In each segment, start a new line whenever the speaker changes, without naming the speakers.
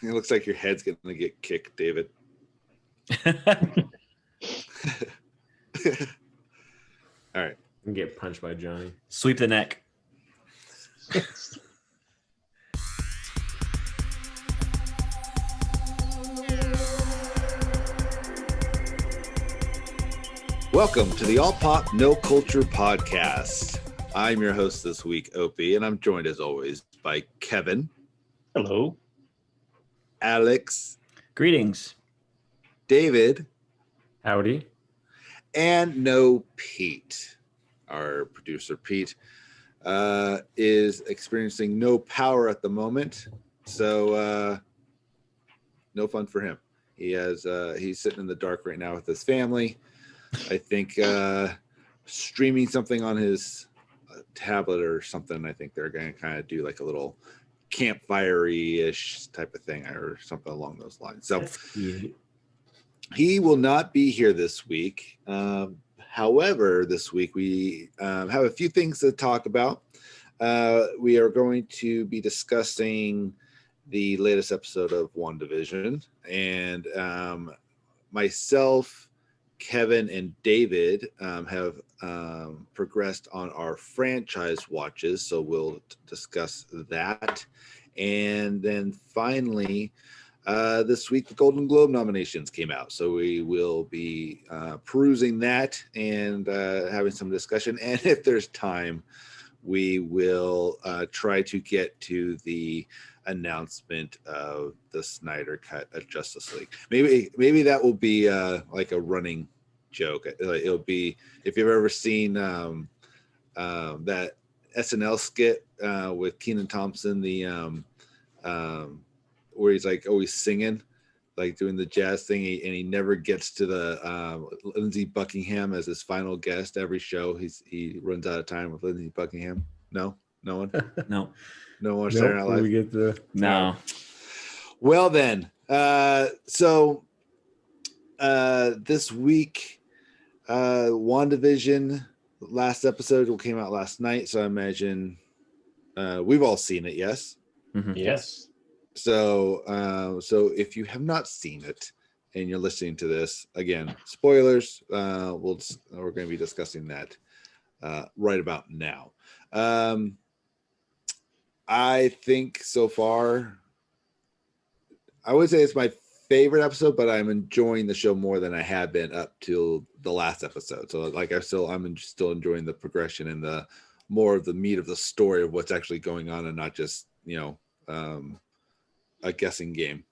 It looks like your head's going to get kicked, David. All right.
And get punched by Johnny.
Sweep the neck.
Welcome to the All Pop No Culture podcast. I'm your host this week, Opie, and I'm joined as always by Kevin.
Hello.
Alex.
Greetings.
David.
Howdy.
And no Pete. Our producer, Pete, is experiencing no power at the moment, so no fun for him. He's sitting in the dark right now with his family. I think streaming something on his tablet or something. I think they're going to kind of do like a little campfire-ish type of thing or something along those lines. So he will not be here this week. However, this week we have a few things to talk about. We are going to be discussing the latest episode of WandaVision, and myself, Kevin, and David have progressed on our franchise watches, so we'll discuss that. And then finally, this week the Golden Globe nominations came out, so we will be perusing that and having some discussion. And if there's time, we will try to get to the announcement of the Snyder Cut of Justice League. Maybe that will be like a running joke. It'll be, if you've ever seen that SNL skit with Kenan Thompson, the where he's like always singing, like doing the jazz thing, and he never gets to the Lindsey Buckingham as his final guest every show. He runs out of time with Lindsey Buckingham. No one.
No.
No one starting out live.
We get the
No.
Well then, so this week, WandaVision last episode came out last night, so I imagine we've all seen it. Yes.
Mm-hmm.
Yes.
So if you have not seen it and you're listening to this, again, spoilers. We're going to be discussing that right about now. I think so far, I would say it's my favorite episode, but I'm enjoying the show more than I have been up till the last episode. So like I'm still enjoying the progression and the more of the meat of the story of what's actually going on, and not just, a guessing game.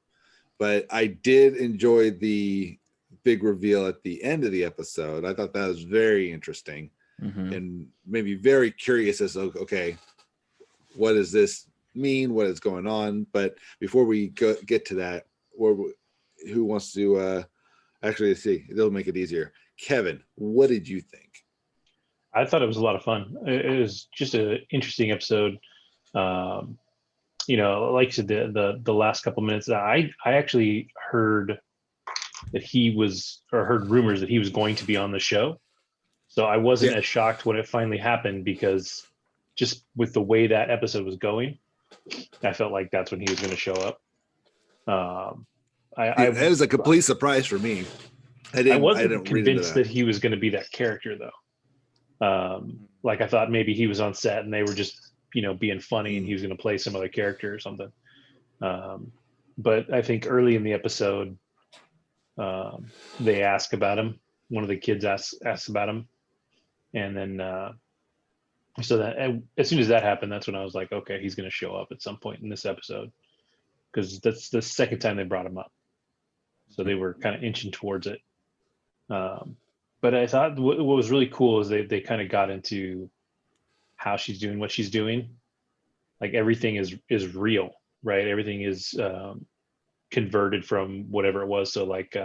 But I did enjoy the big reveal at the end of the episode. I thought that was very interesting, and maybe very curious as to, okay, what does this mean? What is going on? But before we get to that, who wants to actually see? It'll make it easier. Kevin, what did you think?
I thought it was a lot of fun. It was just an interesting episode. Like you said, the last couple minutes, I actually heard that heard rumors that he was going to be on the show. So I wasn't as shocked when it finally happened, because just with the way that episode was going, I felt like that's when he was going to show up.
It was a complete surprise for me.
I wasn't convinced that he was going to be that character, though. Like I thought maybe he was on set and they were just, being funny, and he was going to play some other character or something. But I think early in the episode, they ask about him. One of the kids asks about him. And then, so that as soon as that happened, that's when I was like, okay, he's going to show up at some point in this episode, because that's the second time they brought him up. So they were kind of inching towards it. But I thought what was really cool is they kind of got into how she's doing what she's doing. Like everything is real, right? Everything is converted from whatever it was. So like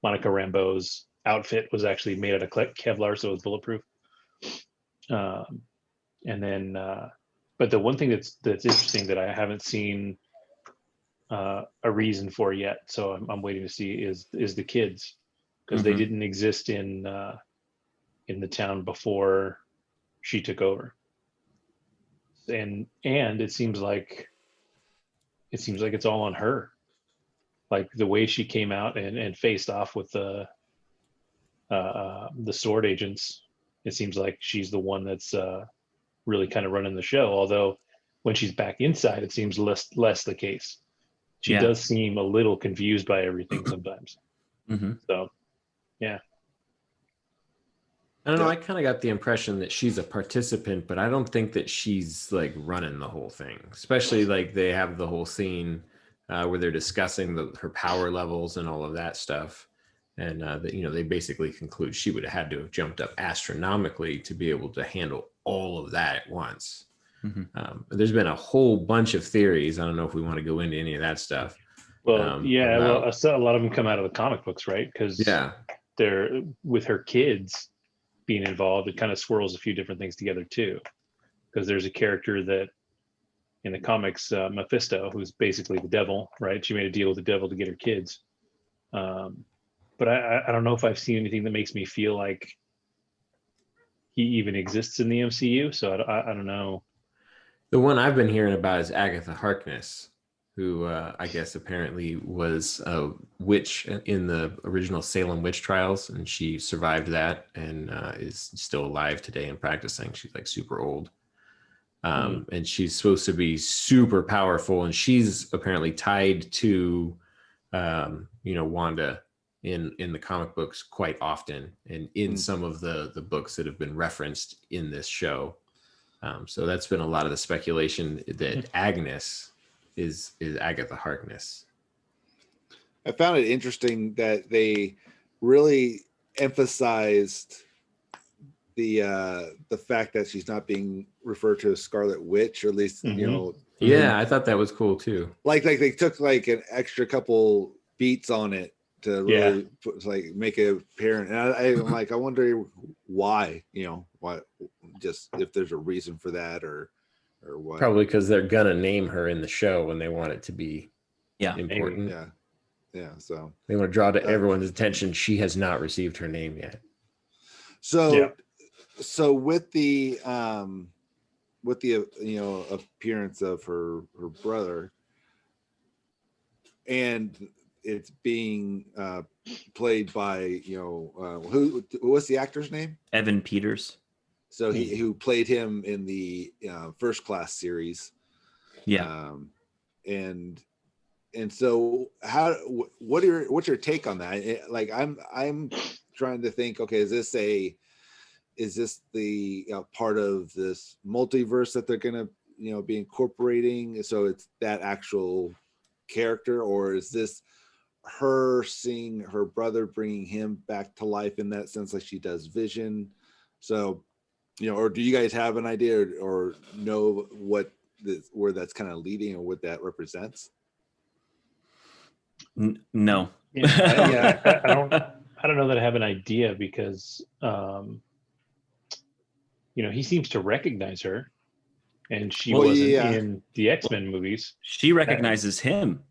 Monica Rambeau's outfit was actually made out of Kevlar, so it was bulletproof. And then, but the one thing that's interesting that I haven't seen a reason for yet, so I'm waiting to see, is the kids, because they didn't exist in the town before she took over. And it seems like it's all on her. like the way she came out and faced off with the sword agents. It seems like she's the one that's really kind of running the show. Although when she's back inside, it seems less the case. She does seem a little confused by everything sometimes.
Mm-hmm.
So, yeah.
I don't know. I kind of got the impression that she's a participant, but I don't think that she's like running the whole thing. Especially like they have the whole scene where they're discussing her power levels and all of that stuff, and they basically conclude she would have had to have jumped up astronomically to be able to handle all of that at once.
Mm-hmm.
There's been a whole bunch of theories. I don't know if we want to go into any of that stuff.
Well, well, a lot of them come out of the comic books, right? Because they're with her kids being involved. It kind of swirls a few different things together too. Because there's a character that in the comics, Mephisto, who's basically the devil, right? She made a deal with the devil to get her kids. But I don't know if I've seen anything that makes me feel like he even exists in the MCU. So I don't know.
The one I've been hearing about is Agatha Harkness, who I guess apparently was a witch in the original Salem witch trials, and she survived that and is still alive today and practicing. She's like super old. And she's supposed to be super powerful, and she's apparently tied to Wanda in the comic books quite often, and in some of the books that have been referenced in this show. So that's been a lot of the speculation that Agnes is Agatha Harkness.
I found it interesting that they really emphasized the fact that she's not being referred to as Scarlet Witch, or at least
Yeah, I thought that was cool too.
Like they took like an extra couple beats on it to really make it apparent. And I'm like, I wonder why, why, just if there's a reason for that or what.
Probably because they're gonna name her in the show and they want it to be important.
Maybe. Yeah. So
they want to draw to everyone's attention. She has not received her name yet.
So with the appearance of her brother, and it's being played by what's the actor's name?
Evan Peters.
So who played him in the First Class series. And so what's your take on that? Like I'm trying to think, okay, is this the part of this multiverse that they're gonna be incorporating, so it's that actual character, or is this her seeing her brother bringing him back to life in that sense, like she does Vision? So or do you guys have an idea or know where that's kind of leading or what that represents?
No.
I don't know that I have an idea, because he seems to recognize her, and she wasn't in the X-Men movies.
She recognizes him.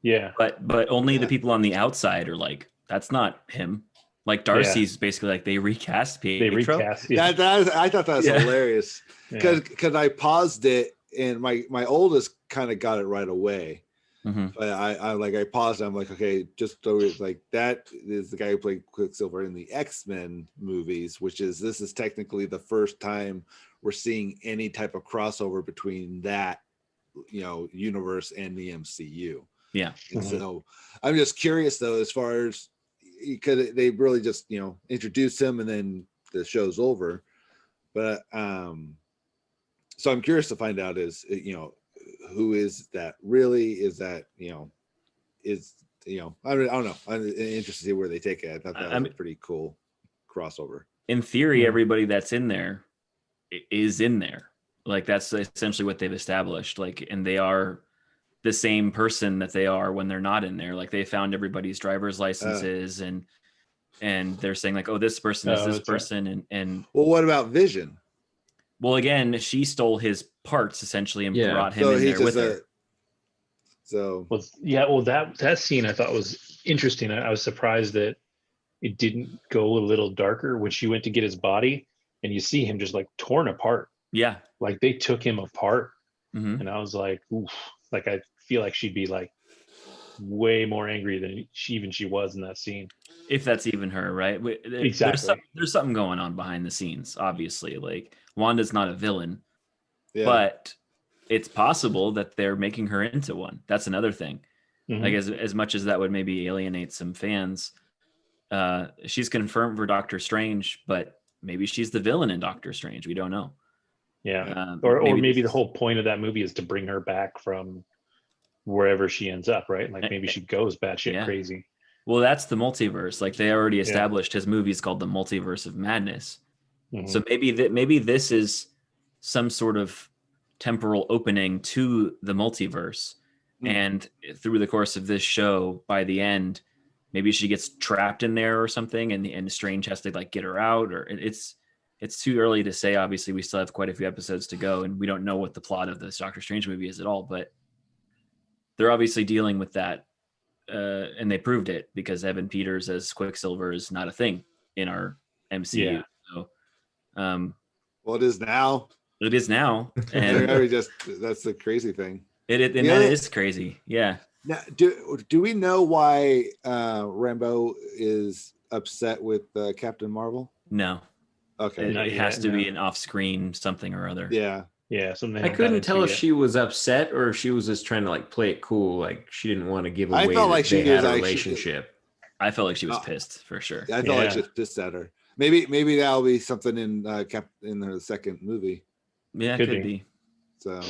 Yeah.
But only the people on the outside are like, that's not him. Like Darcy's basically like, they recast Pietro.
They recast.
I thought that was hilarious, because I paused it and my oldest kind of got it right away. But I paused. I'm like, okay, just so it's like, that is the guy who played Quicksilver in the X-Men movies, this is technically the first time we're seeing any type of crossover between that universe and the MCU.
Yeah.
And so I'm just curious though, as far as, because they really just introduce him and then the show's over. But so I'm curious to find out who is that really? Is that I don't know. I'm interested to see where they take it. I thought that was a pretty cool crossover.
In theory, everybody that's in there is in there. Like, that's essentially what they've established. Like, and they are the same person that they are when they're not in there. Like, they found everybody's driver's licenses and they're saying like, oh, this person is this person. Right. And
well, what about Vision?
Well, again, she stole his parts essentially and brought him in there with her.
That scene I thought was interesting. I was surprised that it didn't go a little darker when she went to get his body, and you see him just like torn apart.
Yeah,
like they took him apart, and I was like, oof. Like I feel like she'd be like way more angry than she was in that scene.
If that's even her, right?
Exactly.
There's something going on behind the scenes, obviously. Like Wanda's not a villain,
Yeah.
but it's possible that they're making her into one. That's another thing.
Mhm.
Like as much as that would maybe alienate some fans, she's confirmed for Doctor Strange, but maybe she's the villain in Doctor Strange. We don't know.
Yeah. Or maybe the
this-
whole point of that movie is to bring her back from wherever she ends up, right? Like maybe she goes batshit
Yeah.
crazy.
Well, that's the multiverse. Like they already
Yeah.
established his movie's called the Multiverse of Madness.
Mhm.
So maybe this is some sort of temporal opening to the multiverse.
Mm.
And through the course of this show, by the end, maybe she gets trapped in there or something, and Strange has to like get her out. Or it's too early to say. Obviously, we still have quite a few episodes to go, and we don't know what the plot of this Doctor Strange movie is at all. But they're obviously dealing with that, and they proved it because Evan Peters as Quicksilver is not a thing in our MCU.
Yeah.
So,
Well, it is now.
it is now, and
That's the crazy thing.
that is crazy. Yeah.
Now, do we know why Rambo is upset with Captain Marvel?
No,
Okay.
Not
it
yet,
has to be
no.
an off-screen something or other.
Yeah.
Yeah, something
I couldn't tell if
yet.
she was upset or if she was just trying to like play it cool, like she didn't want to give
I
away
felt
that
like she
they had
was
a
actually-
relationship.
I felt like she was pissed for sure.
I felt like
Yeah.
she was pissed at her. Maybe that'll be something in in the second movie.
Yeah,
Could
could
be.
be.
So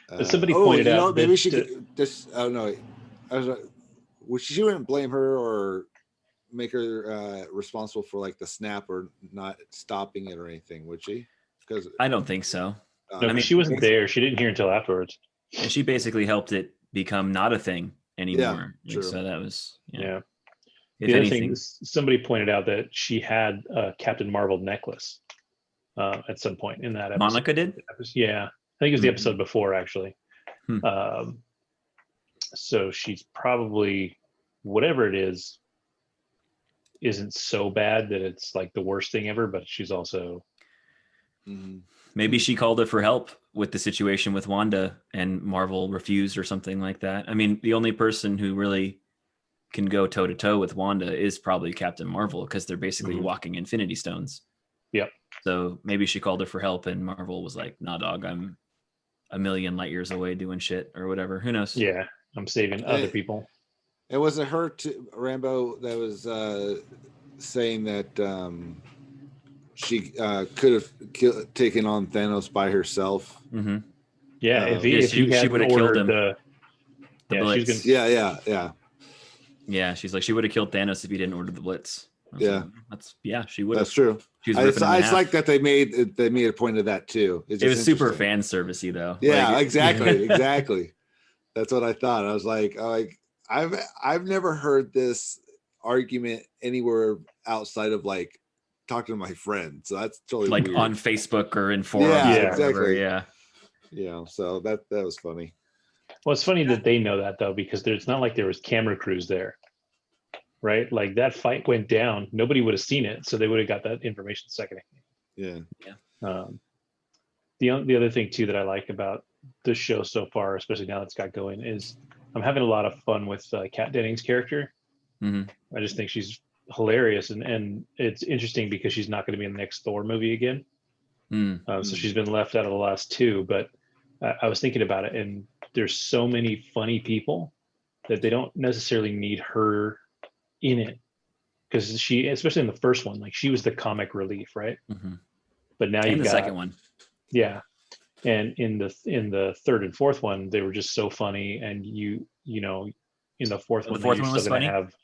But somebody pointed out
maybe
that-
she could just no, she wouldn't blame her or make her responsible for like the snap or not stopping it or anything, would she? Because
I don't think so.
No,
I mean,
she wasn't there. She didn't hear until afterwards.
And she basically helped it become not a thing anymore.
Yeah, true.
So that was
Yeah.
If
The other
anything,
thing is somebody pointed out that she had a Captain Marvel necklace at some point in that episode.
Monica did.
Yeah, I think it was the
Mhm.
episode before actually.
Hmm.
So she's probably whatever it is isn't so bad that it's like the worst thing ever, but she's also
Maybe she called her for help with the situation with Wanda and Marvel refused or something like that. I mean, the only person who really can go toe to toe with Wanda is probably Captain Marvel because they're basically
Mhm.
walking Infinity Stones.
Yep.
So maybe she called her for help and Marvel was like, nah, dog, I'm a million light years away doing shit or whatever. Who knows?
yeah, I'm saving other people.
it wasn't her Rambo that was saying that she could have taken on Thanos by herself.
Mm-hmm.
Yeah,
Yeah,
if
she
you
would've
hadn't
killed
ordered
him.
the
The
yeah,
Blitz.
she's gonna
Yeah.
Yeah, she's like, she would have killed Thanos if he didn't order the Blitz. I was
Yeah.
like, she would have.
That's true.
She was
I
ripping him in
just
half.
like that they made a point of that too.
It
just
was super
interesting.
fan servicey though.
Yeah,
Like,
exactly. That's what I thought. I was like, I've never heard this argument anywhere outside of like talking to my friend. So that's totally
like
weird.
on Facebook or in forums.
Yeah,
or whatever.
exactly.
Yeah.
So that was funny.
Well, it's funny that they know that though, because it's not like there was camera crews there, right? Like that fight went down, nobody would have seen it, so they would have got that information second.
Yeah.
The other thing too that I like about the show so far, especially now that it's got going, is I'm having a lot of fun with Kat Dennings' character.
Mhm.
I just think she's hilarious, and it's interesting because she's not going to be in the next Thor movie again. So she's been left out of the last two, but I was thinking about it, and there's so many funny people that they don't necessarily need her in it, because she, especially in the first one, like she was the comic relief, right?
Mhm.
But now
And
you've
the
got
second one.
yeah, and in the third and fourth one, they were just so funny, and you know, in the fourth one,
The fourth
you're
one was
still gonna
funny?
have.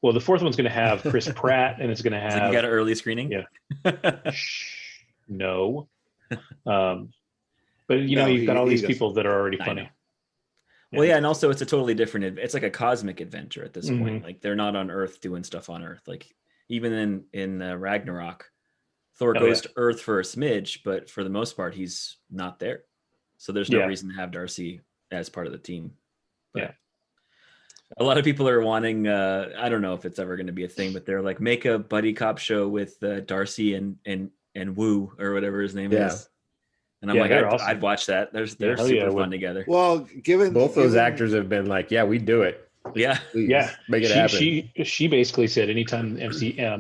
Well, the fourth one's going to have Chris Pratt, and it's going to
So you
have
got an early screening?
Yeah. no, but you know,
No,
you've got
he-
all
he
these
doesn't.
people that are already
I
funny.
know. Well, yeah, and also it's a totally different. It's like a cosmic adventure at this
Mhm.
point. Like they're not on Earth doing stuff on Earth. Like even in Ragnarok, Thor
Oh,
goes
yeah.
to Earth for a smidge, but for the most part, he's not there. So there's no
Yeah.
reason to have Darcy as part of the team. But
Yeah.
a lot of people are wanting. I don't know if it's ever going to be a thing, but they're like, make a buddy cop show with Darcy and Wu or whatever his name
Yeah.
is. And I'm
Yeah,
like,
they're
I'd,
awesome.
I'd watch that. They're
hell yeah, I
super
would.
fun together.
Well, given
Both those
given-
actors have been like, yeah, we do it.
Yeah.
Please,
Yeah,
make it happen.
she basically said anytime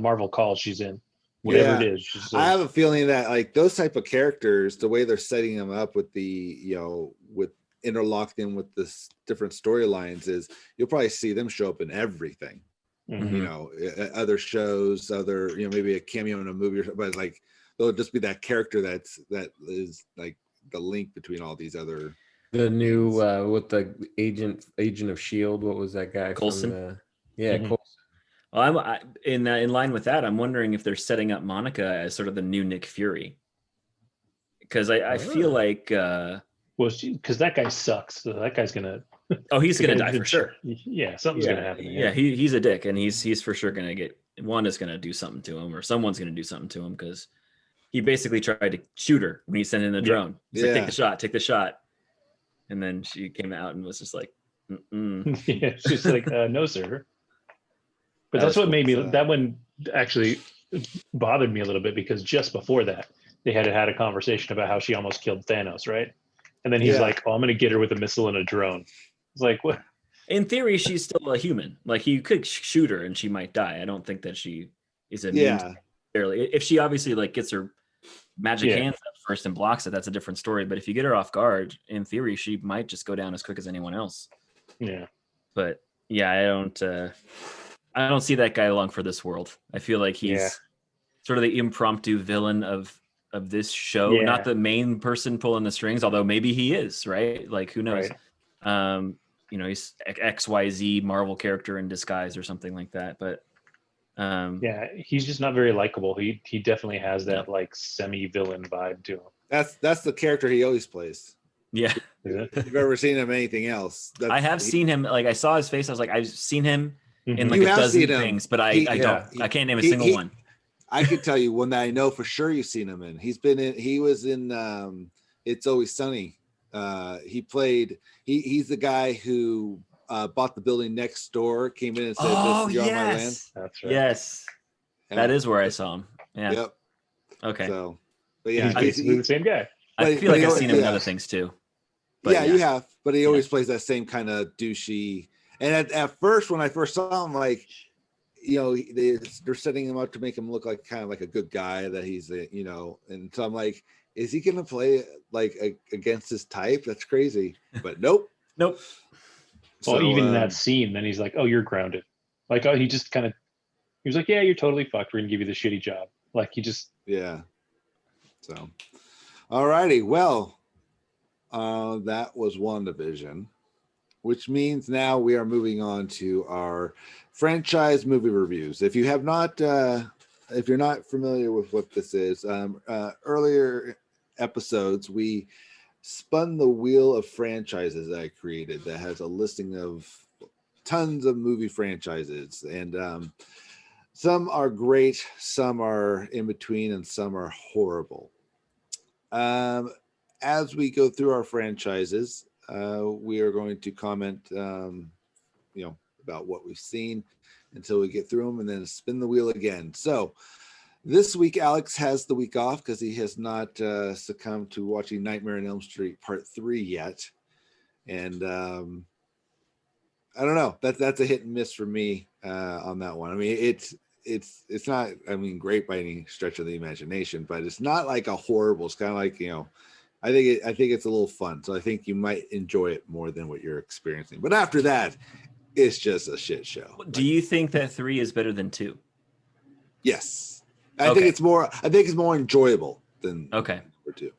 Marvel calls, she's in. Whatever
Yeah.
it is, she's in.
I have a feeling that like those type of characters, the way they're setting them up with with interlocked in with this different storylines, is you'll probably see them show up in everything.
Mhm.
Other shows, maybe a cameo in a movie, but like they'll just be that character that is like the link between all these other.
The new with the agent of Shield. What was that guy
Coulson?
from the? Yeah,
Mhm.
Coulson.
Well, in line with that, I'm wondering if they're setting up Monica as sort of the new Nick Fury, because I feel like
Well, because that guy sucks. So that guy's gonna.
he's gonna die for sure.
Yeah, something's gonna happen. To him.
Yeah, he's a dick, and he's for sure gonna get Wanda's gonna do something to him, or someone's gonna do something to him, because he basically tried to shoot her when he sent in the drone. He's like, take the shot, and then she came out and was just like, mm-mm.
Yeah, she's like, no, sir. But
That
that's
was
what made me.
so-
That one actually bothered me a little bit, because just before that, they had a conversation about how she almost killed Thanos, right? And then he's
Yeah.
like, "Oh, I'm going to get her with a missile and a drone." It's like, what?
In theory, she's still a human. Like, he could shoot her and she might die. I don't think that she is immune to barely. If she obviously like gets her magic
Yeah.
hands up first and blocks it, that's a different story. But if you get her off guard, in theory, she might just go down as quick as anyone else.
Yeah.
But yeah, I don't see that guy along for this world. I feel like he's
Yeah.
sort of the impromptu villain of this show,
Yeah.
not the main person pulling the strings, although maybe he is, right? Like, who knows?
Right.
He's XYZ Marvel character in disguise or something like that. But
Yeah, he's just not very likable. He definitely has that like semi-villain vibe to him.
That's the character he always plays.
yeah,
Is it?
If you've ever seen him anything else,
I have seen him. Like, I saw his face. I was like, I've seen him in
Mhm.
like
You
a
have
dozen
seen him.
things, but I
I
can't name a single one.
I could tell you one that I know for sure you've seen him in. He was in It's Always Sunny. He's the guy who bought the building next door, came in and said,
Oh,
"This is on my land."
yes.
That's right.
Yes.
Yeah.
That is where I saw him. Yeah.
Yep.
Okay.
So, but yeah,
He's basically the same guy.
I
but-
feel like
but
I've
he-
seen him in
yeah.
other things too. But
yeah, you have, but he always plays that same kind of douchey. And at first, when I first saw him, like, they're setting him up to make him look like kind of like a good guy, that he's, and so I'm like, is he gonna play like against his type? That's crazy. But nope.
Nope.
Well,
So,
even in that scene, then he's like, "Oh, you're grounded." Like, oh, he just kind of, he was like, "Yeah, you're totally fucked. We're gonna give you the shitty job." Like, he just,
yeah. So, all righty. Well, that was WandaVision, which means now we are moving on to our franchise movie reviews. If you have not, if you're not familiar with what this is, earlier episodes we spun the wheel of franchises that I created that has a listing of tons of movie franchises, and some are great, some are in between, and some are horrible. As we go through our franchises, we are going to comment, about what we've seen until we get through them, and then spin the wheel again. So this week, Alex has the week off because he has not succumbed to watching Nightmare on Elm Street Part 3 yet. And I don't know. That's a hit and miss for me on that one. I mean, it's not, great by any stretch of the imagination, but it's not like a horrible. It's kind of like, I think it's a little fun. So I think you might enjoy it more than what you're experiencing. But after that, it's just a shit show.
Do you think that 3 is better than 2?
Yes. I think it's more enjoyable than
Okay.
number 2.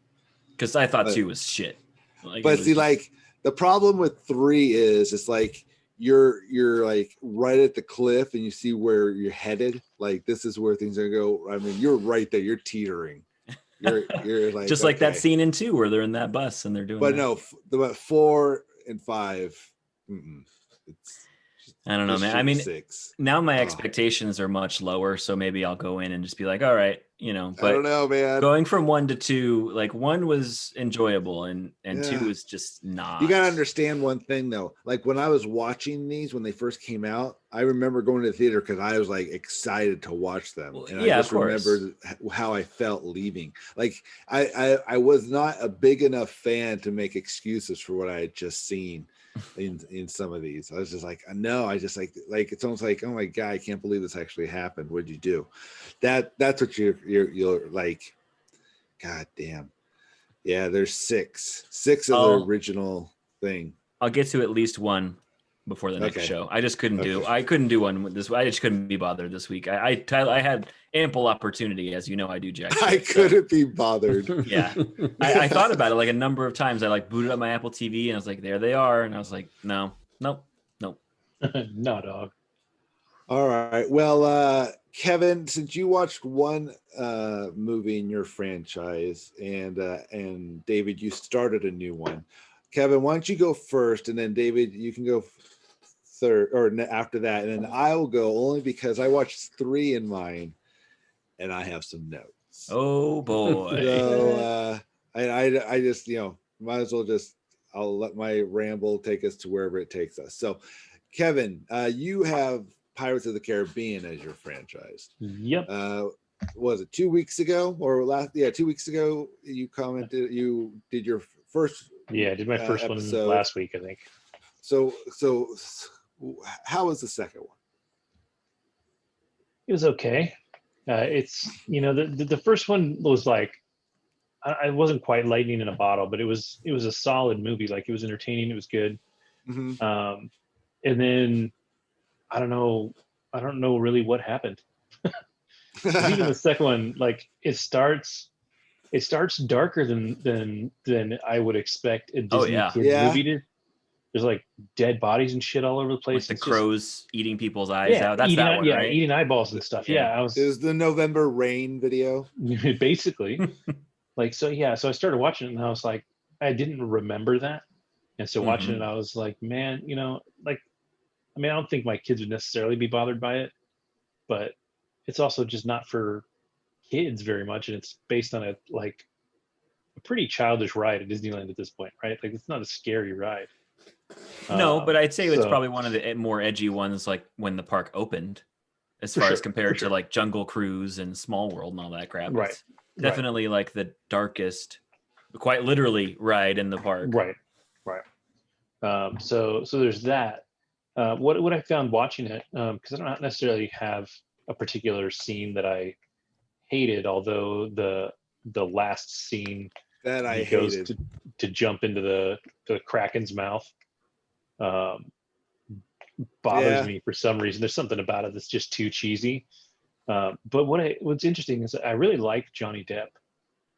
Because I thought
But-
2 was shit. Like,
But
it was
see,
just-
like the problem with 3 is it's like you're like right at the cliff and you see where you're headed. Like, this is where things are gonna go. I mean, you're right there. You're teetering. You're like,
just like that
okay.
scene in 2 where they're in that bus and they're doing.
But
that.
no, but 4 and 5, it's
I don't know,
Just
man.
shoot
I mean,
6.
now my
Oh.
expectations are much lower, so maybe I'll go in and just be like, all right,
I don't
but
know, man.
going from 1 to 2, like 1 was enjoyable and
Yeah.
2 is just not.
You gotta understand one thing though. Like when I was watching these when they first came out, I remember going to the theater because I was like excited to watch them,
Well,
and
yeah,
I just
of course.
remembered how I felt leaving. Like I was not a big enough fan to make excuses for what I had just seen in some of these. I was just like, no, I just like it's almost like, oh my god, I can't believe this actually happened. What'd you do? That's what you're like. God damn. Yeah, there's 6 of the original thing.
I'll get to at least 1 before the next
Okay.
show. I just couldn't do.
Okay.
I couldn't do one with this. I just couldn't be bothered this week. I had ample opportunity, as you know. I do jack shit,
I
so,
couldn't be bothered.
yeah, I thought about it like a number of times. I like booted up my Apple TV and I was like, there they are, and I was like, no, nope.
No, dog.
All right. Well, Kevin, since you watched one movie in your franchise, and David, you started a new one. Kevin, why don't you go first, and then David, you can go third or after that, and then I will go only because I watched 3 in mine, and I have some notes.
Oh boy.
So I just might as well I'll let my ramble take us to wherever it takes us. So, Kevin, you have Pirates of the Caribbean as your franchise.
Yep.
Was it 2 weeks ago or 2 weeks ago? You commented you did your first.
Yeah, I did my first
episode.
one last week, I think.
So how was the second one?
It was okay. It's the first one was like I wasn't quite lightning in a bottle, but it was a solid movie. Like it was entertaining, it was good.
Mm-hmm.
And then I don't know really what happened. Even the second one, like it starts darker than I would expect a Disney kids movie to. There's like dead bodies and shit all over the place.
Like the crows eating people's eyes out. That's
eating,
that one, right?
eating eyeballs and stuff. Yeah,
it was the November Rain video.
Basically. Like so I started watching it and I was like, I didn't remember that. And so watching it, I was like, man, like I don't think my kids would necessarily be bothered by it, but it's also just not for kids very much, and it's based on a pretty childish ride at Disneyland at this point, right? Like it's not a scary ride.
No, but I'd say it's probably one of the more edgy ones, like when the park opened, as far as compared to like Jungle Cruise and Small World and all that crap.
Right.
It's definitely like the darkest, quite literally, ride in the park.
Right. So there's that. What I found watching it, because I don't necessarily have a particular scene that I hated, although the last scene
that I
goes
hated
to jump into the Kraken's mouth bothers me for some reason. There's something about it that's just too cheesy. But what's interesting is I really like Johnny Depp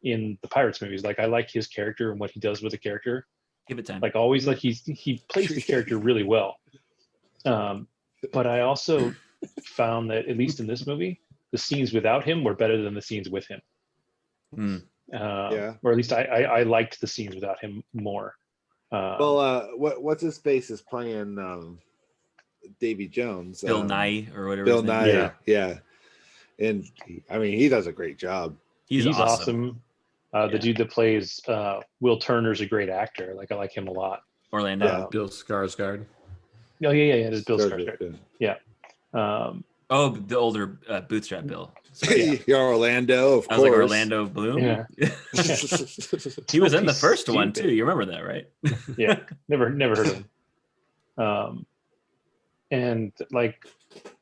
in the Pirates movies. Like I like his character and what he does with the character.
Give it time.
Like always, like he plays the character really well. But I also found that at least in this movie, the scenes without him were better than the scenes with him. Or at least I liked the scenes without him more.
What's his face is playing Davy Jones,
Bill Nye or whatever.
Bill Nye, yeah. And he does a great job.
He's awesome.
The dude that plays Will Turner's a great actor. Like I like him a lot.
Orlando.
Bill Skarsgård.
Oh yeah. It is Bill Skarsgård. Yeah.
The older Bootstrap Bill.
You're Orlando, of course.
I was like Orlando Bloom.
Yeah.
He was in the first one too. You remember that, right?
Yeah. Never heard of him. And like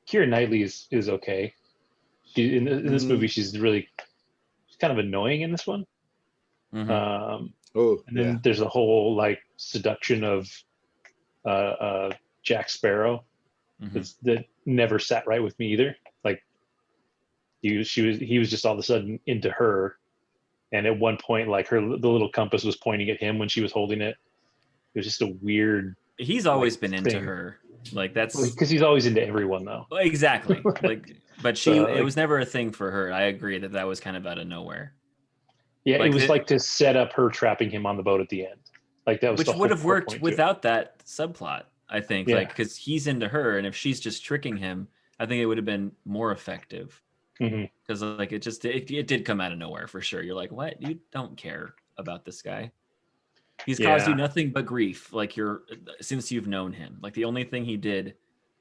Keira Knightley is okay. She in this movie she's kind of annoying in this one. And then there's a whole like seduction of Jack Sparrow that never sat right with me either. Like he was just all of a sudden into her, and at one point like the little compass was pointing at him when she was holding it. It was just a weird.
He's always been into her. Like that's
because he's always into everyone though.
Exactly. Like, but it was never a thing for her. I agree that was kind of out of nowhere.
Yeah, it was like to set up her trapping him on the boat at the end. Like that was
which would have worked without that subplot. I think,
Yeah.
like, because he's into her, and if she's just tricking him, I think it would have been more effective.
Mhm.
Because like it did come out of nowhere for sure. You're like, what? You don't care about this guy. He's caused you
Yeah.
nothing but grief. Like since you've known him. Like the only thing he did,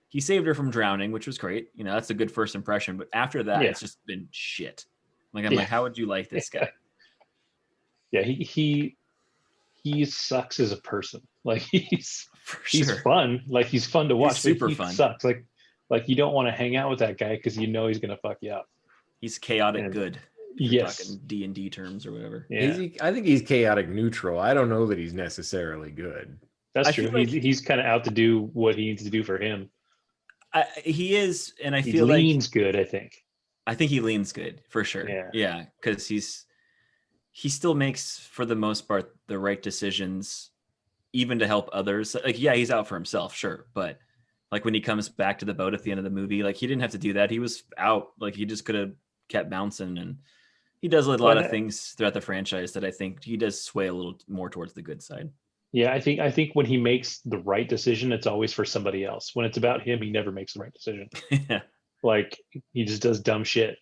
he saved her from drowning, which was great. You know, that's a good first impression. But after that,
Yeah.
it's just been shit. Like I'm
Yeah.
like, how would you like this guy?
Yeah, he sucks as a person. Like he's
For
he's
sure.
fun. Like he's fun to watch.
super
but he
fun.
Sucks. Like you don't want to hang out with that guy because you know he's gonna fuck you up.
He's chaotic
And-
good. If you're
Yes.
talking D&D terms or whatever.
Yeah,
I think he's chaotic neutral. I don't know that he's necessarily good.
that's
I
true.
feel like-
He's kind of out to do what he needs to do for him.
He is, and I
He
feel like
leans good. I think.
I think he leans good for sure.
Yeah.
Because he still makes, for the most part, the right decisions, even to help others. Like, yeah, he's out for himself, sure, but like when he comes back to the boat at the end of the movie, like he didn't have to do that. He was out. Like he just could have kept bouncing, and he does a lot of things throughout the franchise that I think he does sway a little more towards the good side.
Yeah, I think when he makes the right decision, it's always for somebody else. When it's about him, he never makes the right decision.
Yeah.
Like he just does dumb shit.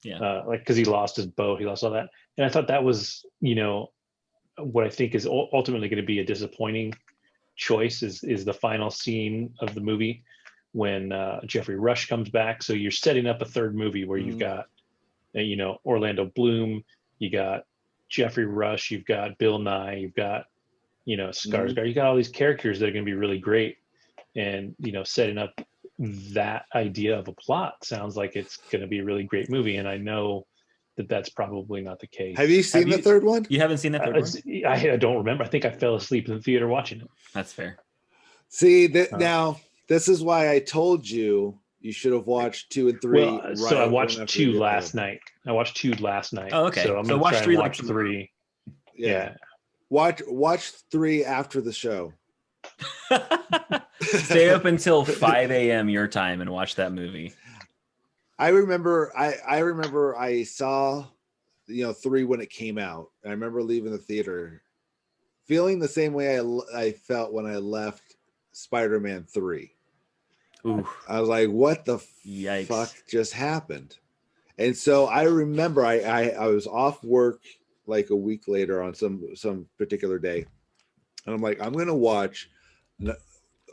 Yeah.
Like because he lost his boat, he lost all that, and I thought that was, what I think is ultimately going to be a disappointing choice is the final scene of the movie when Jeffrey Rush comes back. So you're setting up a third movie where you've got, Orlando Bloom, you got Jeffrey Rush, you've got Bill Nye, you've got, Skarsgård, you got all these characters that are going to be really great, and setting up that idea of a plot sounds like it's going to be a really great movie, and I know that that's probably not the case.
Have you seen the third one?
You haven't seen that third one?
I don't remember. I think I fell asleep in the theater watching it.
That's fair.
See that now. This is why I told you should have watched 2 and 3.
Well, so I watched 2 last night. I watched 2 last night.
Oh, okay.
So I'm
So
gonna
watch
try
3
and
like
watch
tomorrow.
3.
Yeah. Watch 3 after the show.
Stay up until 5 a.m. your time and watch that movie.
I remember I saw 3 when it came out. I remember leaving the theater feeling the same way I felt when I left Spider-Man 3.
Ooh.
I was like, what the
Yikes.
fuck just happened? And so I remember I was off work like a week later on some particular day, and I'm like, I'm gonna watch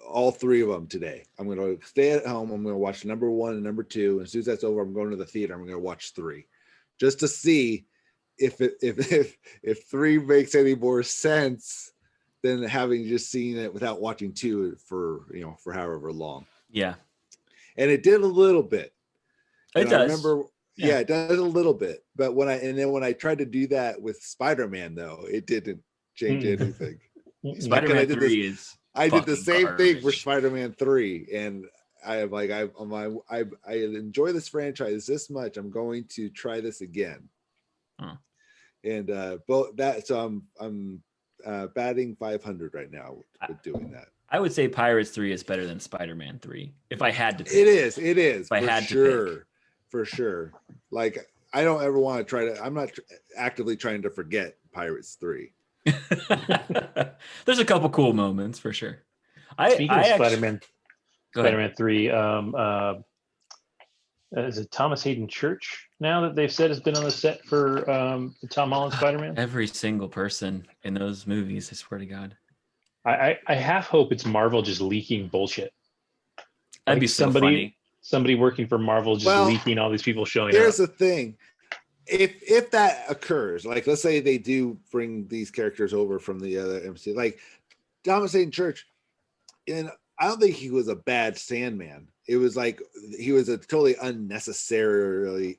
all 3 of them today. I'm gonna stay at home. I'm gonna watch number 1 and number 2. And as soon as that's over, I'm going to the theater. I'm gonna watch 3, just to see if 3 makes any more sense than having just seen it without watching 2 for however long.
Yeah.
And it did a little bit.
It
And
does.
I remember,
Yeah.
it does a little bit. But when I tried to do that with Spider-Man, though, it didn't change anything.
Spider-Man
I did
3 is
I did the
fucking
same thing for
garbage.
Spider-Man 3, and I enjoy this franchise this much. I'm going to try this again.
Huh.
And both that, so I'm batting 500 right now with doing that.
I would say Pirates 3 is better than Spider-Man 3 if I had to pick.
It is.
If I had to pick.
For sure. Like, I don't ever want to try to. I'm not actively trying to forget Pirates 3.
There's a couple cool moments for sure.
Speaking of
actually-
Spider-Man,
Go ahead.
Spider-Man 3, is it Thomas Hayden Church now that they've said has been on the set for the Tom Holland Spider-Man?
Every single person in those movies, I swear to God.
I half hope it's Marvel just leaking bullshit.
That'd
Like
be so funny.
Somebody working for Marvel just leaking all these people showing
Here's
up.
the thing. If that occurs, like let's say they do bring these characters over from the other MC, like Thomas Hayden Church, and I don't think he was a bad Sandman. It was like he was a totally unnecessary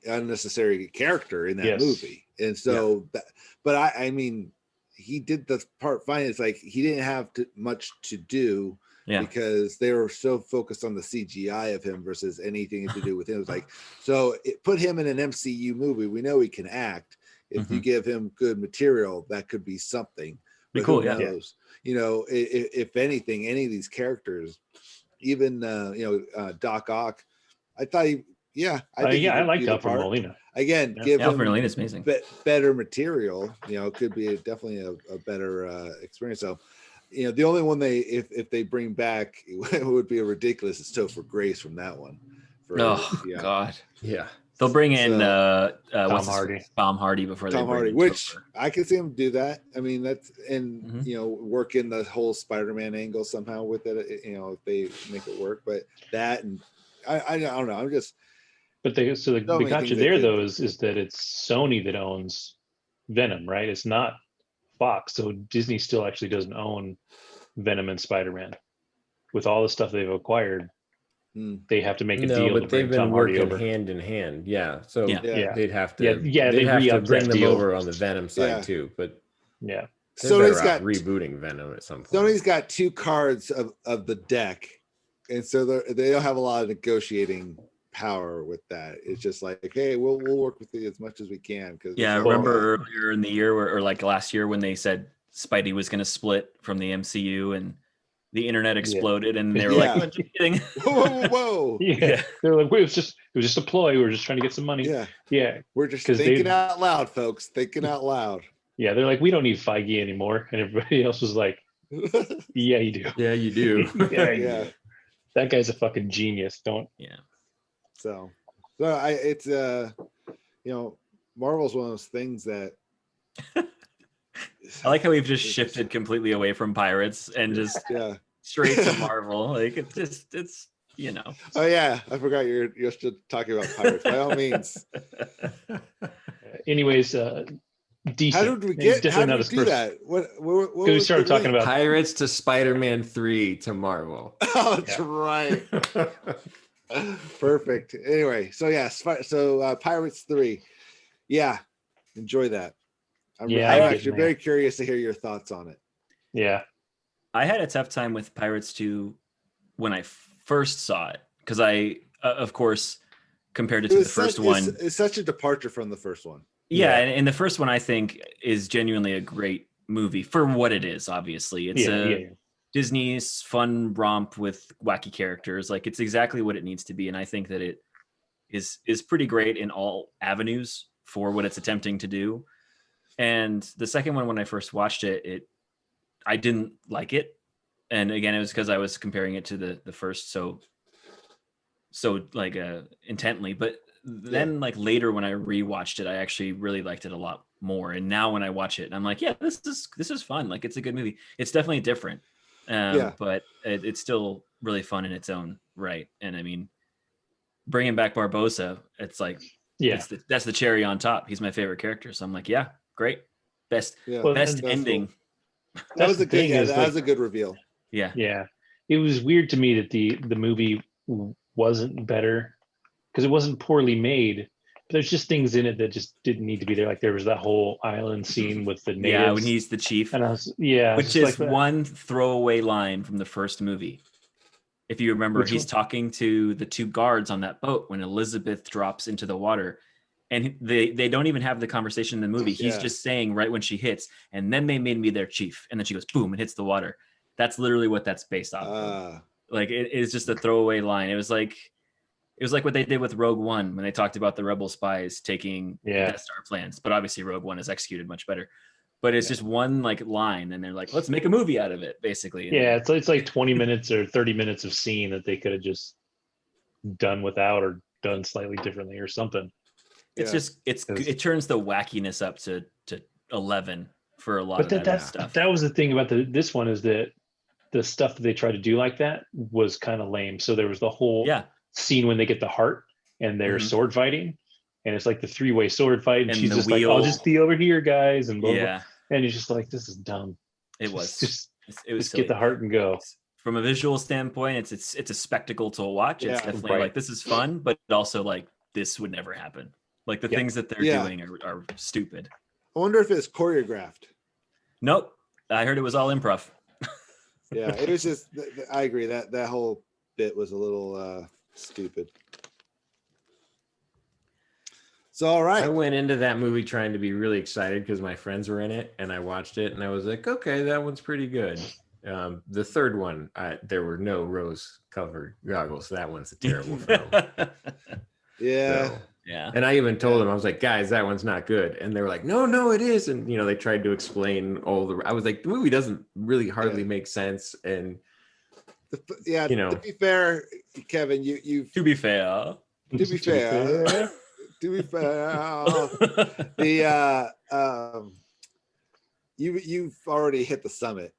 character in that
Yes.
movie, and so but I mean, he did the part fine. It's like he didn't have much to do.
Yeah.
Because they were so focused on the CGI of him versus anything to do with him. It was like, so put him in an MCU movie. We know he can act. If you give him good material, that could be something.
Be
But
cool,
who
yeah.
knows? If anything, any of these characters, even Doc Ock, I thought he
I liked Alfred Molina.
Again,
Yeah.
give
Alfred
him
Molina is amazing.
better material. It could be definitely a better experience. So the only one if they bring back, it would be a ridiculous is Topher Grace from that one.
God.
Yeah.
They'll bring in
Tom Hardy.
Tom Hardy before they
Tom
bring
Hardy,
in
which
Topher.
I can see him do that. I mean, that's
Mhm.
work in the whole Spider-Man angle somehow with it. If they make it work, but that and I don't know. I'm just.
But the
many
gotcha
things they
there
could
though
do.
is that it's Sony that owns Venom, right? It's not Fox. So Disney still actually doesn't own Venom and Spider-Man. With all the stuff they've acquired, they have to make a deal to
but
bring
they've been
Tom Hardy
working
over.
hand in hand. Yeah. So
Yeah.
they'd have to.
Yeah,
they'd
they
have to
re-upped
bring
that
them
deal.
over on the Venom side
Yeah.
too. But
Yeah.
they're
Sony's
better off
got
rebooting Venom at some point.
Sony's got 2 cards of the deck, and so they don't have a lot of negotiating power with that. It's just like, hey, we'll work with you as much as we can. Because
Yeah, I remember earlier in the year, or like last year, when they said Spidey was going to split from the MCU and the internet exploded, and they were like, "I'm just kidding."
Whoa.
Yeah. They're like, wait, it was just a ploy. We were just trying to get some money.
Yeah. We're just
'Cause
thinking out loud, folks. Thinking out loud.
Yeah, they're like, we don't need Feige anymore. And everybody else was like, yeah, you do.
Yeah, you do.
Yeah.
That guy's a fucking genius. Don't.
Yeah.
So it's Marvel's one of those things that
I like how we've just shifted completely away from Pirates and just straight to Marvel. Like it's
Oh yeah, I forgot you're still talking about Pirates. By all means.
Anyways, decent.
How did we do that? What
we started talking about
Pirates to Spider-Man 3 to Marvel.
Oh, that's right. Perfect. Anyway, so Pirates 3. Yeah, enjoy that. I'm actually very curious to hear your thoughts on it.
Yeah.
I had a tough time with Pirates 2 when I first saw it, because I, of course, compared it to the first one.
It's such a departure from the first one.
Yeah, and the first one I think is genuinely a great movie for what it is. Obviously, it's Disney's fun romp with wacky characters. Like, it's exactly what it needs to be, and I think that it is pretty great in all avenues for what it's attempting to do. And the second one, when I first watched it, I didn't like it, and again, it was because I was comparing it to the first so like intently. But then like later when I rewatched it, I actually really liked it a lot more. And now when I watch it, I'm like, yeah, this is fun. Like, it's a good movie. It's definitely different, but it's still really fun in its own right. And I mean, bringing back Barbosa, it's like, that's the cherry on top. He's my favorite character, so I'm like, yeah, great, best ending.
Cool. That was a good reveal.
Yeah. It was weird to me that the movie wasn't better because it wasn't poorly made. But there's just things in it that just didn't need to be there. Like, there was that whole island scene with the natives.
Yeah, when he's the chief.
And
which is like one throwaway line from the first movie. If you remember, he's talking to the 2 guards on that boat when Elizabeth drops into the water. And they don't even have the conversation in the movie. He's just saying right when she hits, and then they made me their chief. And then she goes, boom, and hits the water. That's literally what that's based off of. Like, it is just a throwaway line. It was like what they did with Rogue One when they talked about the rebel spies taking the Death Star plans. But obviously Rogue One is executed much better. But it's just one like line, and they're like, let's make a movie out of it, basically.
Yeah, it's like 20 minutes or 30 minutes of scene that they could have just done without or done slightly differently or something.
It's just it turns the wackiness up to 11 for a lot of that stuff.
That was the thing about this one, is that the stuff that they tried to do like that was kind of lame. So there was the whole scene when they get the heart and they're sword fighting, and it's like the 3-way sword fight, and she's just like, I'll just be over here, guys, and blah, blah. And it's just like, this is dumb.
It was
just get the heart and go.
From a visual standpoint, it's a spectacle to watch. It's definitely like, this is fun, but also like, this would never happen. Like, the things that they're doing are stupid.
I wonder if it's choreographed.
Nope. I heard it was all improv.
Yeah, it was just, I agree, that whole bit was a little stupid. So, all right.
I went into that movie trying to be really excited because my friends were in it, and I watched it, and I was like, okay, that one's pretty good. The third one, there were no rose-covered goggles. That one's a terrible film.
Yeah.
So,
Yeah.
And I even told them, I was like, guys, that one's not good. And they were like, no, it is. And, they tried to explain I was like, the movie doesn't really hardly make sense. And,
to be fair, Kevin, you
To be fair.
to be fair, you've already hit the summit.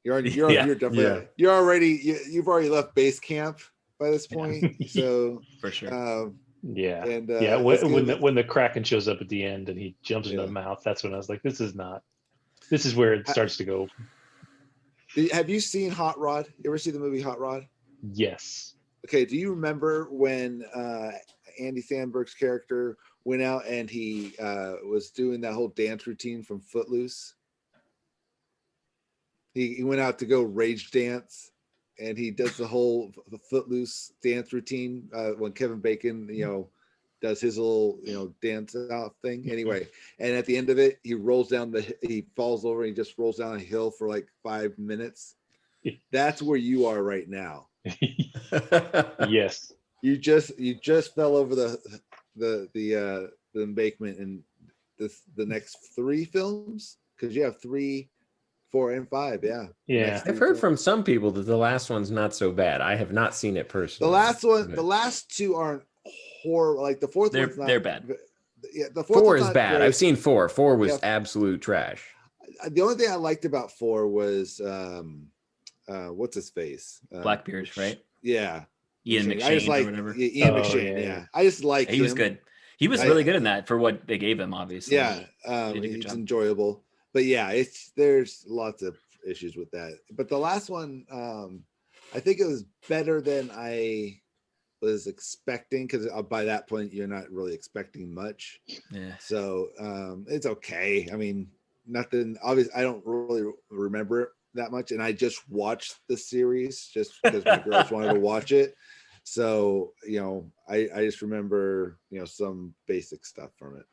You're definitely you've already left base camp by this point. So
For sure.
And
when the Kraken shows up at the end and he jumps into the mouth, that's when I was like, this is where it starts to go.
Have you seen Hot Rod? You ever see the movie Hot Rod?
Yes.
Okay. Do you remember when Andy Samberg's character went out and he was doing that whole dance routine from Footloose? He went out to go rage dance, and he does the whole Footloose dance routine when Kevin Bacon, does his little, dance out thing. Anyway, and at the end of it, he falls over and he just rolls down a hill for like 5 minutes. That's where you are right now.
Yes.
You just fell over the embankment in the next 3 films, because you have 3, 4, and 5.
Yeah.
I've heard from some people that the last one's not so bad. I have not seen it personally.
The last 2 aren't horror. Like the 4th one's not,
they're bad.
Yeah, the
4 is bad.
great.
I've seen 4. 4 was absolute trash.
The only thing I liked about 4 was what's his face?
Blackbeard, right?
Yeah.
Ian
McShane. I just like
or whatever.
Ian McShane. Yeah. I just like
he was good. He was really good in that for what they gave him, obviously.
Yeah. He's enjoyable. But yeah, there's lots of issues with that. But the last one, I think it was better than I was expecting, because by that point you're not really expecting much.
Yeah.
So it's okay. I mean, nothing obvious. I don't really remember it that much, and I just watched the series just because my girls wanted to watch it. So I just remember some basic stuff from it.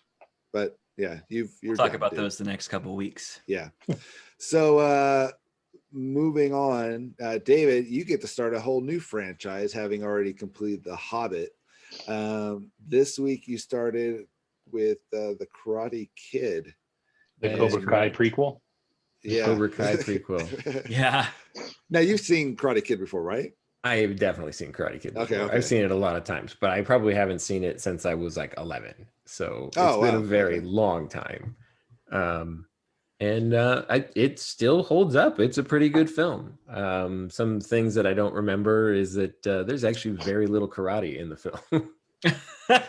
But yeah, you're
talk about those the next couple of weeks.
Yeah. So moving on, David, you get to start a whole new franchise, having already completed The Hobbit. This week you started with the Karate Kid,
the Cobra Kai prequel.
Yeah,
Cobra Kai prequel.
Yeah.
Now you've seen Karate Kid before, right?
I have definitely seen Karate Kid before.
Okay.
I've seen it a lot of times, but I probably haven't seen it since I was like 11. So it's been a very long time. It still holds up. It's a pretty good film. Some things that I don't remember is that there's actually very little karate in the film.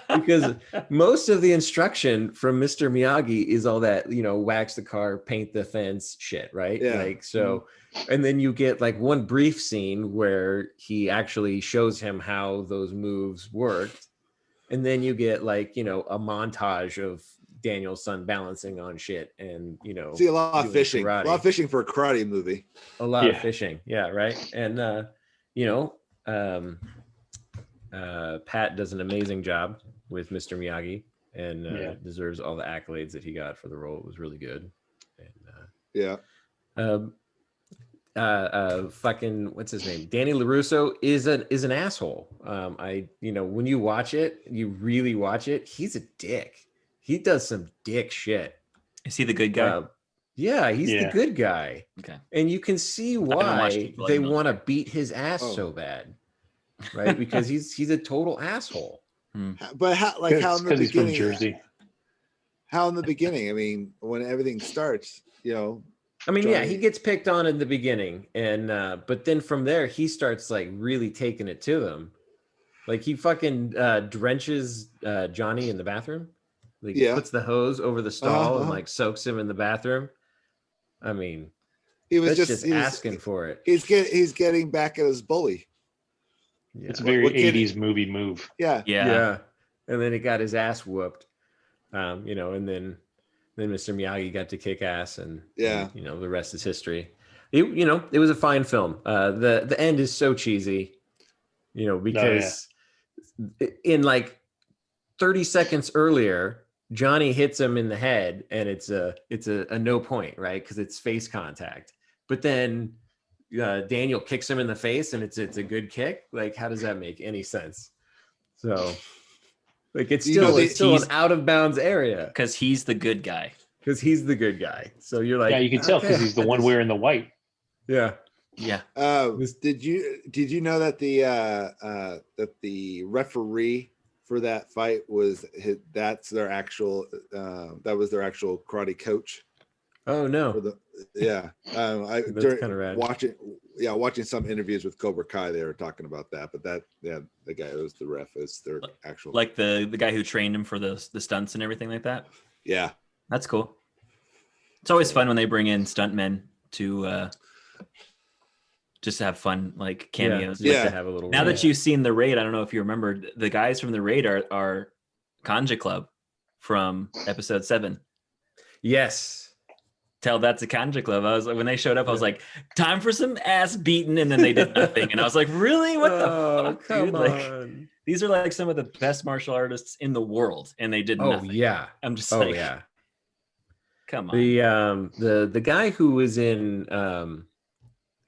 Because most of the instruction from Mr. Miyagi is all that, wax the car, paint the fence shit, right?
Yeah.
And then you get like one brief scene where he actually shows him how those moves worked. And then you get like, a montage of Daniel's son balancing on shit and,
see a lot of fishing,
karate.
a lot of fishing for a karate movie.
A lot of fishing. Yeah. Right. And, Pat does an amazing job with Mr. Miyagi and deserves all the accolades that he got for the role. It was really good. And, fucking what's his name? Danny LaRusso is an asshole. When you watch it, you really watch it, he's a dick. He does some dick shit.
Is he the good guy?
Yeah, he's the good guy.
Okay.
And you can see why they want to beat his ass so bad. Right? Because he's a total asshole.
But how in the
he's from
beginning?
Jersey.
How in the beginning? I mean, when everything starts,
I mean, yeah, he gets picked on in the beginning, and but then from there he starts like really taking it to them. Like he fucking drenches Johnny in the bathroom. Like puts the hose over the stall and like soaks him in the bathroom. I mean,
he was
just asking for it.
He's getting back at his bully.
Yeah. It's a very 80s movie move.
Yeah.
And then he got his ass whooped. And then Mr. Miyagi got to kick ass, and the rest is history. It was a fine film. The end is so cheesy, because in like 30 seconds earlier, Johnny hits him in the head, and it's a no point, right? Because it's face contact. But then Daniel kicks him in the face, and it's a good kick. Like, how does that make any sense? So Like it's
You know,
still
they-
it's still
he's-
an out of bounds area
Because he's the good guy.
because he's the good guy. So you're like,
Yeah, you can tell because
okay,
he's the
I
one
just-
wearing the white.
Yeah.
Yeah.
Did you know that the referee for that fight was that's their actual that was their actual karate coach
Oh
for
no.
the I
That's
during
kinda rad.
watching some interviews with Cobra Kai, they were talking about that, but the guy who was the ref is their actual
Like the guy who trained him for the stunts and everything like that.
yeah.
That's cool. It's always fun when they bring in stuntmen to just to have fun, like cameos.
Yeah.
Yeah.
To have a little.
Now that
yeah.
you've seen The Raid, I don't know if you remember, the guys from The Raid are Kanja Club from episode 7.
Yes.
Tell that to Kanja Club. I was when they showed up, I was like, time for some ass beating, and then they did nothing. And I was like, really? What the fuck,
come
dude? Like,
on.
these are like some of the best martial artists in the world, and they did
Oh
nothing.
yeah.
I'm just
Oh
like,
yeah.
come on.
The guy who was in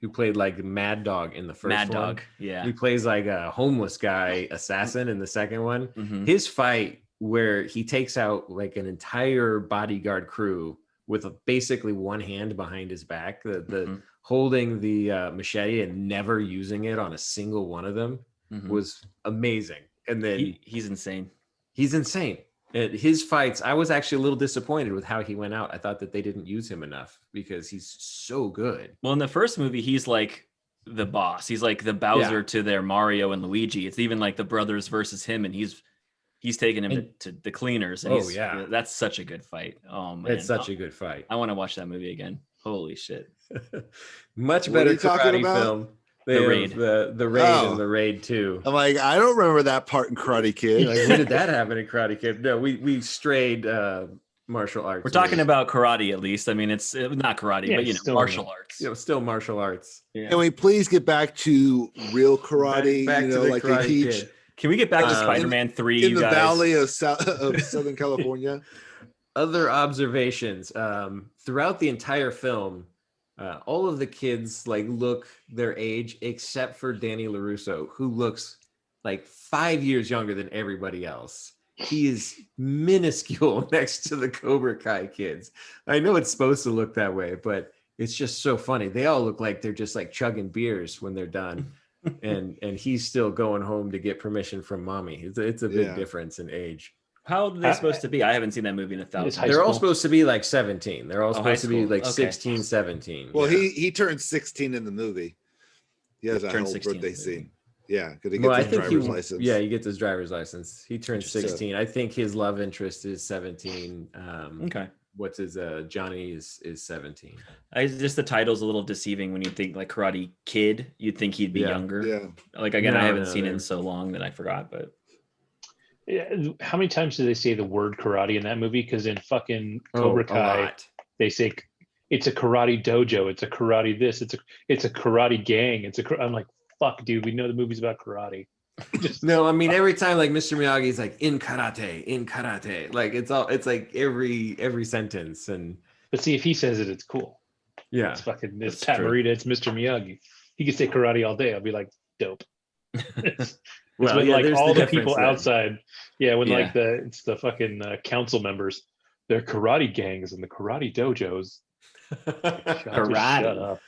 who played like Mad Dog in the first
Mad
one.
Dog. Yeah.
He plays like a homeless guy assassin in the second one.
Mhm.
His fight where he takes out like an entire bodyguard crew with basically one hand behind his back, the
Mhm.
holding the machete and never using it on a single one of them
Mhm.
was amazing. And then
He's insane.
he's insane. His fights, I was actually a little disappointed with how he went out. I thought that they didn't use him enough because he's so good.
Well, in the first movie, he's like the boss. He's like the Bowser to their Mario and Luigi. It's even like the brothers versus him, and he's taking him to the cleaners. And that's such a good fight. Oh man,
It's such a good fight.
I want to watch that movie again. Holy shit!
Much
What
better
are you talking
karate
about?
film.
The
They have
Raid.
the Raid
Oh.
and the Raid 2.
I'm like, I don't remember that part in Karate Kid.
Like, when did that happen in Karate Kid? No, we strayed martial arts.
We're talking about karate, at least. I mean, it's not karate,
Yeah,
but
it's still
martial arts.
still martial arts.
Yeah.
Can we please get back to real karate?
Back
you
to
know,
the
like
Karate
they teach
Kid.
Can we get back to
in-
Spider-Man 3,
in
you
the
guys?
valley of Southern California.
Other observations throughout the entire film, all of the kids like look their age except for Danny LaRusso, who looks like 5 years younger than everybody else. He is minuscule next to the Cobra Kai kids. I know it's supposed to look that way, but it's just so funny. They all look like they're just like chugging beers when they're done. and he's still going home to get permission from mommy. It's a big
Yeah.
difference in age.
How old are they supposed to be? I haven't seen that movie in
It's
1,000.
high
They're all
school.
supposed to be like 17. They're all
Oh, high
supposed to be
school.
like
Okay.
16, 17.
Well,
yeah.
he turned 16 in the movie. He has a
Turned
whole
16 in
birthday
the movie.
scene. Yeah, because he gets
Well, I
his
think
driver's license.
Yeah, he gets his driver's license. He turns
Interesting.
16. I think his love interest is 17.
Okay.
What's his Johnny is 17.
Just the title's a little deceiving when you think like Karate Kid. You'd think he'd be
Yeah.
younger.
Yeah.
Like again, I
No,
haven't
no,
seen it
they're-
in so long that I forgot. But
Yeah, how many times do they say the word karate in that movie? Because in fucking Cobra
a
Kai,
lot.
they say it's a karate dojo, it's a karate this, it's a karate gang. I'm like, fuck, dude, we know the movie's about karate. Just
No, I mean every time like Mr. Miyagi's like in karate. Like it's like every sentence and
but see if he says it, it's cool.
yeah.
It's fucking it's
That's
Pat
true.
Morita, it's Mr. Miyagi. He can say karate all day. I'll be like, dope. It's
Well,
when
yeah,
like
there's
all the
difference
people
then.
outside, when
Yeah.
like it's the fucking council members, they're karate gangs and the karate dojos. Shut
Karate.
up.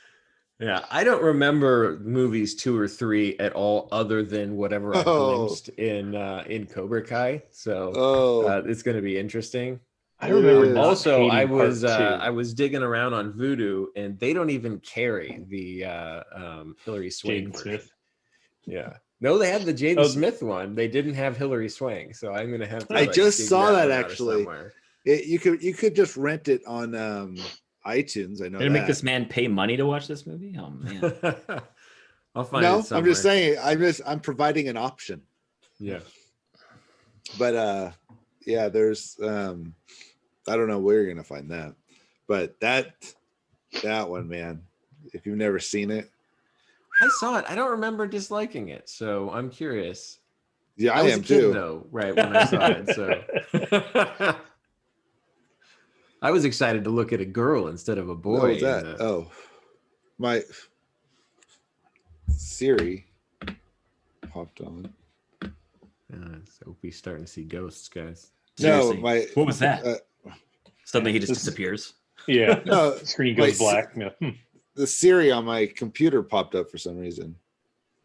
Yeah, I don't remember movies 2 or 3 at all, other than whatever I
Oh.
glimpsed in Cobra Kai. So
Oh,
it's going to be interesting.
I remember
Yeah.
not
Also,
hating
I
part
was
two.
I was digging around on Vudu, and they don't even carry the Hillary Swank
Jaden
version.
Smith.
Yeah, no, they had the Jaden
Oh.
Smith one. They didn't have Hillary Swank, so I'm gonna have to.
I just
dig
saw that
one out of
actually.
somewhere.
you could just rent it on iTunes. I know
Did it make
that.
this man pay money to watch this movie? Oh man.
I'll find
No,
it
I'm
somewhere.
just saying. I'm providing an option.
Yeah,
But yeah, there's I don't know where you're gonna find that, but that one, man. If you've never seen it,
I saw it. I don't remember disliking it, so I'm curious.
yeah, I
was
am
a kid,
too.
though, right when I saw it. So I was excited to look at a girl instead of a boy.
What was
in
that?
the-
Oh, my Siri popped on.
So Opie's starting to see ghosts, guys.
No,
Seriously. What was that? Suddenly he just
This-
disappears.
Yeah.
No,
Screen
my
goes black. Yeah.
the Siri on my computer popped up for some reason.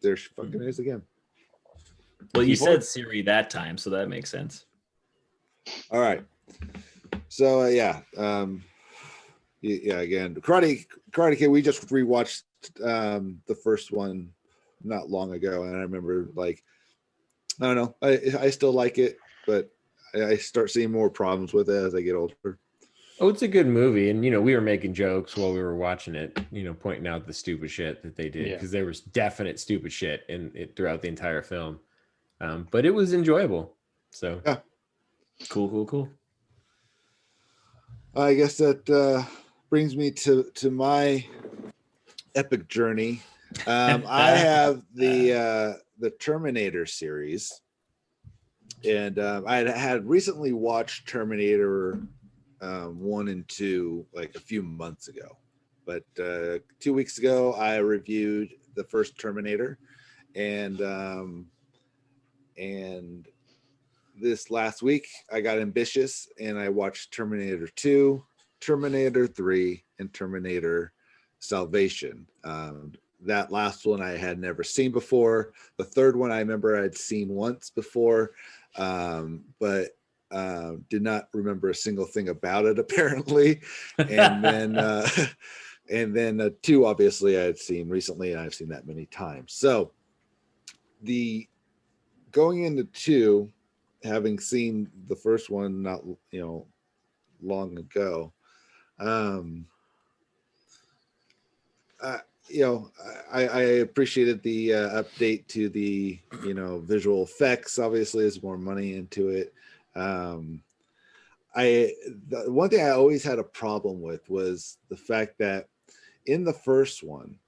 There she fucking is again.
Well, you
Keyboard?
said Siri that time, so that makes sense.
All right. So yeah, again, Karate Kid. We just rewatched the first one not long ago, and I remember like I don't know, I still like it, but I start seeing more problems with it as I get older.
Oh, it's a good movie, and we were making jokes while we were watching it, pointing out the stupid shit that they did,
Yeah.
because there was definite stupid shit in it throughout the entire film. But it was enjoyable. So
Yeah.
Cool.
I guess that brings me to my epic journey. I have the Terminator series, and I had recently watched Terminator 1 and 2 like a few months ago, but 2 weeks ago I reviewed the first Terminator, and this last week I got ambitious and I watched Terminator 2, Terminator 3, and Terminator Salvation. That last one I had never seen before. The third one I remember I'd seen once before, but did not remember a single thing about it apparently. And then 2 obviously I had seen recently, and I've seen that many times. So the going into 2, having seen the first one not long ago, I appreciated the update to the visual effects. Obviously, there's more money into it. The one thing I always had a problem with was the fact that in the first one,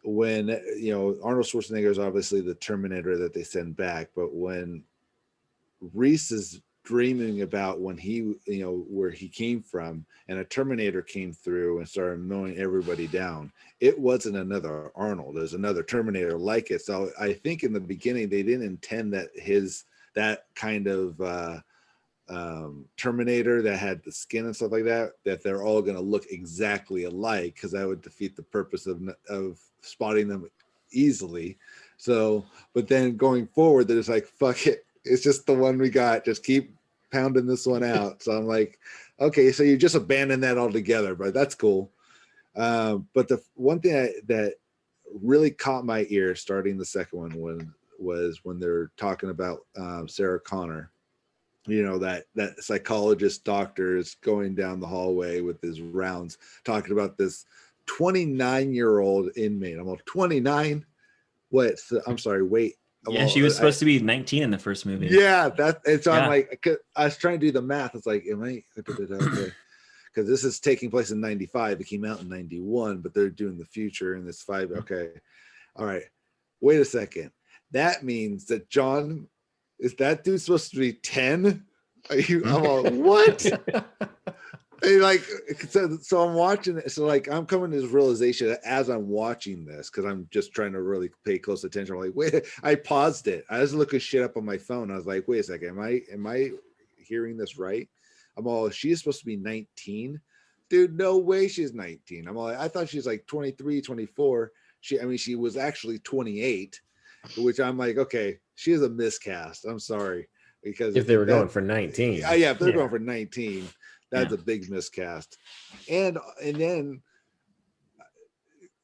when Arnold Schwarzenegger is obviously the Terminator that they send back, but when Reese is dreaming about when he where he came from, and a Terminator came through and started mowing everybody down, it wasn't another Arnold. There's another Terminator like it. So I think in the beginning they didn't intend that that kind of Terminator that had the skin and stuff like that they're all going to look exactly alike, because that would defeat the purpose of spotting them easily. So, but then going forward, there's like, fuck it, it's just the one we got, just keep pounding this one out. So I'm like, okay, so you just abandon that altogether, but that's cool. But the one thing that really caught my ear starting the second one was when they're talking about Sarah Connor. That psychologist doctor is going down the hallway with his rounds talking about this 29-year-old inmate. I'm like, 29? What? I'm sorry, wait.
Yeah, she was supposed to be 19 in the first movie.
Yeah, so
Yeah.
I'm like, I was trying to do the math. It's like, am I okay? Because this is taking place in 95. It came out in 91, but they're doing the future in this 5. Okay. All right. Wait a second. That means that John, is that dude supposed to be 10? I'm all, what? And like, so I'm watching it. So like, I'm coming to this realization as I'm watching this, because I'm just trying to really pay close attention. I'm like, wait, I paused it. I was looking shit up on my phone. I was like, wait a second, am I hearing this right? I'm all, she's supposed to be 19. Dude, no way she's 19. I'm all, I thought she's like 23, 24. She was actually 28, which I'm like, okay, she is a miscast. I'm sorry. Because
if they were going for 19.
Yeah, if they're going for 19, that's a big miscast. And then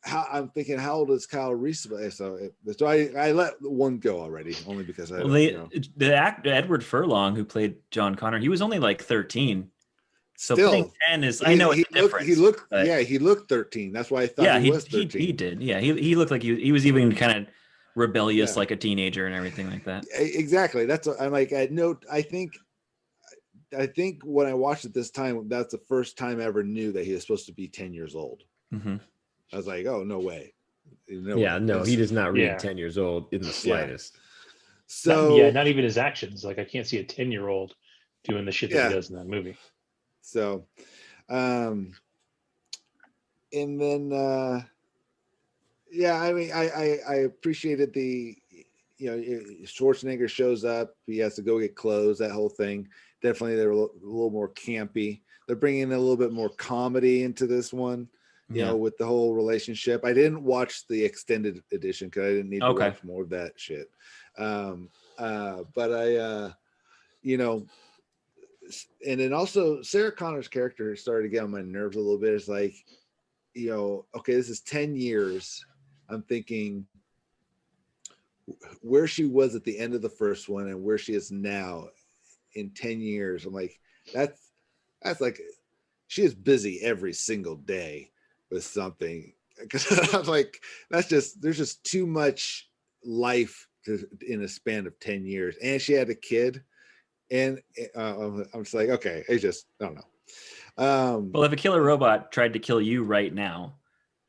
I'm thinking, how old is Kyle Reese? So I let one go already, only because
the actor Edward Furlong, who played John Connor, he was only like 13. So playing 10 is, I know it's a difference.
He looked 13. That's why I thought he was 13.
He did. Yeah, he looked like he was even kind of rebellious, like a teenager and everything like that.
Exactly. That's what I'm like. I think when I watched it this time, that's the first time I ever knew that he was supposed to be 10 years old.
Mm-hmm.
I was like, oh, no way.
He does not read 10 years old in the slightest.
So
not even his actions. Like, I can't see a 10-year-old doing the shit that he does in that movie.
So, and then, I appreciated the, Schwarzenegger shows up. He has to go get clothes. That whole thing. Definitely, they're a little more campy. They're bringing a little bit more comedy into this one. With the whole relationship. I didn't watch the extended edition because I didn't need to watch more of that shit. But I, and then also Sarah Connor's character started to get on my nerves a little bit. It's like, okay, this is 10 years. I'm thinking where she was at the end of the first one and where she is now in 10 years. I'm like, that's like, she is busy every single day with something. Because I'm like, there's just too much life in a span of 10 years. And she had a kid. And I'm just like, okay, I don't know.
Well, if a killer robot tried to kill you right now,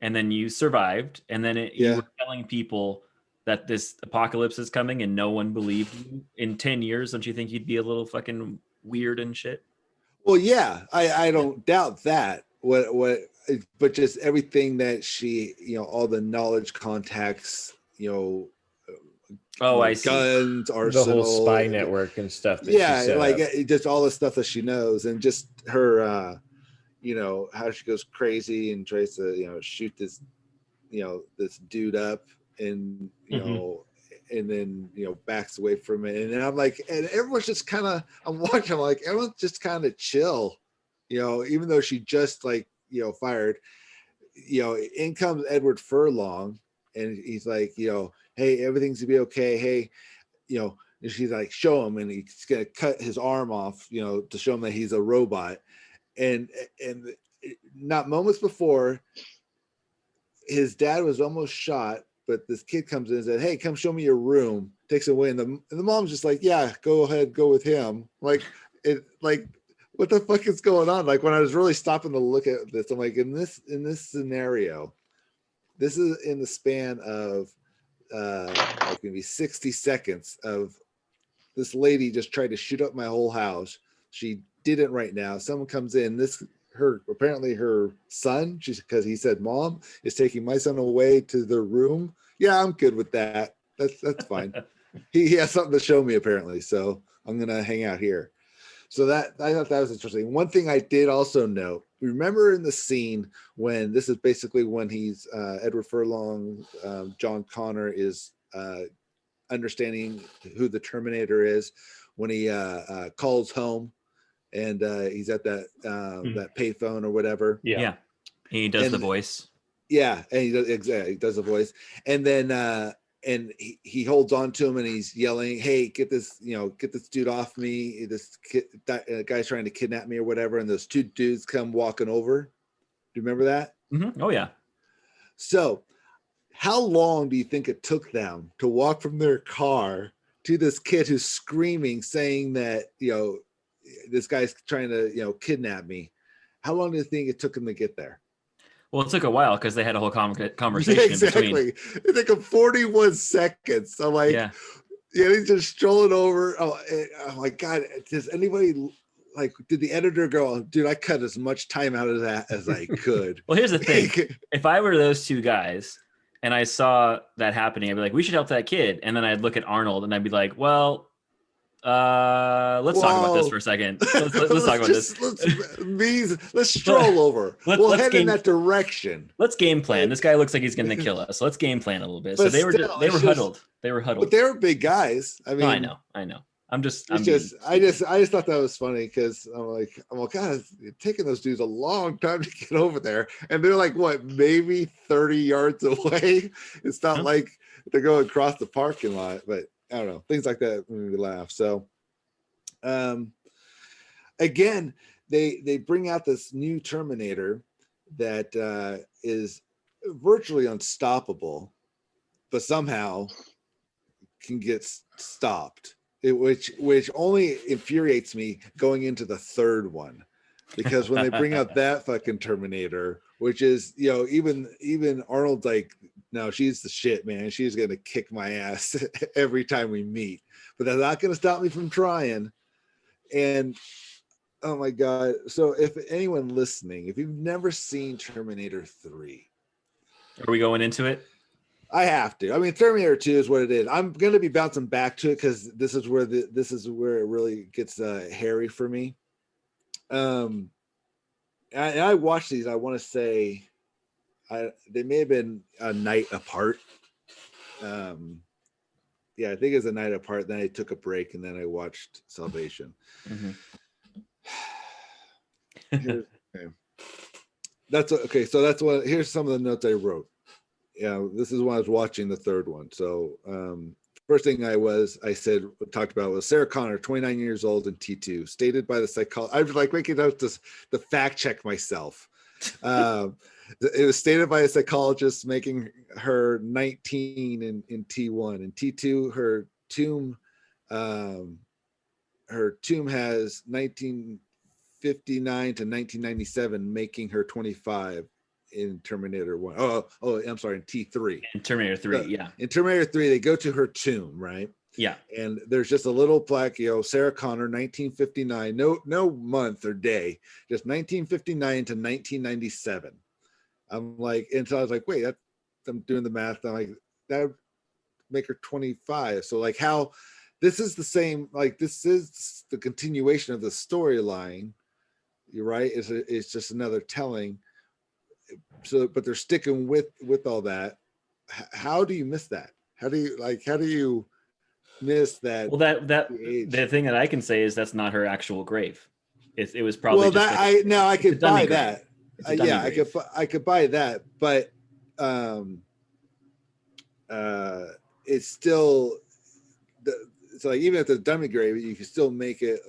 and then you survived, and then you were telling people that this apocalypse is coming and no one believed you in 10 years, don't you think you'd be a little fucking weird and shit?
Well, yeah, I don't doubt that. But just everything that she, all the knowledge contacts,
I see.
Guns, arsenal,
the whole spy network and stuff. That
she like just all the stuff that she knows, and just her, how she goes crazy and tries to, shoot this, this dude up, and and then backs away from it, and I'm like, and everyone's just kind of, I'm watching, I'm like, everyone's just kind of chill, even though she just like fired, in comes Edward Furlong, and he's like, hey, everything's gonna be okay, hey, and she's like, show him, and he's gonna cut his arm off, to show him that he's a robot, and not moments before, his dad was almost shot. But this kid comes in and said, hey, come show me your room, takes it away. And the mom's just like, yeah, go ahead, go with him. Like, what the fuck is going on? Like, when I was really stopping to look at this, I'm like, in this scenario, this is in the span of like maybe 60 seconds of this lady just tried to shoot up my whole house. She didn't right now. Someone comes in, apparently her son, because he said mom is taking my son away to their room. Yeah, I'm good with that. That's fine. he has something to show me apparently, so I'm gonna hang out here. So that, I thought that was interesting. One thing I did also note, remember in the scene when this is basically when he's Edward Furlong, John Connor is understanding who the Terminator is, when he calls home and he's at that that payphone or whatever.
Yeah. He does the voice.
Yeah, and he does the voice, and then and he holds on to him and he's yelling, hey, get this dude off me, this guy's trying to kidnap me or whatever, and those two dudes come walking over. Do you remember that?
Mm-hmm. Oh yeah.
So how long do you think it took them to walk from their car to this kid who's screaming, saying that this guy's trying to kidnap me? How long do you think it took him to get there?
Well, it took a while because they had a whole conversation.
Yeah, exactly. It took him 41 seconds. I'm like, yeah, he's just strolling over. Oh my God, does anybody, like, did the editor go, dude, I cut as much time out of that as I could?
Well, here's the thing. If I were those two guys and I saw that happening, I'd be like, we should help that kid. And then I'd look at Arnold and I'd be like, well, let's talk about this for a second. Let's talk about this.
Let's stroll over. We'll head in that direction.
Let's game plan. This guy looks like he's going to kill us. Let's game plan a little bit. So they were huddled. They were huddled.
But they were big guys. I mean,
I know. I just
thought that was funny because I'm like, God, it's taking those dudes a long time to get over there, and they're like, what, maybe 30 yards away? It's not like they're going across the parking lot, but I don't know, things like that made me laugh. So, again, they bring out this new Terminator that is virtually unstoppable, but somehow can get stopped. Which only infuriates me going into the third one, because when they bring out that fucking Terminator, which is even Arnold's like, no, she's the shit, man. She's gonna kick my ass every time we meet, but that's not gonna stop me from trying. And oh my God. So if anyone listening, if you've never seen Terminator 3,
are we going into it?
I have to. I mean, Terminator 2 is what it is. I'm going to be bouncing back to it because this is where it really gets hairy for me. I watched these. I want to say, they may have been a night apart. Yeah, I think it was a night apart. Then I took a break and then I watched Salvation. Okay. That's okay. So that's what. Here's some of the notes I wrote. Yeah, this is when I was watching the third one. So first thing talked about was Sarah Connor, 29 years old in T2, stated by the psychologist. I was like making out the fact check myself. It was stated by a psychologist, making her 19 in T1 and T2. Her tomb has 1959 to 1997, making her 25 in Terminator 1. Oh, I'm sorry, in T3.
In Terminator 3, yeah.
In Terminator 3, they go to her tomb, right?
Yeah.
And there's just a little plaque, Sarah Connor, 1959, no month or day, just 1959 to 1997. I'm like, and so I was like, wait, I'm doing the math. I'm like, that would make her 25. So like how this is the same, like this is the continuation of the storyline. You're right. It's just another telling. So, but they're sticking with all that. How do you miss that? How do you miss that?
Well, the thing that I can say is that's not her actual grave. It was probably
I could buy that.
Yeah,
I could buy that, but it's still it's like even if it's a dummy grave, you can still make it.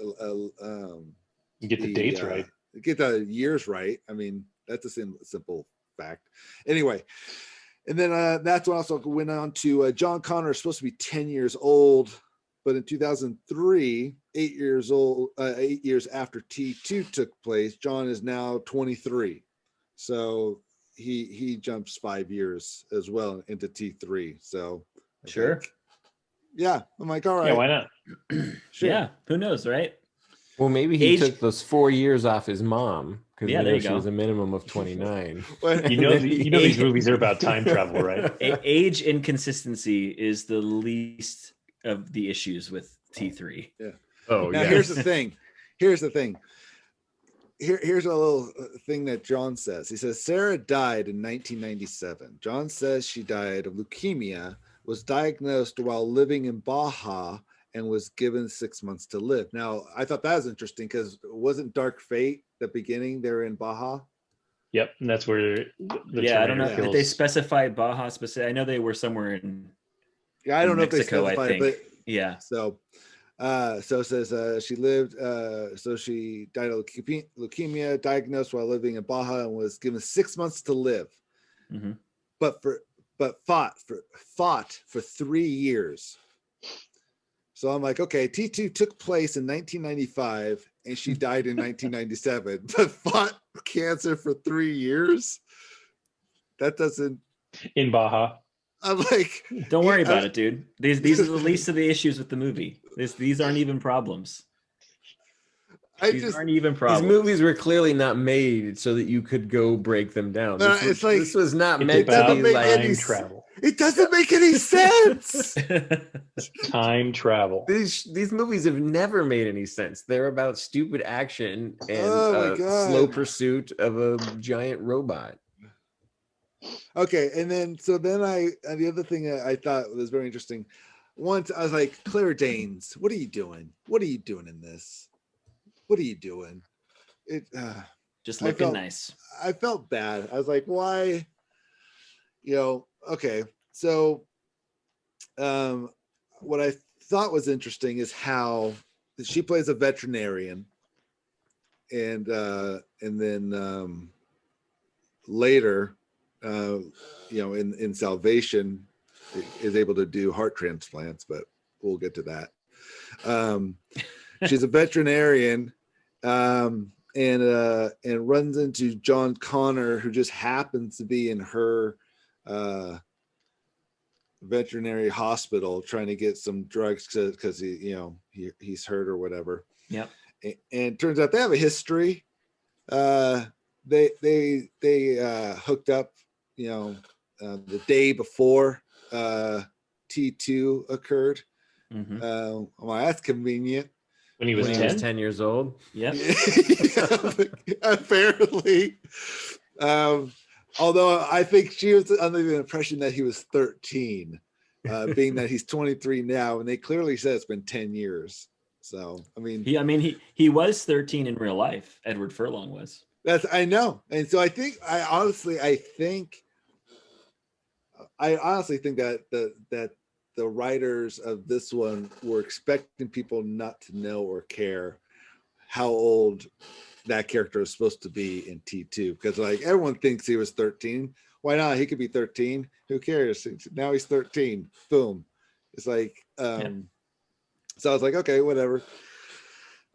You get the dates right.
Get the years right. I mean, that's a simple fact. Anyway, and then that's when also went on to John Connor is supposed to be 10 years old, but in 2003, 8 years old, 8 years after T2 took place, John is now 23. So he jumps 5 years as well into T3. So
sure.
Yeah, I'm like, all right.
Yeah, why not?
Sure. Yeah, who knows, right?
Well, maybe he took those 4 years off his mom because she was a minimum of 29.
These movies are about time travel, right?
Age inconsistency is the least of the issues with T3.
Yeah.
Oh,
now
yes.
Here's the thing. Here's a little thing that John says. He says Sarah died in 1997. John says she died of leukemia, was diagnosed while living in Baja, and was given 6 months to live. Now, I thought that was interesting because wasn't Dark Fate the beginning? They were in Baja.
Yep, and that's where.
I don't know. Did they specify Baja specific? I know they were somewhere in.
Yeah, I don't know
Mexico,
if they specified, but
yeah.
So it says she lived. So she died of leukemia, diagnosed while living in Baja, and was given 6 months to live.
Mm-hmm.
But fought for 3 years. So I'm like, okay, T2 took place in 1995 and she died in 1997, but fought cancer for 3 years. That doesn't.
In Baja.
I'm like,
don't worry about it, dude. These are the least of the issues with the movie. These aren't even problems. These aren't even problems.
These movies were clearly not made so that you could go break them down. This was not meant to be like
time travel.
It doesn't make any sense.
Time travel.
These movies have never made any sense. They're about stupid action and slow pursuit of a giant robot.
Okay, and then the other thing I thought was very interesting. Once I was like, Claire Danes, what are you doing? What are you doing in this? What are you doing?
Just looking nice.
I felt bad. I was like, why? Okay. So what I thought was interesting is how she plays a veterinarian, and then later, in Salvation, is able to do heart transplants, but we'll get to that. She's a veterinarian, and runs into John Connor, who just happens to be in her veterinary hospital trying to get some drugs because he's hurt or whatever.
Yep.
And it turns out they have a history. They hooked up, the day before T2 occurred.
Mhm.
Well, that's convenient.
When he was
When he was
10.
10 years old.
Yep.
Apparently. Although I think she was under the impression that he was 13, being that he's 23 now, and they clearly said it's been 10 years. So, I mean,
He was 13 in real life. Edward Furlong was.
I know. And so I honestly think that the writers of this one were expecting people not to know or care how old that character is supposed to be in T2, because like everyone thinks he was 13. Why not? He could be 13. Who cares? Now he's 13. Boom. It's like, So I was like, okay, whatever.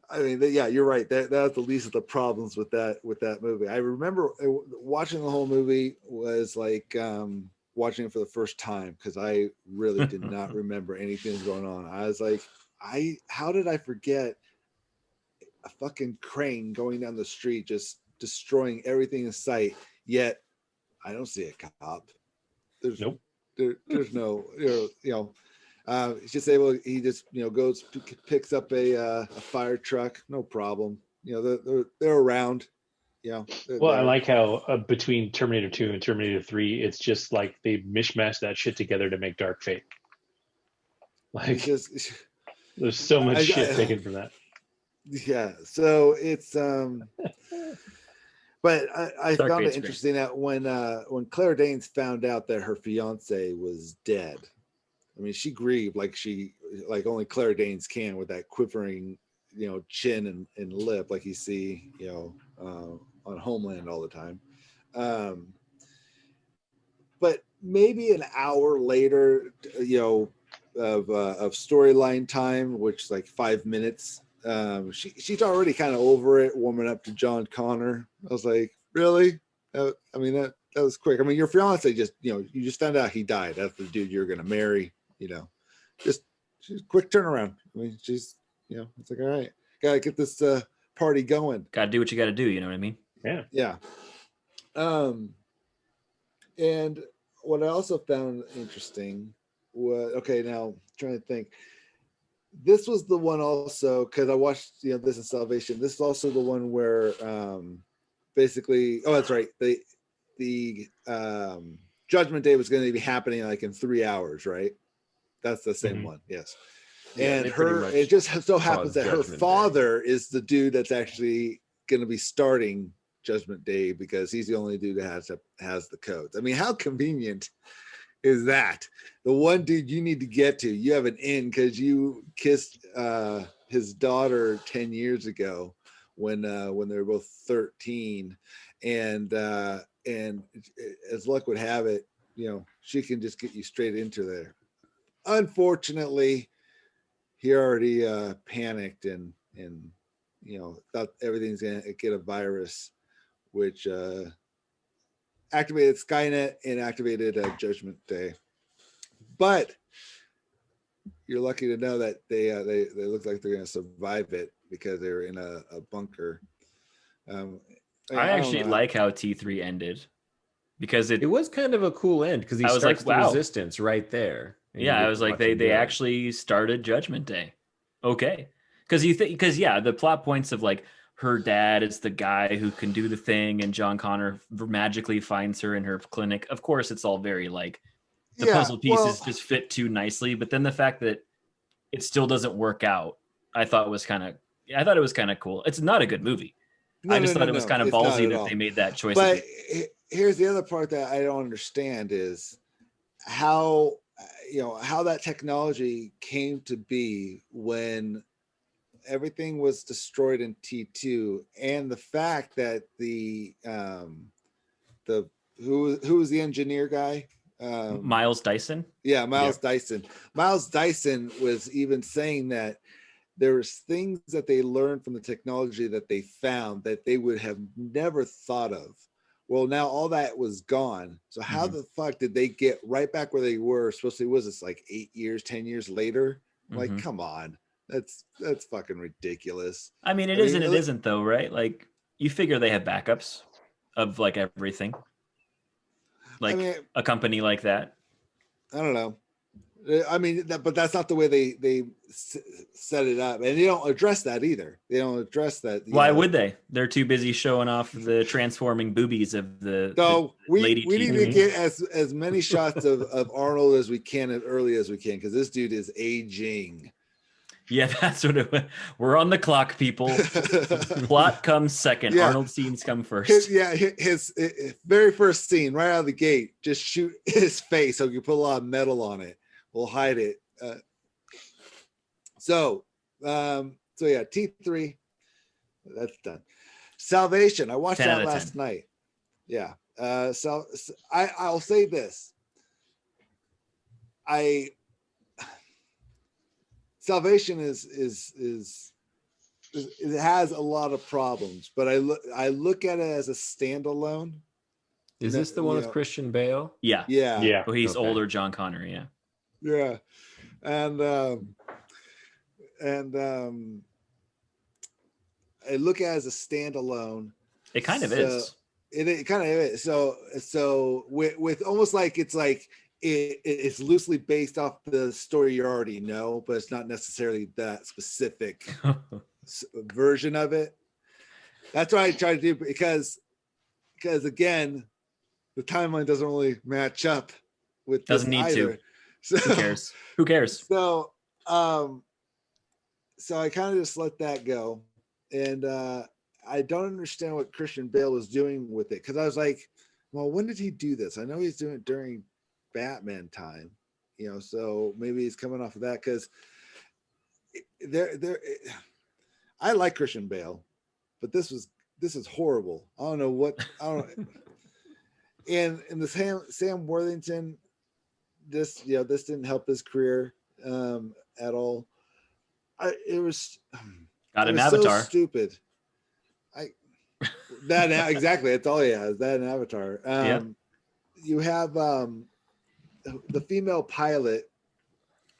I mean, yeah, you're right. That's the least of the problems with that movie. I remember watching the whole movie was like watching it for the first time, because I really did not remember anything going on. I was like, how did I forget a fucking crane going down the street just destroying everything in sight? Yet I don't see a cop. There's
Nope.
There's no he's just able. He just goes picks up a fire truck, no problem. They're around.
Well, I like how between Terminator 2 and Terminator 3, it's just like they mishmash that shit together to make Dark Fate. Like, there's so much shit taken from that.
Yeah, so it's but I
Dark
found it
Fate's
interesting that when Claire Danes found out that her fiance was dead, I mean, she grieved like only Claire Danes can, with that quivering chin and lip, like you see on Homeland all the time. But maybe an hour later, of storyline time, which is like 5 minutes, she's already kind of over it, warming up to John Connor. I was like, really? I mean, that was quick. I mean, your fiance you just found out he died. That's the dude you're gonna marry. Just quick turnaround. I mean, she's it's like, all right, gotta get this party going.
Gotta do what you gotta do, you know what I mean?
Yeah. And what I also found interesting was, okay, now trying to think, this was the one also, because I watched this in Salvation. This is also the one where basically, oh, that's right, the Judgment Day was going to be happening like in 3 hours, right? That's the same one, yes.
Yeah,
And it just so happens that her father is the dude that's actually going to be starting Judgment Day, because he's the only dude that has the codes. I mean, how convenient is that? The one dude you need to get to, you have an in because you kissed his daughter 10 years ago when they were both 13, and as luck would have it, she can just get you straight into there. Unfortunately, he already panicked and thought everything's gonna get a virus, which activated Skynet and activated Judgment Day. But you're lucky to know that they look like they're going to survive it, because they're in a bunker.
I actually like how T3 ended, because
It was kind of a cool end, because he
I was
starts
like,
the
wow.
Resistance right there. And you
Yeah,
get
I was
to
like,
watch him do
they
it.
actually started Judgment Day. Okay. Because yeah, the plot points of like her dad is the guy who can do the thing, and John Connor magically finds her in her clinic. Of course, it's all very like the puzzle pieces just fit too nicely. But then the fact that it still doesn't work out, I thought it was kind of cool. It's not a good movie. I just thought it was kind of ballsy that they made that choice.
But here's the other part that I don't understand is how that technology came to be when everything was destroyed in T2, and the fact that who was the engineer guy?
Miles Dyson.
Yeah, Miles Dyson. Miles Dyson was even saying that there was things that they learned from the technology that they found that they would have never thought of. Well, now all that was gone. So how the fuck did they get right back where they were? Supposedly, was this like 8 years, 10 years later? Like, come on. That's fucking ridiculous.
I mean, it isn't though, right? Like, you figure they have backups of like everything. Like, a company like that.
I don't know. I mean, but that's not the way they set it up, and they don't address that either. They don't address that.
Why would they? They're too busy showing off the transforming boobies of the
So
lady
we need to
teeth.
get as many shots of Arnold as we can as early as we can, because this dude is aging.
Yeah, that's what it was. We're on the clock, people. Plot comes second.
Yeah.
Arnold scenes come first.
His very first scene right out of the gate, just shoot his face so you put a lot of metal on it. We'll hide it. So yeah, T3, that's done. Salvation, I watched
10 out
that
of
last
10.
night. Yeah. So I'll say this. Salvation is it has a lot of problems, but I look at it as a standalone.
Is this the one
you
with
know,
Christian Bale?
Yeah.
Yeah.
Oh, he's
Okay.
older John Connor. Yeah.
Yeah. And I look at it as a standalone.
It kind of is.
It kind of is. So with almost like it's loosely based off the story you already know, but it's not necessarily that specific version of it. That's what I try to do, because again, the timeline doesn't really match up with
Doesn't
this
need
either.
to.
So,
Who cares? Who cares?
So so I kind of just let that go, and I don't understand what Christian Bale was doing with it, because I was like, well, when did he do this? I know he's doing it during Batman time, so maybe he's coming off of that, because I like Christian Bale, but this is horrible. I don't know. And the Sam Worthington, this didn't help his career at all. It was
Got an
so
Avatar.
stupid. Exactly. That's all he has. That and Avatar.
Yeah.
You have the female pilot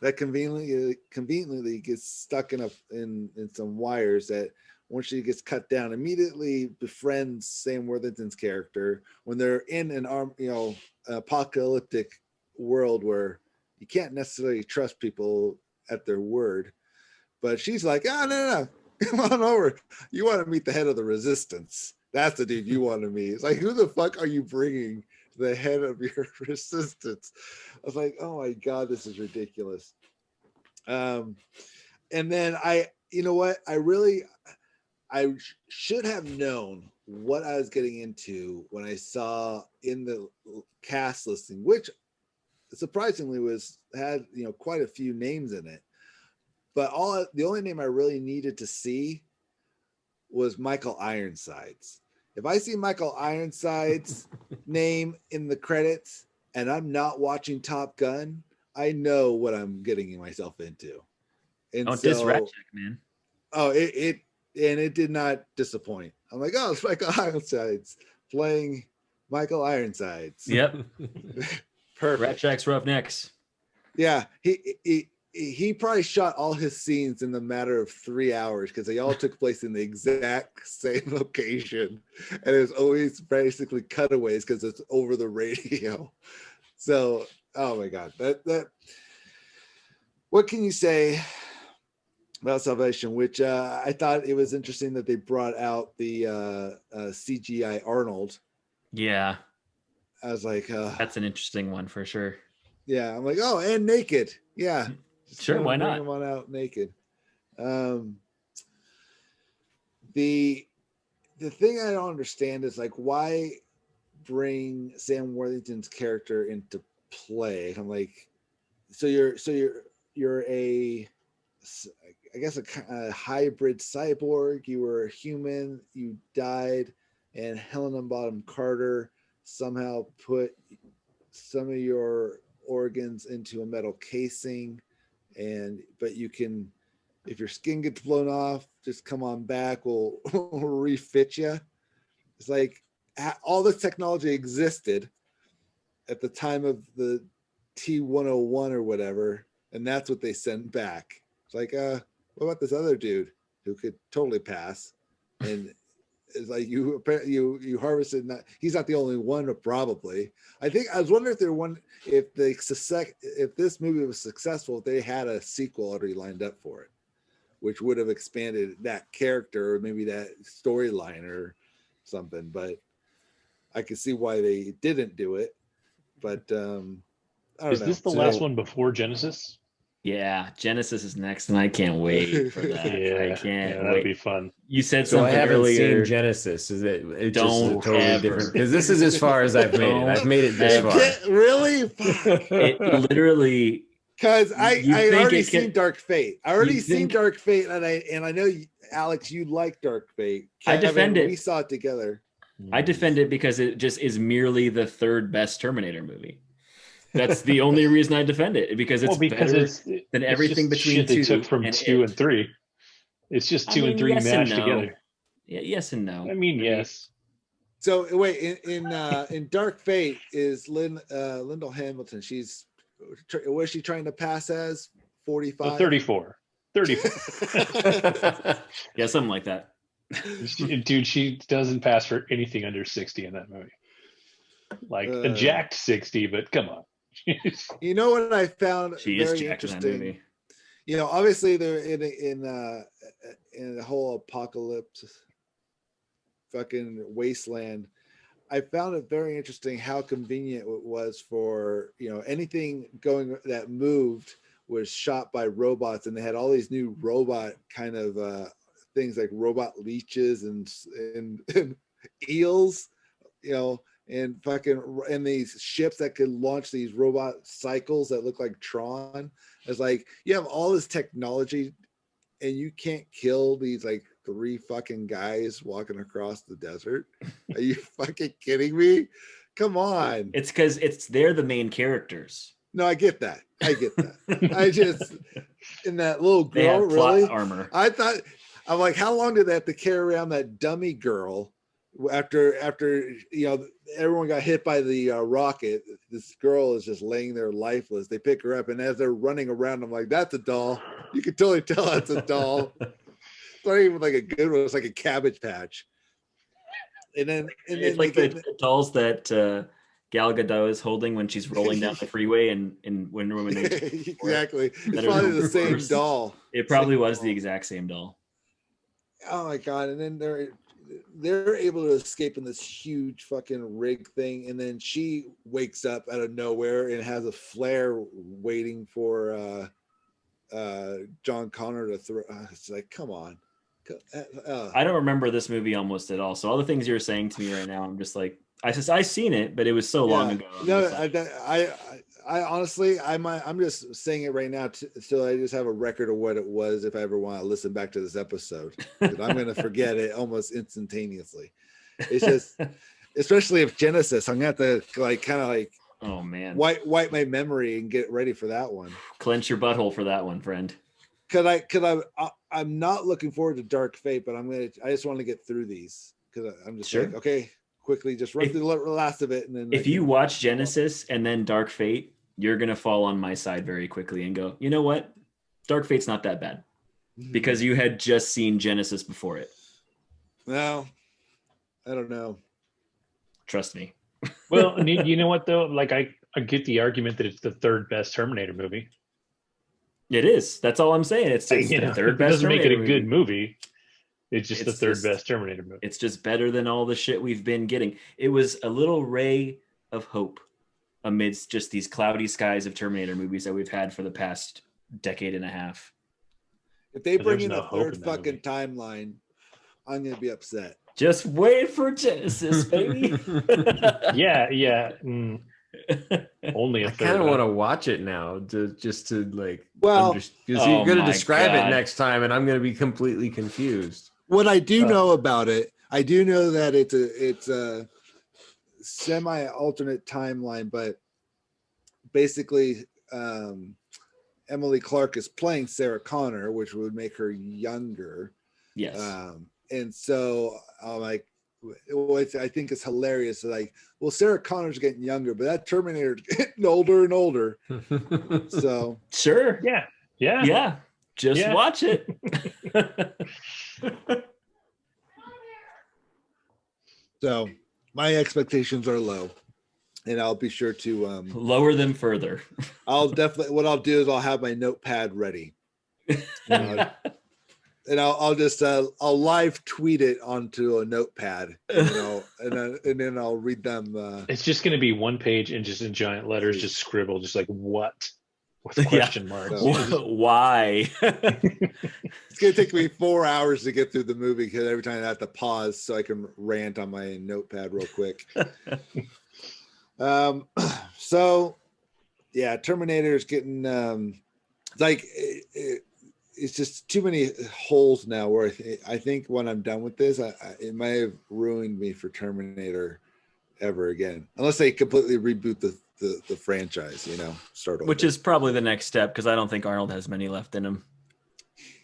that conveniently gets stuck in some wires, that once she gets cut down, immediately befriends Sam Worthington's character when they're in an apocalyptic world where you can't necessarily trust people at their word. But she's like, no, come on over. You want to meet the head of the resistance. That's the dude you want to meet. It's like, who the fuck are you bringing to the head of your resistance? I was like, oh my God, this is ridiculous. And then you know what? I should have known what I was getting into when I saw in the cast listing, which surprisingly had quite a few names in it. But the only name I really needed to see was Michael Ironsides. If I see Michael Ironsides' name in the credits and I'm not watching Top Gun, I know what I'm getting myself into. And
Don't diss Rat Check, man.
Oh, it did not disappoint. I'm like, oh, it's Michael Ironsides playing Michael Ironsides.
Yep.
Perfect.
Rat Check's Roughnecks.
Yeah, he probably shot all his scenes in the matter of 3 hours, because they all took place in the exact same location, and it was always basically cutaways because it's over the radio. So, oh my God, that what can you say about Salvation? Which I thought it was interesting that they brought out the CGI Arnold.
Yeah,
I was like,
that's an interesting one for sure.
Yeah, I'm like, oh, and naked. Yeah.
Sure, why not?
Bring him on out naked. The thing I don't understand is, like, why bring Sam Worthington's character into play? I'm like, so you're a, I guess, a hybrid cyborg. You were a human. You died, and Helena Bonham Carter somehow put some of your organs into a metal casing, but you can, if your skin gets blown off, just come on back, we'll refit you. It's like all this technology existed at the time of the T-101 or whatever, and that's what they sent back. It's like, what about this other dude who could totally pass? And It's like you harvested. He's not the only one, probably. I think I was wondering if this movie was successful, if they had a sequel already lined up for it, which would have expanded that character or maybe that storyline or something. But I can see why they didn't do it. But I don't know.
Is this the last one before Genesis?
Yeah, Genesis is next, and I can't wait for that. I can't
that'd
wait.
be fun.
You said
So I
something
haven't
earlier.
seen Genesis. Is it? It's
Don't
just totally
ever.
different because this is as far as I've made it. I've made it this far.
Really? Fuck.
It literally.
Because I
You think
already
it can-
seen Dark Fate. I already
You
seen
think-
Dark Fate, and I know Alex, you like Dark Fate.
I defend it.
We saw it together.
I defend it because it just is merely the third best Terminator movie. That's the only reason I defend it, because it's better than everything
just
between
shit they
two
took from
and
2
it.
and 3. It's just 2 and 3
yes and
mashed
no.
together.
Yeah, yes and no.
I mean, yes.
So wait, in Dark Fate is Lyndall Hamilton. What is she trying to pass as? 45?
34. 34.
Yeah, something like that.
Dude, she doesn't pass for anything under 60 in that movie. Like a jacked 60, but come on.
You know what I found
She is
very
jacked in that
interesting?
movie.
You know, obviously they're in the whole apocalypse fucking wasteland. I found it very interesting how convenient it was for, anything that moved was shot by robots, and they had all these new robot kind of things like robot leeches and eels, and these ships that could launch these robot cycles that look like Tron. It's like you have all this technology and you can't kill these like 3 fucking guys walking across the desert. Are you fucking kidding me? Come on.
It's because they're the main characters.
No, I get that. I just in that little
They
girl,
have plot
really.
armor.
I'm like, how long did they have to carry around that dummy girl after everyone got hit by the rocket? This girl is just laying there lifeless. They pick her up, and as they're running around, I'm like, that's a doll. You can totally tell that's a doll. It's not even like a good one. It's like a Cabbage Patch. And then
It's like the dolls that Gal Gadot is holding when she's rolling down the freeway and in Wonder Woman.
Exactly. It's
That
probably
are
the same
reversed.
doll.
It probably was the exact same doll.
Oh my god! And then they're able to escape in this huge fucking rig thing, and then she wakes up out of nowhere and has a flare waiting for John Connor to throw. It's like, come on.
I don't remember this movie almost at all. So all the things you're saying to me right now, I'm just like, I've seen it, but it was so long ago.
No, I honestly, I'm just saying it right now, so I just have a record of what it was if I ever want to listen back to this episode. Because I'm going to forget it almost instantaneously. It's just, especially if Genesis, I'm going to have to kind of
oh man,
wipe my memory and get ready for that one.
Clench your butthole for that one, friend.
I'm not looking forward to Dark Fate, but I just want to get through these because I'm just
Sure.
like, okay, quickly just run through the last of it, and then
If you watch Genesis and then Dark Fate, you're gonna fall on my side very quickly and go, you know what? Dark Fate's not that bad because you had just seen Genesis before it.
No, I don't know.
Trust me.
Well, you know what though? Like I get the argument that it's the third best Terminator movie.
It is. That's all I'm saying. It's the third
It
best.
doesn't make it a
Terminator
good
movie.
movie. It's just the
It's
third
just-
best Terminator movie.
It's just better than all the shit we've been getting. It was a little ray of hope amidst just these cloudy skies of Terminator movies that we've had for the past decade and a half.
If they
But
bring
there's
in
no
a
hope
third
in that
fucking
movie.
timeline, I'm gonna be upset.
Just wait for Genesis, baby.
Yeah. Only a
I
third.
kind of want to watch it now, just to
Well,
because
Oh
you're going to
my
describe
God.
it next time, and I'm going to be completely confused.
what I do know about it, I do know that it's a semi-alternate timeline, but basically, Emily Clark is playing Sarah Connor, which would make her younger.
Yes.
And so I'm like, what I think is hilarious. Like, well, Sarah Connor's getting younger, but that Terminator's getting older and older. So
Sure.
Yeah.
Yeah. Just
Yeah.
watch it.
So my expectations are low, and I'll be sure to
lower them further.
I'll definitely, what I'll do is I'll have my notepad ready. And I'll just I'll live tweet it onto a notepad, and then I'll read them.
It's just going to be one page and just in giant letters, just scribble, just like what with question marks.
Why?
It's gonna take me 4 hours to get through the movie because every time I have to pause so I can rant on my notepad real quick. So yeah, Terminator is getting it's just too many holes now where I think when I'm done with this, it might have ruined me for Terminator ever again, unless they completely reboot the franchise, start over.
Which is probably the next step, because I don't think Arnold has many left in him.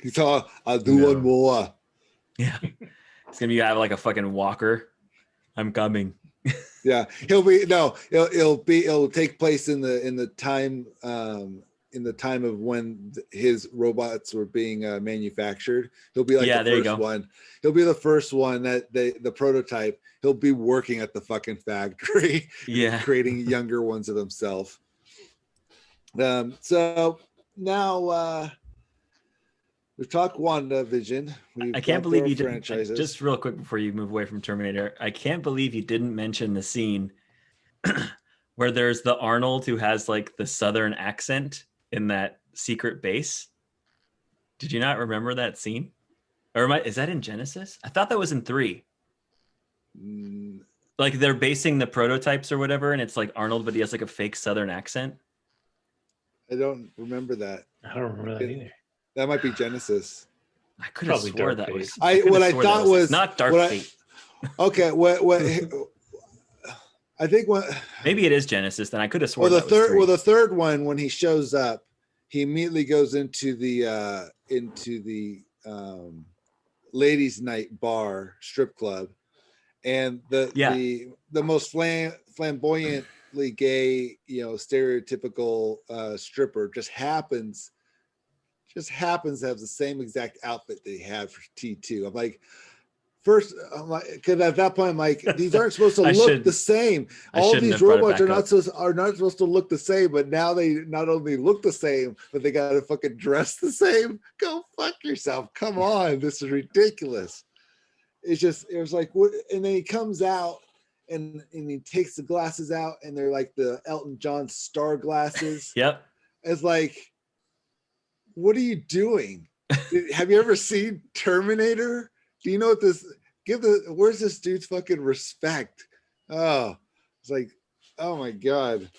You thought I'll do one more.
Yeah. It's going to be have like a fucking walker. I'm coming.
Yeah. It'll take place in the time of when his robots were being manufactured. He'll be like the first one. He'll be the first one that the prototype. He'll be working at the fucking factory, creating younger ones of himself. So now we've talked WandaVision.
I can't believe you didn't. Just real quick before you move away from Terminator, I can't believe you didn't mention the scene where there's the Arnold who has like the Southern accent in that secret base. Did you not remember that scene? Or is that in Genesis? I thought that was in 3. Like they're basing the prototypes or whatever, and it's like Arnold, but he has like a fake Southern accent.
I don't remember that.
I don't remember that either.
That might be Genesis.
I could have swore that was.
What I thought was
not Dark Fate.
Okay, what I think
maybe it is Genesis. Then I could have sworn.
The third one, when he shows up, he immediately goes into the ladies' night bar strip club, and the most flamboyantly gay, stereotypical stripper just happens to have the same exact outfit that he had for T2. I'm like, first, because at that point I'm like, these aren't supposed to look the same. All these robots are not supposed to look the same, but now they not only look the same, but they got to fucking dress the same. Go fuck yourself! Come on, this is ridiculous. It was like, what? And then he comes out and he takes the glasses out, and they're like the Elton John star glasses.
Yep.
It's like, what are you doing? Have you ever seen Terminator? Do you know what this? Where's this dude's fucking respect? Oh, it's like, oh my god,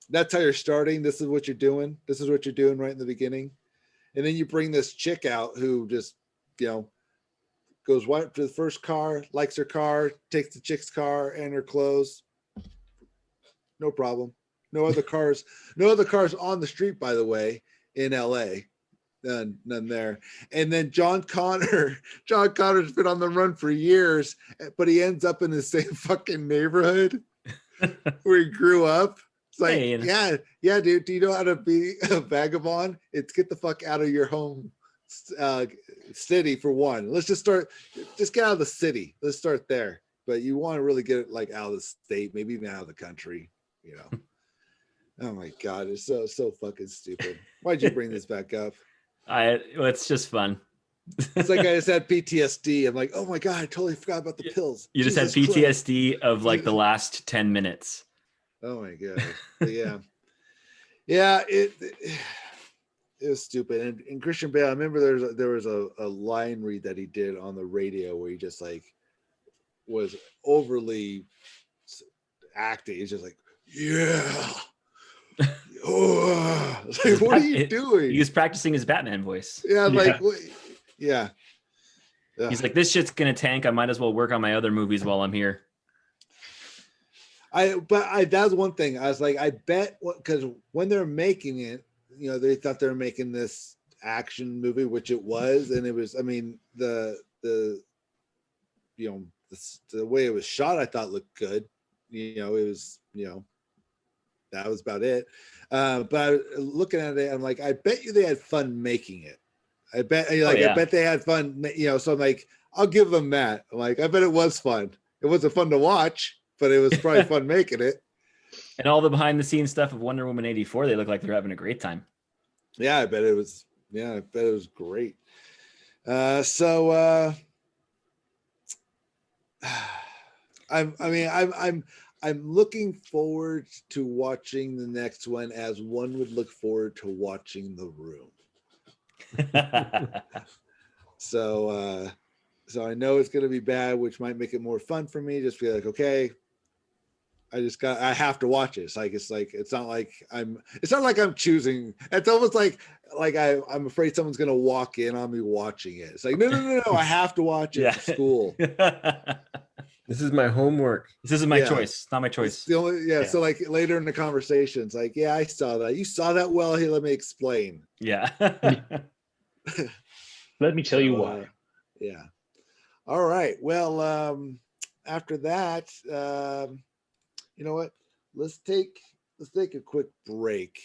that's how you're starting. This is what you're doing. This is what you're doing right in the beginning, and then you bring this chick out who just, goes right up to the first car, likes her car, takes the chick's car and her clothes. No problem. No other cars on the street, by the way, in LA. None there. And then John Connor's been on the run for years, but he ends up in the same fucking neighborhood where he grew up. It's like, yeah, dude, do you know how to be a vagabond? It's get the fuck out of your home city for one. Let's just get out of the city. Let's start there. But you want to really get it like out of the state, maybe even out of the country, Oh my god, it's so fucking stupid. Why'd you bring this back up?
It's just fun.
It's like I just had PTSD. I'm like, oh my god, I totally forgot about the pills.
You just had PTSD of like the last 10 minutes.
Oh my god. But yeah, it was stupid. And Christian Bale, I remember there was a line read that he did on the radio where he just like was overly acting. He's just like, yeah. Oh, like, what are you doing?
He was practicing his Batman voice.
Yeah, like, yeah.
He's like, this shit's gonna tank. I might as well work on my other movies while I'm here.
That was one thing. I was like, I bet, because when they're making it, they thought they were making this action movie, which it was, and it was. I mean, the way it was shot, I thought looked good. It was, that was about it. But looking at it, I'm like, I bet you they had fun making it. I bet, I bet they had fun. So I'm like, I'll give them that. I'm like, I bet it was fun. It wasn't fun to watch, but it was probably fun making it.
And all the behind the scenes stuff of Wonder Woman 84, they look like they're having a great time.
Yeah, I bet it was. Yeah, I bet it was great. So I'm looking forward to watching the next one as one would look forward to watching The Room. So I know it's going to be bad, which might make it more fun for me. Just be like, okay, I have to watch it. It's not like I'm choosing. It's almost like I'm afraid someone's going to walk in on me watching it. It's like, no, I have to watch it for school.
This is my homework.
This isn't my choice. It's not my choice.
It's the only, So like later in the conversation, it's like, yeah, I saw that. You saw that? Well, here, let me explain.
Yeah.
Let me tell you why.
Yeah. All right. Well, after that, you know what? Let's take a quick break.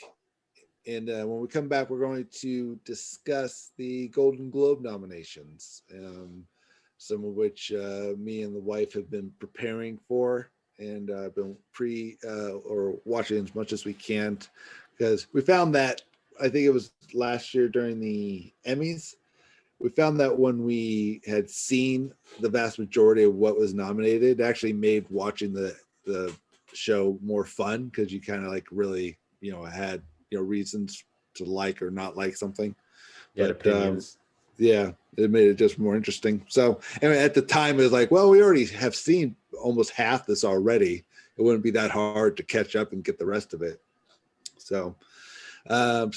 And when we come back, we're going to discuss the Golden Globe nominations, some of which me and the wife have been preparing for, and been or watching as much as we can, because we found that, I think it was last year during the Emmys, we found that when we had seen the vast majority of what was nominated, it actually made watching the show more fun, because you kind of like really, had reasons to like or not like something.
Yeah,
But
opinions.
yeah, it made it just more interesting. So, and at the time it was like, well, we already have seen almost half this already. It wouldn't be that hard to catch up and get the rest of it. So a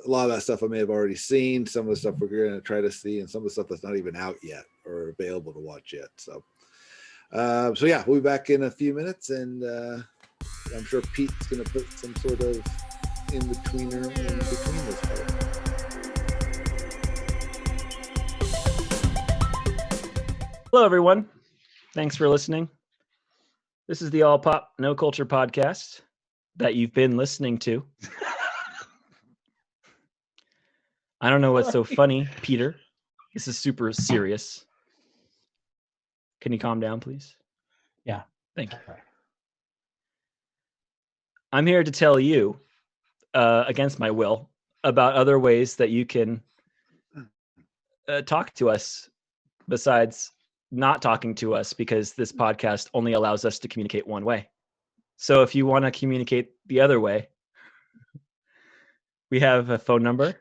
lot of that stuff I may have already seen. Some of the stuff we're going to try to see, and some of the stuff that's not even out yet or available to watch yet. So yeah, we'll be back in a few minutes, and I'm sure Pete's going to put some sort of in-betweener in between this part.
Hello, everyone. Thanks for listening. This is the All Pop No Culture podcast that you've been listening to. I don't know what's so funny, Peter. This is super serious. Can you calm down, please?
Yeah.
Thank you. I'm here to tell you, against my will, about other ways that you can talk to us besides not talking to us, because this podcast only allows us to communicate one way. So if you want to communicate the other way, we have a phone number.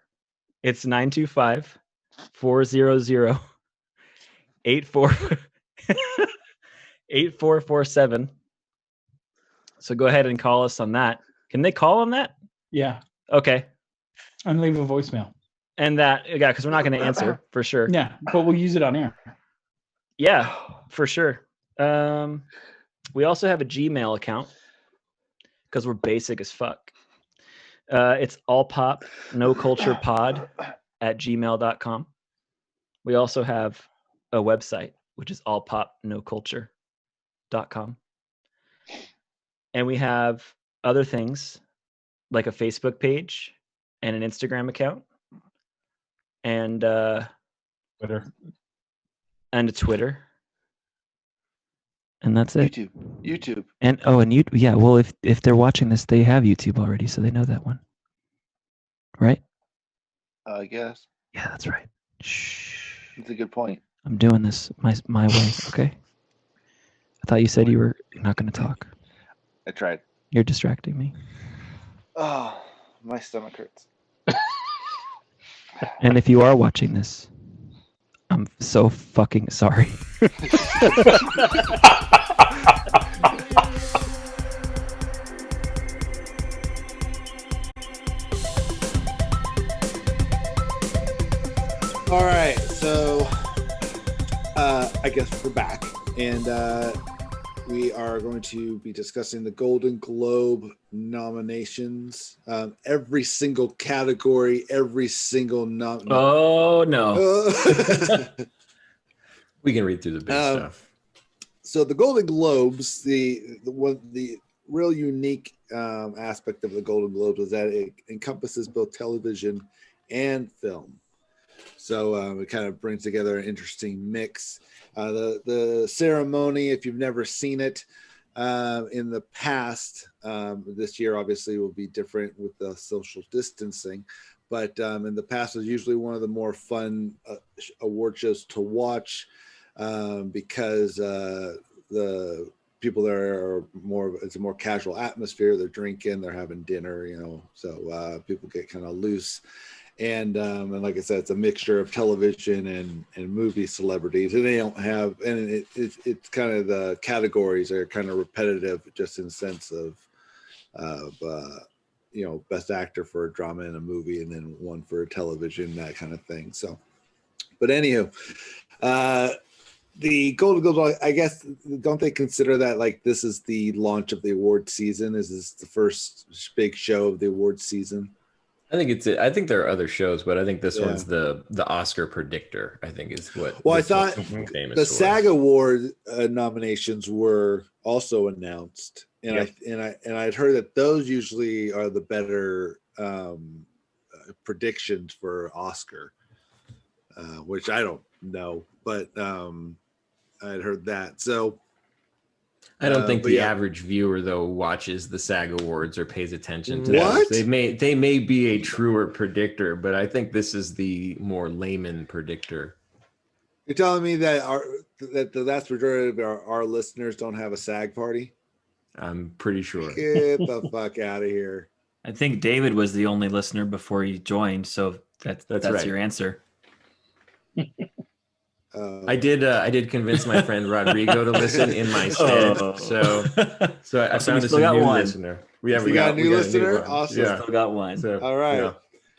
It's 925-400-8447. So go ahead and call us on that. Can they call on that?
Yeah.
Okay.
And leave a voicemail.
And that, yeah, because we're not going to answer for sure.
Yeah, but we'll use it on air.
Yeah, for sure. We also have a Gmail account, because we're basic as fuck. It's allpopnoculturepod@gmail.com. We also have a website, which is allpopnoculture.com. And we have other things like a Facebook page and an Instagram account and
Twitter.
And a Twitter. And that's it.
YouTube.
And YouTube. Yeah, well, if they're watching this, they have YouTube already, so they know that one. Right?
I guess.
Yeah, that's right. Shh.
That's a good point.
I'm doing this my way, okay? I thought you said you were not going to talk.
I tried.
You're distracting me.
Oh, my stomach hurts.
And if you are watching this, I'm so fucking sorry.
All right, so I guess we're back, and we are going to be discussing the Golden Globe nominations. Every single category, every single
Oh no!
We can read through the big stuff.
So the Golden Globes, the real unique aspect of the Golden Globes is that it encompasses both television and film. So it kind of brings together an interesting mix. The ceremony, if you've never seen it in the past, this year obviously will be different with the social distancing. But in the past, it was usually one of the more fun award shows to watch because the people there are it's a more casual atmosphere. They're drinking, they're having dinner, so people get kind of loose. And like I said, it's a mixture of television and movie celebrities, and they don't have, and it's kind of, the categories are kind of repetitive, just in the sense of best actor for a drama and a movie, and then one for a television, that kind of thing. So, but anywho, the Golden Globes, I guess, don't they consider that like this is the launch of the award season? Is this the first big show of the award season?
I think there are other shows, but I think this one's the Oscar predictor. I think is what.
Well, I thought
famous
the
for.
SAG Award nominations were also announced, and I'd heard that those usually are the better predictions for Oscar, which I don't know, but I'd heard that. So
I don't think the average viewer though watches the SAG Awards or pays attention to
what
those. They may be a truer predictor, but I think this is the more layman predictor.
You're telling me that the vast majority of our listeners don't have a SAG party?
I'm pretty sure.
Get the fuck out of here.
I think David was the only listener before he joined, so that's
right.
your answer.
I did convince my friend Rodrigo to listen in my stead. So I found us a new listener. We got a new listener.
Awesome.
Yeah. Still got one.
So,
all right.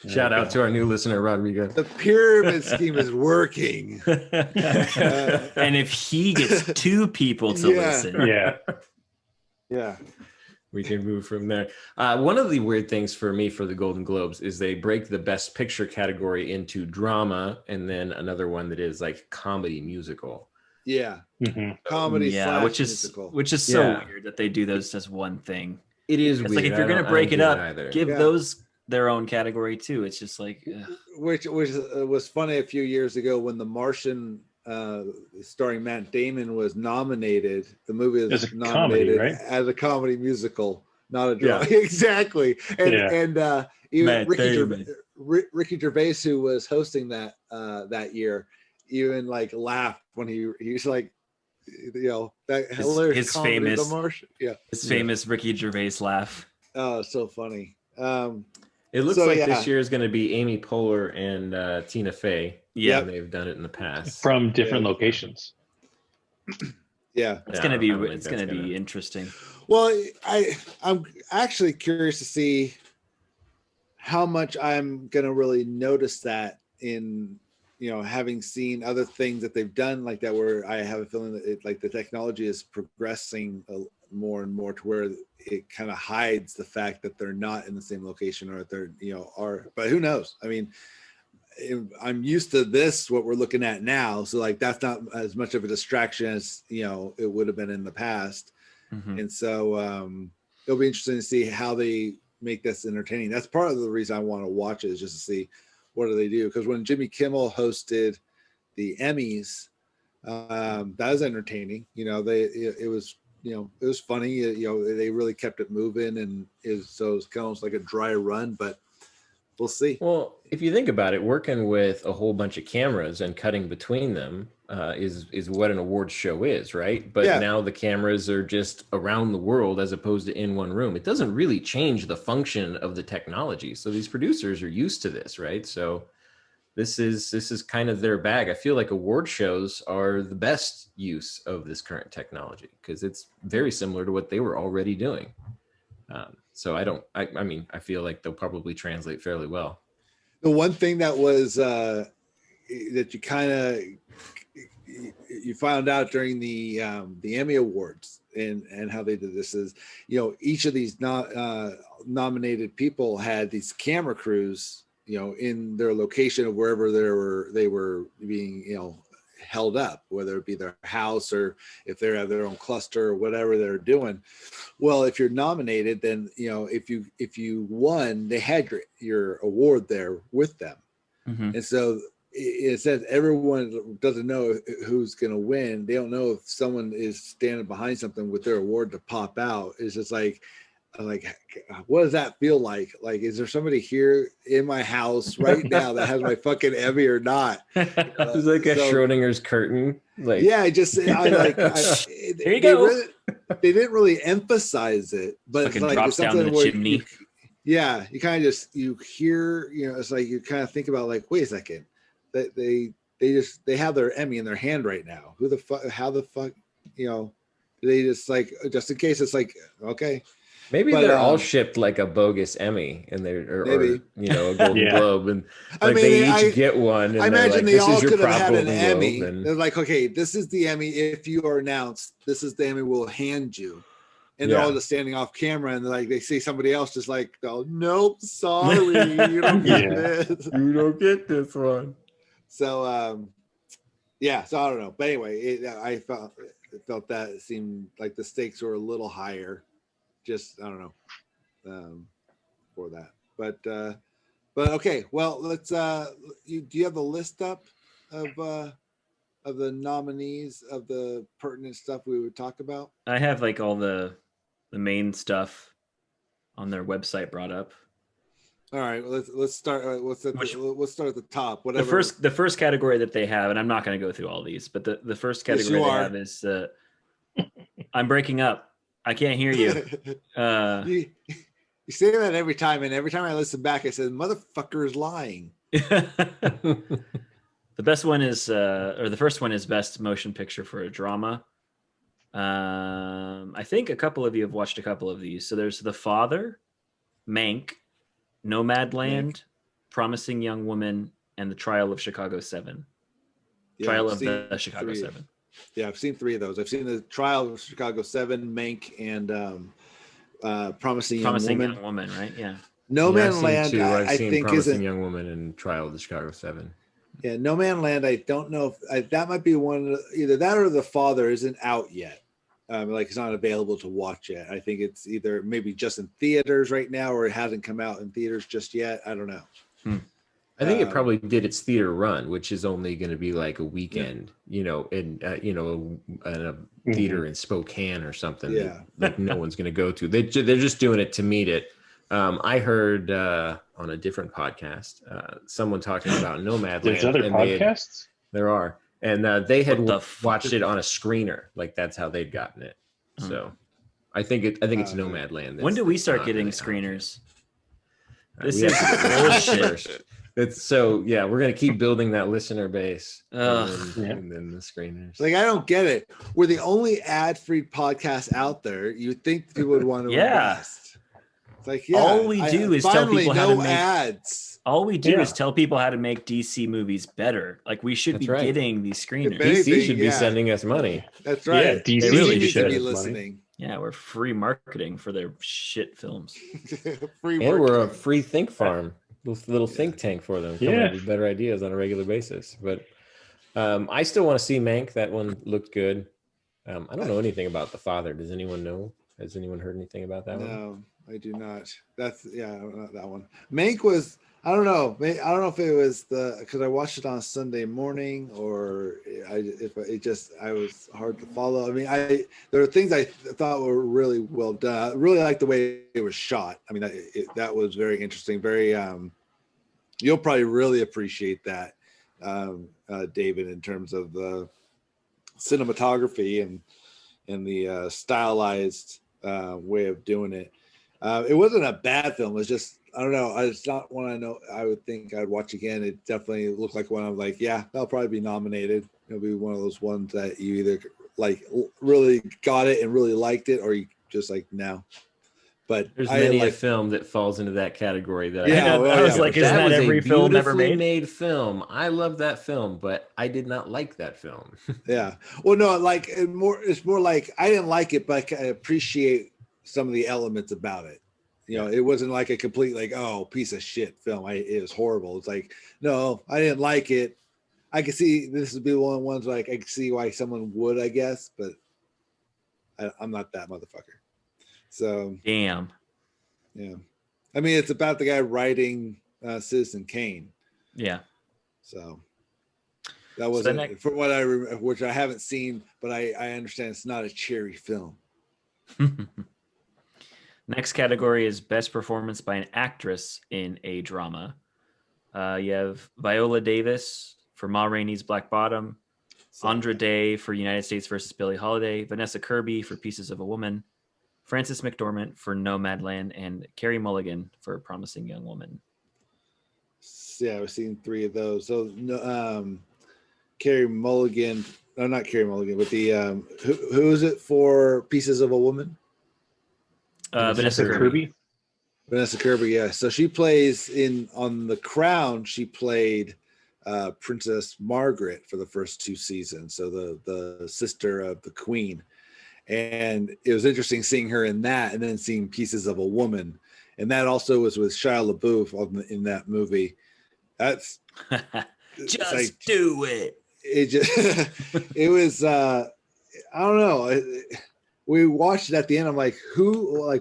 Shout out to our new listener, Rodrigo.
The pyramid scheme is working.
And if he gets two people to listen,
yeah,
we can move from there. One of the weird things for me for the Golden Globes is they break the Best Picture category into drama, and then another one that is like comedy musical.
Yeah,
comedy. Yeah, which is so weird that they do those as one thing.
It is
it's
weird.
Like if you're gonna break it up, give those their own category too. It's just like,
which was funny a few years ago when The Martian, starring Matt Damon, was nominated. The movie was nominated as a comedy musical, not a drama. Yeah. Exactly. And even Ricky Gervais, who was hosting that year, even like laughed when he's like, that hilarious
his famous
The Martian.
His famous Ricky Gervais laugh.
Oh, so funny.
It looks like this year is going to be Amy Poehler and Tina Fey.
Yeah,
they've done it in the past
from different locations.
Yeah,
it's going to be interesting.
Well, I'm actually curious to see how much I'm going to really notice that in having seen other things that they've done like that, where I have a feeling that like the technology is progressing more and more to where it kind of hides the fact that they're not in the same location, or they're but who knows? I mean, I'm used to this, what we're looking at now, so like that's not as much of a distraction as it would have been in the past. And so it'll be interesting to see how they make this entertaining. That's part of the reason I want to watch it, is just to see what do they do, because when Jimmy Kimmel hosted the Emmys, that was entertaining. It was funny. They really kept it moving, and so it's kind of like a dry run, but we'll see.
Well, if you think about it, working with a whole bunch of cameras and cutting between them is what an awards show is, right? But now the cameras are just around the world as opposed to in one room. It doesn't really change the function of the technology. So these producers are used to this, right? So this is kind of their bag. I feel like award shows are the best use of this current technology because it's very similar to what they were already doing. So I feel like they'll probably translate fairly well.
The one thing that was that you found out during the Emmy Awards and how they did this is, each of these nominated people had these camera crews, in their location of wherever they were being, held up, whether it be their house or if they have their own cluster or whatever they're doing. Well, if you're nominated, then if you won, they had your award there with them. And so it says everyone doesn't know who's going to win. They don't know if someone is standing behind something with their award to pop out. It's just like, what does that feel like? Like, is there somebody here in my house right now that has my fucking Emmy or not?
It's like a Schrodinger's curtain. Like,
Yeah, I just, I like,
Here you go.
They didn't really emphasize it, but it's
Fucking
like
drops
it's
down
something
the
where
chimney.
you kind of just, you hear, it's like you kind of think about like, wait a second, that they have their Emmy in their hand right now. Who the fuck? How the fuck? They just like, just in case it's like, okay.
maybe
But,
they're all shipped like a bogus Emmy, and they're or
maybe.
a Golden
Yeah.
Globe, and
I
like
mean,
they each get one. And
I
they're
imagine
like,
they
this
all
is your
could have
prop
had an
Golden
Emmy.
Globe, and
They're like, okay, this is the Emmy. If you are announced, this is the Emmy we'll hand you. And they're all just standing off camera, and like they see somebody else just like, oh, nope, sorry, you don't get this.
you don't get this one.
So yeah, so I don't know. But anyway, I felt that it seemed like the stakes were a little higher. Just I don't know for that. But okay, well let's do you have the list up of the nominees of the pertinent stuff we would talk about?
I have like all the main stuff on their website brought up.
All right, well, let's start. Let's start at the top. Whatever.
The first category that they have, and I'm not going to go through all these, but the first
Yes,
category
you
they
are.
have is I'm breaking up. I can't hear you.
You say that every time, and every time I listen back, I said, "Motherfucker is lying."
The best one is, or the first one is best motion picture for a drama. I think a couple of you have watched a couple of these. So there's The Father, Mank, Nomadland, Promising Young Woman, and The Trial of Chicago 7.
Yeah,
Trial
I've
of
seen
the Chicago 7.
Yeah, I've seen 3 of those. I've seen The Trial of Chicago 7, Mank, and Promising Young Woman.
Young Woman, right? Yeah.
No
Yeah,
Man
I've seen
Land,
two. I've
I
seen
think
Promising
isn't.
Young Woman and Trial of the Chicago 7.
Yeah, No Man Land. I don't know if that might be one. Either that or The Father isn't out yet. Like it's not available to watch yet. I think it's either maybe just in theaters right now, or it hasn't come out in theaters just yet. I don't know.
I think it probably did its theater run, which is only going to be like a weekend, in a theater in Spokane or something.
Yeah.
that no one's going to go to. They're just doing it to meet it. I heard on a different podcast someone talking about Nomadland.
There's other podcasts?
There are. And they had
What the
watched it on a screener. Like that's how they'd gotten it. So I think it's Nomadland.
When do we start
not
getting
really out.
screeners?
We
This is
have to get this
bullshit.
first. It's so yeah, we're gonna keep building that listener base,
Ugh.
and then the screeners.
Like I don't get it. We're the only ad-free podcast out there. You'd think people would want to
Yeah.
invest. It's like yeah.
All we do is tell
finally
people how to
no
make
ads.
All we do
Yeah.
is tell people how to make DC movies better. Like we should
That's
be
right.
getting these screeners.
If
DC should be
yeah.
sending us money.
That's right.
Yeah, DC
They
really
need to
should.
be
Money.
listening.
Yeah, we're free marketing for their shit films.
Free
And we're a
marketing.
free think farm, little think tank for them. Coming
Yeah.
up with better ideas on a regular basis. But I still want to see Mank. That one looked good. I don't know anything about The Father. Does anyone know? Has anyone heard anything about that one?
No, I do not. That's not that one. Mank was. I don't know. I don't know if it was because I watched it on Sunday morning or I was hard to follow. I mean, there are things I thought were really well done. I really liked the way it was shot. I mean, that was very interesting. Very. You'll probably really appreciate that, David, in terms of the cinematography and the stylized way of doing it. It wasn't a bad film. It was just. I don't know. It's not one I know I would think I'd watch again. It definitely looked like one I'm like, yeah, that'll probably be nominated. It'll be one of those ones that you either like really got it and really liked it, or you just like no. But
There's
I
many a
like
film that falls into that category. That
Yeah,
I, know,
well,
I was
yeah,
like,
but
isn't that
was a
every film ever
beautifully
made?
made film. I love that film, but I did not like that film.
yeah. Well, no, like it's more like I didn't like it, but I appreciate some of the elements about it. You know, it wasn't like a complete like, oh, piece of shit film. It was horrible. It's like, no, I didn't like it. I can see this would be one of the ones like I can see why someone would, I guess, but I'm not that motherfucker. So
Damn.
yeah, I mean, it's about the guy writing Citizen Kane.
Yeah.
So That
So
wasn't
next-
from what I remember, which I haven't seen, but I understand it's not a cheery film.
Next category is best performance by an actress in a drama. You have Viola Davis for Ma Rainey's Black Bottom,
So,
Andra Day for United States versus Billie Holiday, Vanessa Kirby for Pieces of a Woman, Frances McDormand for Nomadland, and Carey Mulligan for Promising Young Woman.
yeah, I've seen 3 of those. So, no, Carey Mulligan, no, not Carey Mulligan, but the who is it for Pieces of a Woman?
Vanessa Kirby.
Vanessa Kirby, yeah. So she plays on The Crown. She played Princess Margaret for the first 2 seasons. So the sister of the Queen, and it was interesting seeing her in that, and then seeing Pieces of a Woman, and that also was with Shia LaBeouf in that movie. That's
Just
like,
do it.
It just it was I don't know. We watched it at the end. I'm like,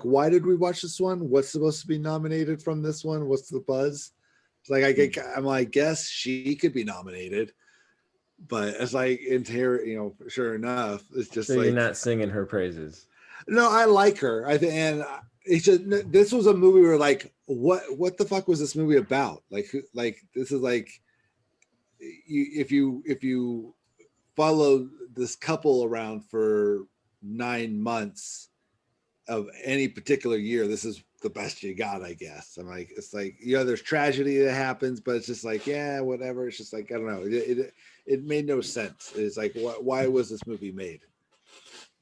why did we watch this one? What's supposed to be nominated from this one? What's the buzz? It's like I'm like, guess she could be nominated, but it's like sure enough, it's just
So
like,
you're not singing her praises.
no, I like her. I think, and it's just, this was a movie where like, what the fuck was this movie about? Like this is like, if you follow this couple around for 9 months of any particular year, this is the best you got, I guess. I'm like, it's like, there's tragedy that happens, but it's just like, yeah, whatever. It's just like, I don't know. It made no sense. It's like, why was this movie made?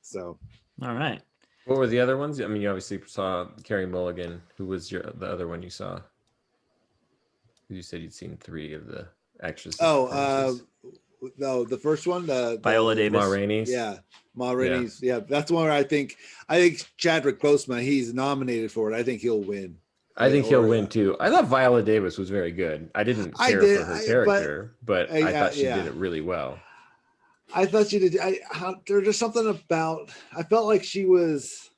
So,
All right.
What were the other ones? I mean, you obviously saw Carey Mulligan. Who was the other one you saw? You said you'd seen 3 of the actresses.
no, the first one, the
Viola Davis.
Ma Rainey's.
Yeah, Ma Rainey's. Yeah, that's one where I think Chadwick Boseman, he's nominated for it. I think he'll win.
I think he'll win too. I thought Viola Davis was very good. I didn't care for her character, but I thought she did it really well.
I thought she did. There's just something about. I felt like she was.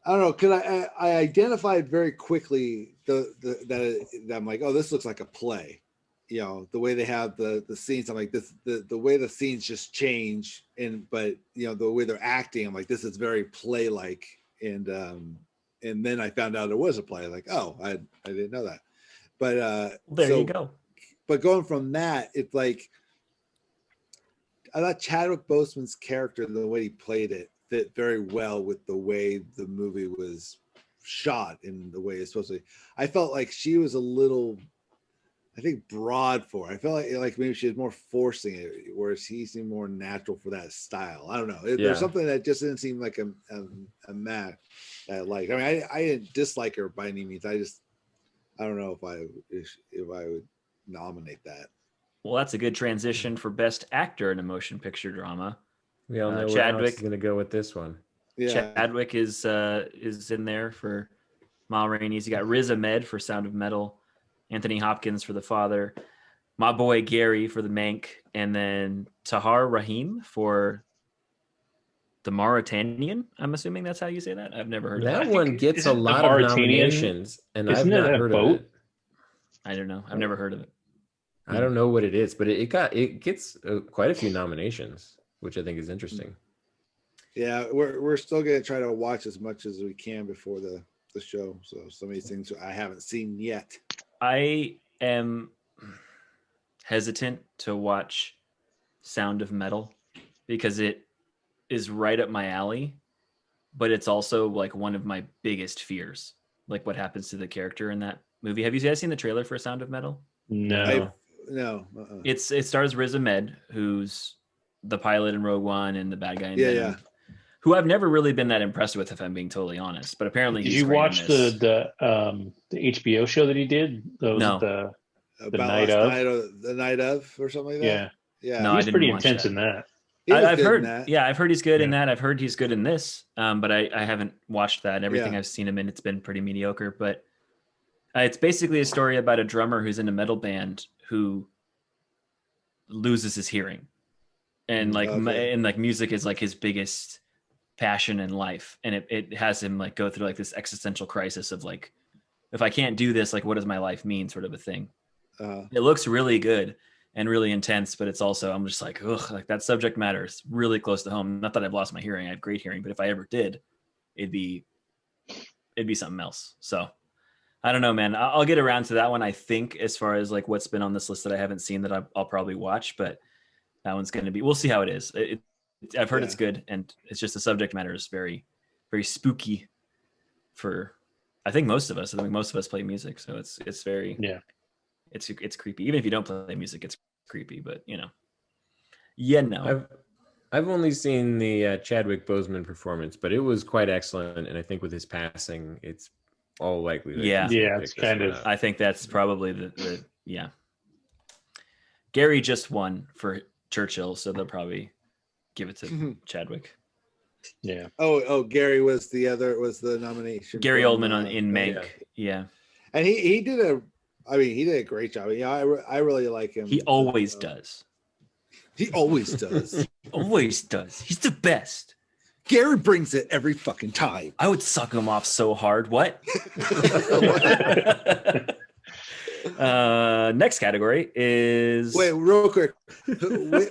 I don't know, because I identified very quickly that I'm like, oh, this looks like a play. The way they have the scenes, I'm like, this the way the scenes just change, but the way they're acting, I'm like, this is very play like, and then I found out it was a play. Like, oh, I didn't know that, but
There you go.
But going from that, it's like, I thought Chadwick Boseman's character, the way he played it, fit very well with the way the movie was shot and the way it's supposed to be. I felt like she was a little, I think, broad for it. I felt like maybe she was more forcing it, whereas he seemed more natural for that style. I don't know. There's something that just didn't seem like a match that I liked. I mean, I didn't dislike her by any means. I don't know if I would nominate that.
Well, that's a good transition for best actor in a motion picture drama.
We all know where
Chadwick
Alex is going to go with this one.
Yeah,
Chadwick is in there for Ma Rainey's. You got Riz Ahmed for Sound of Metal, Anthony Hopkins for The Father, my boy Gary for The Mank, and then Tahar Rahim for The Mauritanian. I'm assuming that's how you say that. I've never heard of
That
that.
one gets a
isn't the
lot of
Mauritanian-
nominations, and I've
isn't it
not
a
heard
boat?
of it.
I don't know. I've never heard of it.
I don't know what it is, but it gets quite a few nominations, which I think is interesting.
yeah, we're still gonna try to watch as much as we can before the show. So some of these things I haven't seen yet.
I am hesitant to watch Sound of Metal because it is right up my alley, but it's also like one of my biggest fears, like what happens to the character in that movie. Have you guys seen the trailer for Sound of Metal?
No.
No.
It stars Riz Ahmed, who's the pilot in Rogue One and the bad guy in Venom, who I've never really been that impressed with, if I'm being totally honest. But apparently,
Did
he's
you
great in
watch
this.
the HBO show that he did?
No.
About
night
the night of or something like that.
Yeah.
Yeah.
No, I
He's
didn't
pretty
watch
intense
that.
in that.
He was
I've
good in
heard,
that.
yeah, I've heard he's good in
Yeah.
that. I've heard he's good in this, but I haven't watched that. Everything
Yeah.
I've seen him in, it's been pretty mediocre. But it's basically a story about a drummer who's in a metal band who loses his hearing, and music is like his biggest passion in life, and it has him like go through like this existential crisis of like, if I can't do this, like what does my life mean, sort of a thing. It looks really good and really intense, but it's also, I'm just like, ugh, like that subject matter is really close to home. Not that I've lost my hearing, I have great hearing, but if I ever did, it'd be something else. So I don't know, man. I'll get around to that one. I think as far as like what's been on this list that I haven't seen that I'll probably watch, but that one's going to be, we'll see how it is. I've heard it's good. And it's just the subject matter is very, very spooky for, I think most of us. I think most of us play music. So it's very, it's creepy. Even if you don't play music, it's creepy, but no.
I've only seen the Chadwick Boseman performance, but it was quite excellent. And I think with his passing, it's all likely.
It's kind of.
I think that's probably the Gary just won for Churchill, so they'll probably give it to Chadwick.
Yeah.
Oh, Gary was the nomination.
Gary Oldman in Mank. Yeah.
And he did a great job. Yeah, I really like him.
He always does.
He always does.
Always does. He's the best.
Gary brings it every fucking time.
I would suck him off so hard. What? Next category is.
Wait, real quick.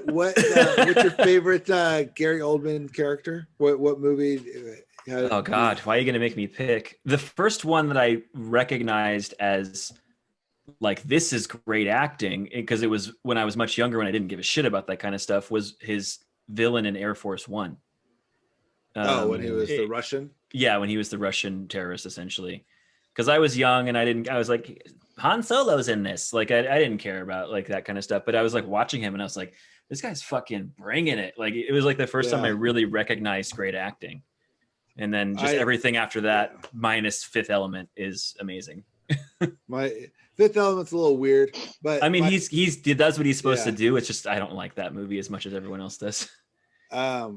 What's your favorite Gary Oldman character? What movie?
Oh God, why are you gonna make me pick? The first one that I recognized as like this is great acting because it was when I was much younger when I didn't give a shit about that kind of stuff was his villain in Air Force One.
When he was the Russian?
Yeah, when he was the Russian terrorist, essentially. Because I was young and I was like, Han Solo's in this. Like, I didn't care about like that kind of stuff. But I was like watching him and I was like, this guy's fucking bringing it. Like, it was like the first time I really recognized great acting. And then just everything after that, minus Fifth Element, is amazing.
My Fifth Element's a little weird. But
I mean, he does what he's supposed to do. It's just, I don't like that movie as much as everyone else does.
My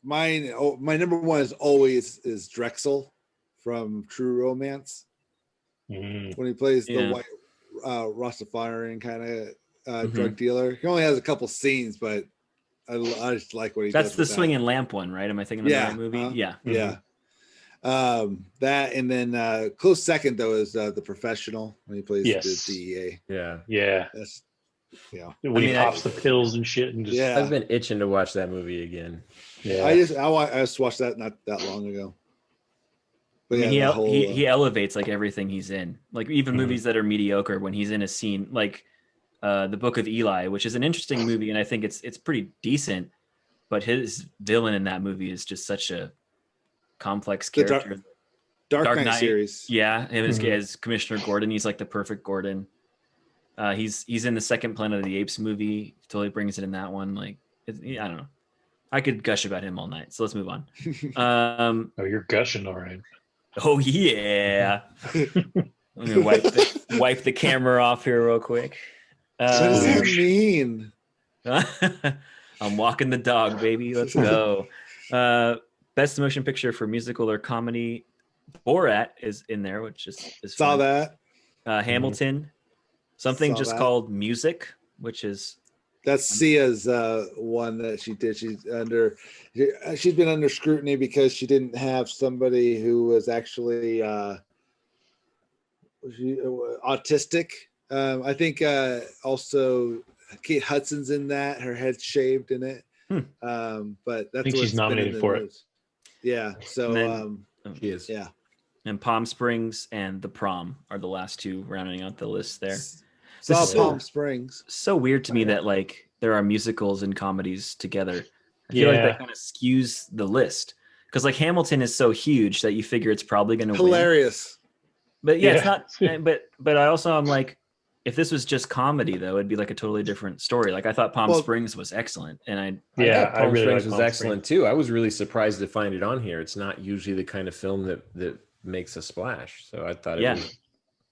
number one is Drexel from True Romance when he plays the white Rastafarian kind of drug dealer. He only has a couple scenes, but I just like what he does.
That's the swinging lamp one, right? Am I thinking of the right movie? Yeah.
That and then close second though is The Professional when he plays the DEA.
Yeah.
That's
when he pops the pills and shit and just
I've been itching to watch that movie again.
I just watched that not that long ago. But
he elevates like everything he's in. Like even movies that are mediocre, when he's in a scene like The Book of Eli, which is an interesting movie and I think it's pretty decent, but his villain in that movie is just such a complex character.
Dark Knight series.
Yeah, him as Commissioner Gordon, he's like the perfect Gordon. He's in the second Planet of the Apes movie. Totally brings it in that one. Like, I don't know. I could gush about him all night. So let's move on.
You're gushing, all right.
Oh yeah. I'm gonna wipe the camera off here real quick.
What does that mean?
I'm walking the dog, baby. Let's go. Best motion picture for musical or comedy. Borat is in there, which is
saw
fun. That. Hamilton. Something
Saw
just
that.
called Music, which is
that's Sia's one that she did. She's been under scrutiny because she didn't have somebody who was actually autistic. I think also Kate Hudson's in that. Her head's shaved in it. But that's
I think she's nominated for it.
Yeah. So
she is.
Yeah.
And Palm Springs and The Prom are the last two rounding out the list there.
Saw Palm Springs.
So weird to me that like there are musicals and comedies together. I feel like that kind of skews the list because like Hamilton is so huge that you figure it's probably going to win.
Hilarious.
But it's not. But I also I'm like, if this was just comedy though, it'd be like a totally different story. Like I thought Palm Springs was excellent, and
I thought Palm
really
Springs
like
was excellent too. I was really surprised to find it on here. It's not usually the kind of film that makes a splash, so I thought it was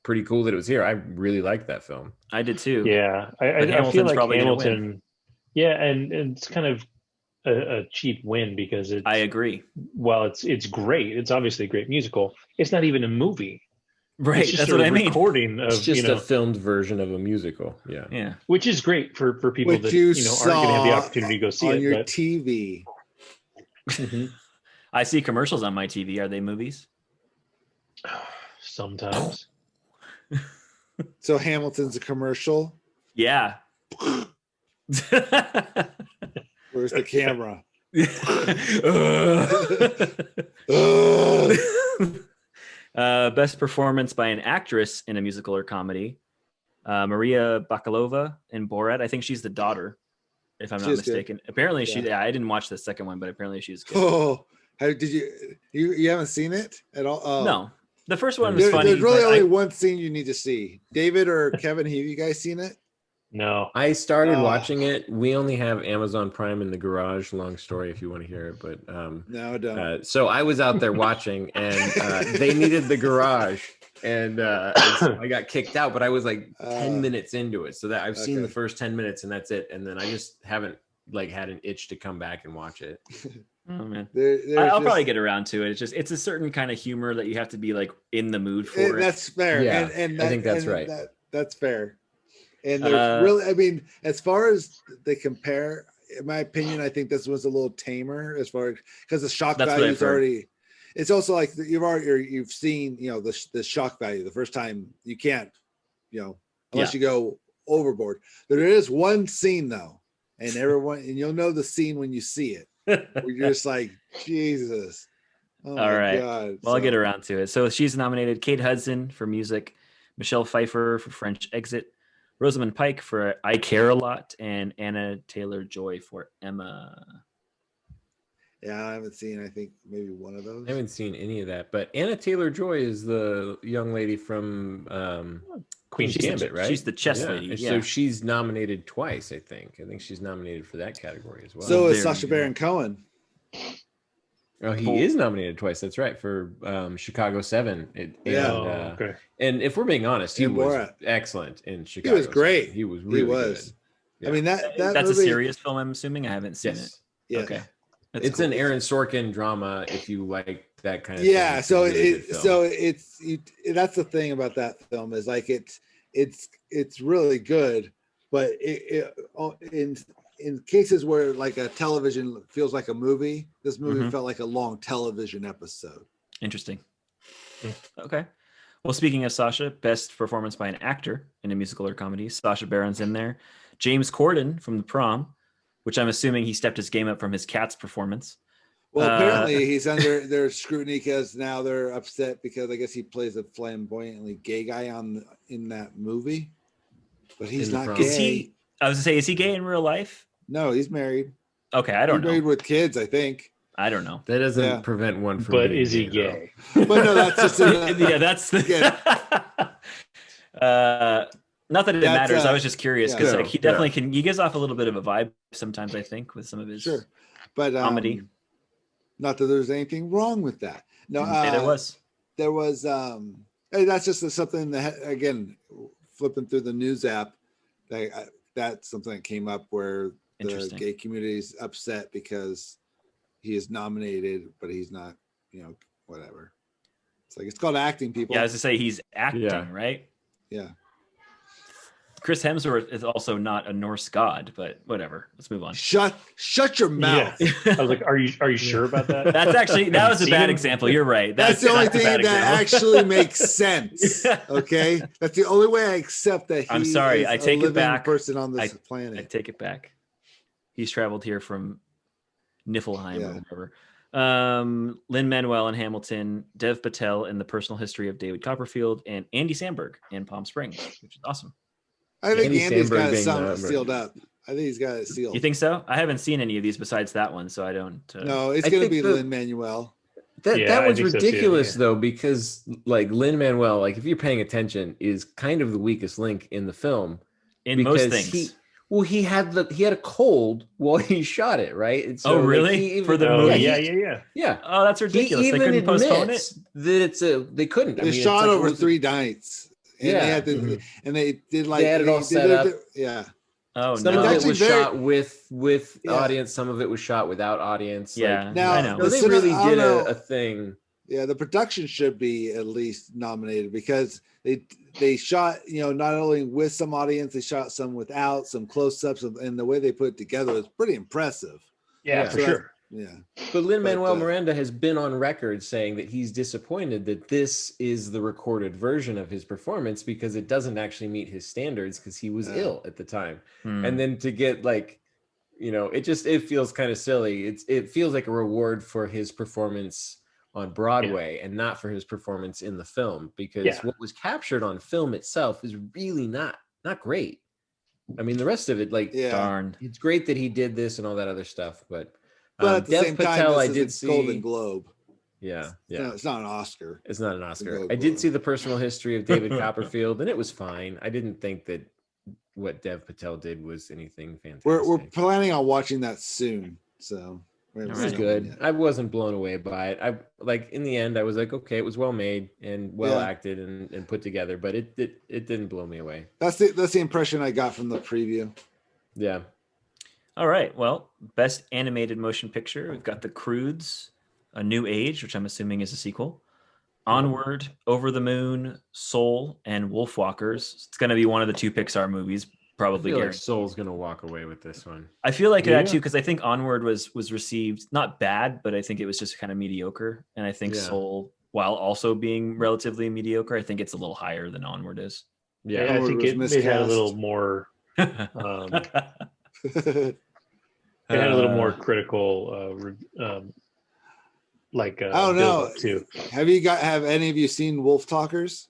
pretty cool that it was here. I really liked that film.
I did too.
Yeah, I feel like Hamilton. Yeah, and it's kind of a cheap win because it's.
I agree.
Well, it's great. It's obviously a great musical. It's not even a movie.
Right,
it's just
that's what I mean.
Recording of
it's just a filmed version of a musical. Yeah,
which is great for people that aren't going to have the opportunity to go see
on
it
your TV.
I see commercials on my TV. Are they movies?
Sometimes.
So Hamilton's a commercial.
Yeah.
Where's the camera?
Best performance by an actress in a musical or comedy. Maria Bakalova in Borat. I think she's the daughter, if I'm not
She's good.
mistaken. Apparently,
Yeah.
I didn't watch the second one, but apparently she's good.
Oh, did you haven't seen it at all? Oh.
No, the first one was
There-
funny.
There's really
but
only
I-
one scene you need to see. David or Kevin, have you guys seen it?
No.
I started
Oh.
watching it. We only have Amazon Prime in the garage. Long story if you want to hear it, but
No, don't.
so I was out there watching, and they needed the garage, and so I got kicked out. But I was like 10 minutes into it, so that I've seen
Okay.
the first 10 minutes, and that's it. And then I just haven't like had an itch to come back and watch it.
Oh man,
There's
I'll
just-
probably get around to it. It's a certain kind of humor that you have to be like in the mood for.
That's fair.
Yeah,
and
I think that's right.
That's fair. And there's really, I mean, as far as they compare, in my opinion, I think this was a little tamer as far as because the shock
That's what
value
I've
is
heard.
already. It's also like you've seen the shock value the first time. You can't unless you go overboard. There is one scene though, and you'll know the scene when you see it. Where you're just like, Jesus. Oh
All
my
right.
God.
Well, I'll get around to it. So she's nominated: Kate Hudson for music, Michelle Pfeiffer for French Exit, Rosamund Pike for I Care a Lot, and Anna Taylor-Joy for Emma.
Yeah, I haven't seen. I think maybe one of those.
I haven't seen any of that, but Anna Taylor-Joy is the young lady from Queen's Gambit, right?
She's the chess lady.
And
Yeah.
So she's nominated twice, I think. I think she's nominated for that category as well.
So is
there
Sacha
we go.
Baron Cohen.
oh, he is nominated twice. That's right, for Chicago 7.
Yeah.
Oh, okay.
And if we're being honest, he
And
was
Borat.
excellent in Chicago.
was great.
7. He was
He
really
was.
good.
I mean that
That's
movie,
a serious film, I'm assuming. I haven't seen
Yes.
Yeah.
it. Okay. That's
It's
cool.
an Aaron Sorkin drama if you like that kind of
Yeah.
thing. It's a
So
really good film.
that's the thing about that film is like it's really good, but in cases where like a television feels like a movie, this movie
Mhm.
felt like a long television episode.
Interesting. Okay. Well, speaking of Sasha, best performance by an actor in a musical or comedy. Sacha Baron's in there. James Corden from The Prom, which I'm assuming he stepped his game up from his Cats performance.
Well, apparently he's under their scrutiny because now they're upset because I guess he plays a flamboyantly gay guy in that movie, but he's
In The
not
Prom.
gay.
Is he? I was to say, is he gay in real life?
No, he's married.
Okay, I don't
He's married
know.
with kids, I think.
I don't know.
That doesn't
Yeah.
prevent one from
But
being
is he
though.
gay?
But no, that's just
Yeah, that's the. Not that it
That's,
matters. I was just curious
yeah.
because
Yeah,
like he definitely can. He gives off a little bit of a vibe sometimes. I think with some of his
sure. But
comedy.
not that there's anything wrong with that. No,
Didn't say there was.
hey, that's just something that again, flipping through the news app, that's something that came up where the
Interesting.
gay community is upset because he is nominated, but he's not, whatever. It's like, it's called acting, people.
Yeah, I was to say he's acting,
Yeah.
right?
Yeah.
Chris Hemsworth is also not a Norse god, but whatever. Let's move on.
Shut your mouth.
I was like, are you sure about that?
That was a
Seen
bad
him?
example. You're right.
That's the only
a
thing
bad
that
example.
actually makes sense. Okay, that's the only way I accept that.
I'm sorry,
is
I
a
take it
living
back.
person on this
I
planet.
take it back. He's traveled here from Niflheim
Yeah.
or whatever. Lin-Manuel in Hamilton, Dev Patel in The Personal History of David Copperfield, and Andy Samberg in Palm Springs, which is awesome.
I think
Andy
Andy's got
Samberg
it
being
something
the-
sealed up. I think he's got it sealed.
You think so? I haven't seen any of these besides that one, so I don't.
No, it's
I
going to
think
be
the-
Lin-Manuel.
That
Yeah,
that
I
one's
think so too,
ridiculous
yeah.
though, because like Lin-Manuel, like if you're paying attention, is kind of the weakest link in the film.
In most
because
things.
he had a cold while he shot it, right? And
Oh,
like,
really?
he even-
For the
Oh,
movie?
yeah.
Oh, that's ridiculous.
He
They
even
couldn't postpone
admits
it.
that they couldn't.
They shot over 3 nights. And
Yeah.
they had to,
Mhm.
and they did like
They had it all set up.
Yeah.
Oh
Some
no.
of it
actually
was
very-
shot with
Yeah.
audience. Some of it was shot without audience.
Yeah,
Now-
I know.
No, they
The
really
cine- I
did
don't know.
a thing.
Yeah, the production should be at least nominated because they shot, not only with some audience, they shot some without, some close-ups, and the way they put it together was pretty impressive.
Yeah,
Yeah.
for sure.
Yeah.
But Lin-Manuel
But,
Miranda has been on record saying that he's disappointed that this is the recorded version of his performance because it doesn't actually meet his standards because he was ill at the time. And then to get like, it feels kind of silly. It feels like a reward for his performance on Broadway and not for his performance in the film, because what was captured on film itself is really not great. I mean, the rest of it, like,
darn,
it's great that he did this and all that other stuff, but
at the
Dev
same
Patel,
time,
I did see
Golden Globe.
Yeah.
It's not an Oscar.
It's not an Oscar.
Golden
I did
Globe.
see the personal history of David Copperfield, and it was fine. I didn't think that what Dev Patel did was anything fantastic.
We're planning on watching that soon, so
it was good. I wasn't blown away by it. I like in the end, I was like, okay, it was well made and well acted and put together, but it didn't blow me away.
That's the impression I got from the preview.
Yeah.
All right. Well, best animated motion picture. We've got The Croods, A New Age, which I'm assuming is a sequel. Onward, Over the Moon, Soul, and Wolfwalkers. It's going to be one of the 2 Pixar movies, probably.
I feel like Soul's going to walk away with this one.
I feel like that too, because I think Onward was received not bad, but I think it was just kind of mediocre. And I think Soul, while also being relatively mediocre, I think it's a little higher than Onward is.
Yeah, I think it had a little more. It had a little more critical, I don't know. Too.
Have any of you seen Wolf Talkers?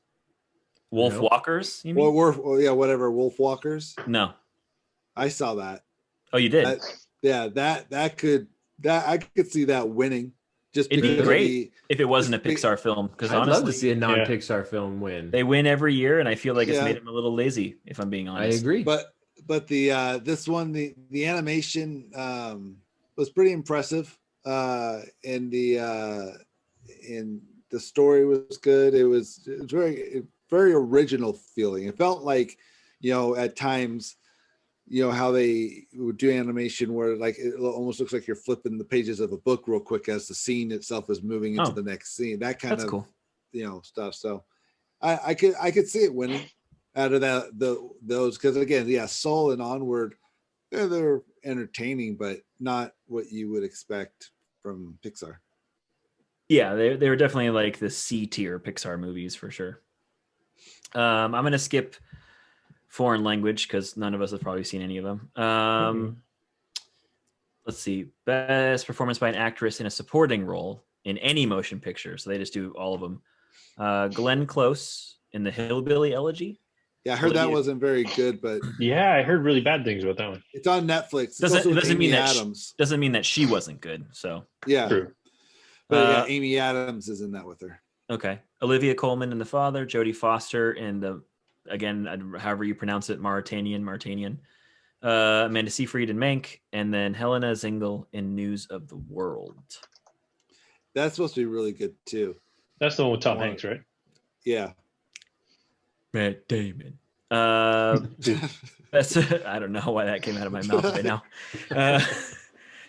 Wolfwalkers? You mean?
Whatever. Wolfwalkers.
No,
I saw that.
Oh, you did?
I could see that winning. Just
it'd be great if it wasn't a Pixar film. Because
I'd
honestly,
love to see a non-Pixar film win.
They win every year, and I feel like it's made them a little lazy. If I'm being honest,
I agree.
But the this one, the animation was pretty impressive, and the story was good. It was very original feeling. It felt like, at times, how they would do animation where like it almost looks like you're flipping the pages of a book real quick as the scene itself is moving into the next scene. That kind of
cool.
Stuff. So I could see it winning out of those, because again, Soul and Onward, they're entertaining, but not what you would expect from Pixar.
Yeah, they were definitely like the C tier Pixar movies for sure. I'm gonna skip foreign language because none of us have probably seen any of them. Let's see, best performance by an actress in a supporting role in any motion picture. So they just do all of them. Glenn Close in The Hillbilly Elegy.
Yeah, I heard that wasn't very good, but
I heard really bad things about that one.
It's on Netflix.
Doesn't mean that she wasn't good. So
true. But Amy Adams is in that with her.
Okay, Olivia Colman in The Father, Jodie Foster in however you pronounce it, Mauritanian. Amanda Seyfried in Mank, and then Helena Zengel in News of the World.
That's supposed to be really good too.
That's the one with Tom Hanks, right?
Yeah.
Matt Damon. That's I don't know why that came out of my mouth right now.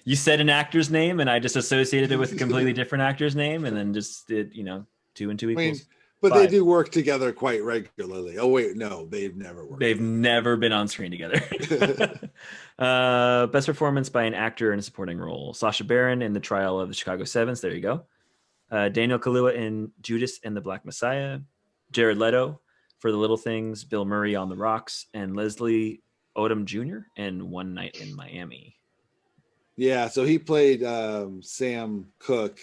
You said an actor's name, and I just associated it with a completely different actor's name, and then just did 2 and 2 equals.
But 5. They do work together quite regularly. Oh wait, no, they've never worked.
They've never been on screen together. Best performance by an actor in a supporting role: Sacha Baron in The Trial of the Chicago Sevens. There you go. Daniel Kaluuya in Judas and the Black Messiah. Jared Leto for The Little Things. Bill Murray on The Rocks, and Leslie Odom Jr. in One Night in Miami.
Yeah, so he played Sam Cooke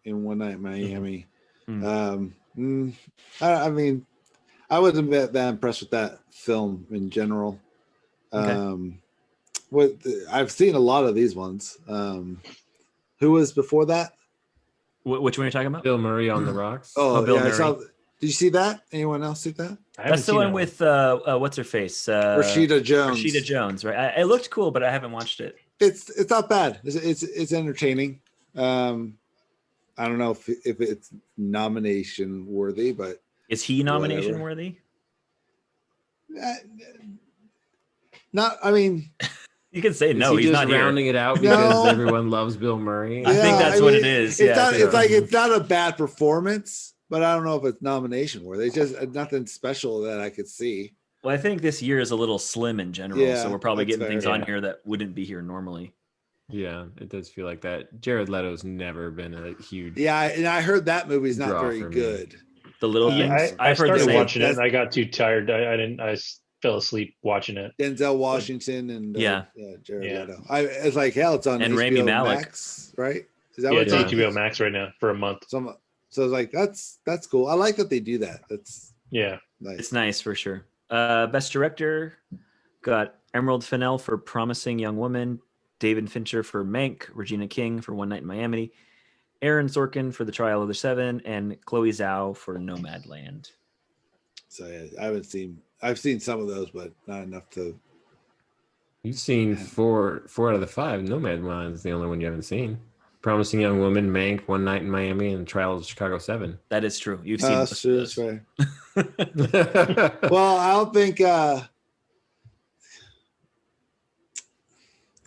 in One Night in Miami. Mm-hmm. I mean, I wasn't that impressed with that film in general. Okay. I've seen a lot of these ones. Who was before that?
Which one are you talking about?
Bill Murray on The Rocks.
Oh,
Bill
Murray.
Murray.
Did you see that? Anyone else see that?
That's the one with what's her face?
Rashida Jones.
Rashida Jones, right? It looked cool, but I haven't watched it.
It's not bad. It's entertaining. I don't know if it's nomination worthy, but
is he nomination worthy?
Not. I mean,
you can say no. He's not
rounding it out because everyone loves Bill Murray.
I think that's what it is.
It's not a bad performance, but I don't know if it's nomination worthy. It's just nothing special that I could see.
Well, I think this year is a little slim in general, so we're probably getting things on here that wouldn't be here normally.
Yeah, it does feel like that. Jared Leto's never been a huge.
Yeah, and I heard that movie's not
Draw
very
for me.
good.
The Little
Yeah,
Things.
I
I've heard the
started
same.
watching it
That's-
and I got too tired. I didn't. Fell asleep watching it.
Denzel Washington and
Yeah.
Jared
Yeah.
Leto. It's like hell. It's on
And
HBO
Rami Malek.
Max, right? Is that
Yeah,
what
it's
on?
on?
HBO Max right now for a month.
So it's like that's cool. I like that they do that. That's
Yeah.
nice.
It's nice for sure. Best director got Emerald Fennell for Promising Young Woman, David Fincher for Mank, Regina King for One Night in Miami, Aaron Sorkin for The Trial of the Seven, and Chloe Zhao for Nomadland.
So yeah, I've seen some of those, but not enough to.
You've seen four out of the five. Nomadland is the only one you haven't seen. Promising Young Woman, Mank, One Night in Miami, and Trial of the Chicago 7.
That is true. You've seen
That's
most
true.
of
That's
those.
right. Well, I don't think.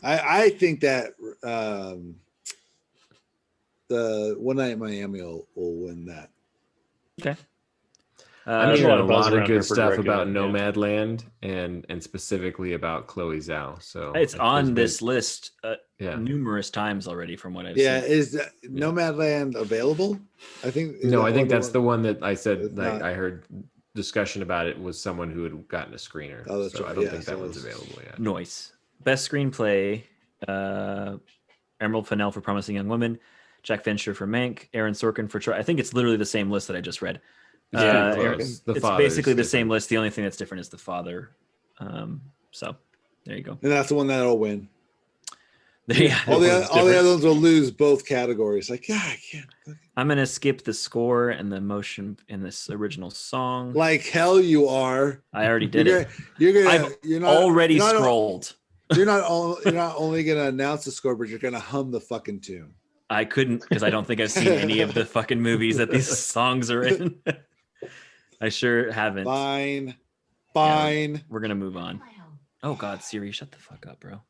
I think that the One Night in Miami will win that.
Okay.
I'm
There's a
hearing
lot
a
of buzz
lot of
around her
good
for
stuff
directing
about
it, yeah.
Nomadland and specifically about Chloe Zhao. So
It's on
there's
this list
yeah.
numerous times already from what I've
Yeah,
seen.
is Nomadland available? I think.
No, I think that's the one that I said.
It's
Like
not-
I heard discussion about it was someone who had gotten a screener.
Oh, that's
so
right.
I don't
Yeah,
think
so
that
it
one's
was-
available yet.
Noise. Best screenplay, Emerald Fennell for Promising Young Woman, Jack Fincher for Mank, Aaron Sorkin for I think it's literally the same list that I just read.
It's pretty
Aaron-
close. The
it's
Father is
basically the same
different.
list. The only thing that's different is the father. So there you go.
And that's the one that'll win.
Yeah.
All the
One's
other
different.
ones will lose both categories. Like, yeah, I can't.
I'm gonna skip the score and the motion in this original song.
Like hell, you are.
I already did it.
You're gonna.
I've
You're not
Already
you're not-
scrolled.
You're not only gonna announce the score, but you're gonna hum the fucking tune.
I couldn't because I don't think I've seen any of the fucking movies that these songs are in. I sure haven't.
Fine.
We're gonna move on. Oh God, Siri, shut the fuck up, bro.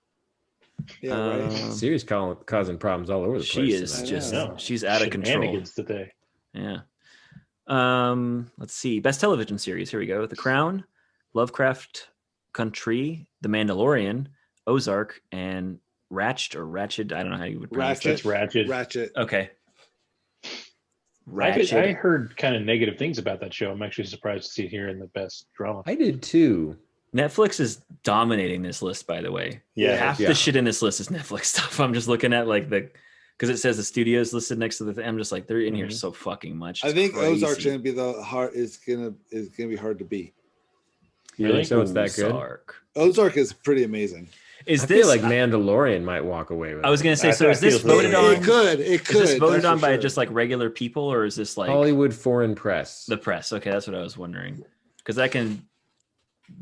Yeah, right.
Siri's causing problems all over the place.
She is
tonight.
just
know.
she's out of control.
Shenanigans today.
Yeah. Let's see. Best television series. Here we go. The Crown, Lovecraft Country, The Mandalorian, Ozark, and Ratched. I don't know how you would pronounce
Ratchet.
That's Ratchet.
Ratchet.
that. Okay.
I heard kind of negative things about that show. I'm actually surprised to see it here in the best drama.
I did too.
Netflix is dominating this list, by the way.
Yeah.
Half
Yeah.
the shit in this list is Netflix stuff. I'm just looking at like because it says the studios listed next to the thing. I'm just like, they're in here
Mhm.
so fucking much.
I
It's
think
crazy.
Ozark's gonna be the hard. Is gonna be hard to beat.
You think so? It's that good?
Ozark.
Ozark is pretty amazing.
Is
I
this
feel like Mandalorian might walk away with
I was
it.
gonna say, so
I
is this
feel
voted
so.
on?
It could. It
Is
could.
this voted
that's
on
for
by
sure.
just like regular people, or is this like
Hollywood Foreign Press.
the press? Okay, that's what I was wondering. Because that can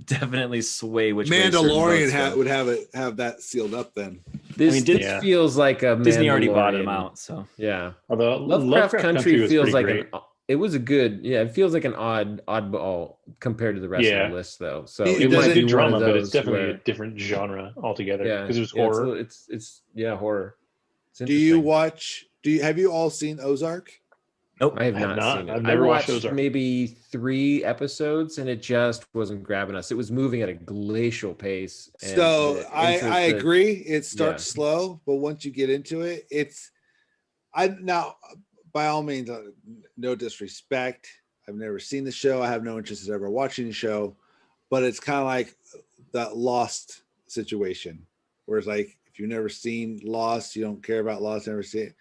definitely sway which way certain
Mandalorian
votes go.
would have that sealed up then.
This,
I mean, Dis-
this feels like a
Disney already bought
Mandalorian.
them out, so
Yeah,
Although
Lovecraft Country
was
feels
pretty
like
great.
it was a good. Yeah, it feels like an oddball compared to the rest
Yeah.
of the list, though. So
It
it,
does
might
a
be
good
one
drama,
of
but
those
it's definitely
where,
a different genre altogether
yeah,
because it was
yeah,
horror.
It's horror. It's
Do you
interesting.
watch? Have you all seen Ozark?
nope.
I have
I have
not,
not.
seen it.
I've
I
never watched
watched
Ozark.
maybe 3 episodes, and it just wasn't grabbing us. It was moving at a glacial pace. and
So
the
I
interest that-
agree. It starts
Yeah.
slow, but once you get into it, now by all means, no disrespect. I've never seen the show. I have no interest in ever watching the show, but it's kind of like that Lost situation, where it's like if you've never seen Lost, you don't care about Lost, never see it.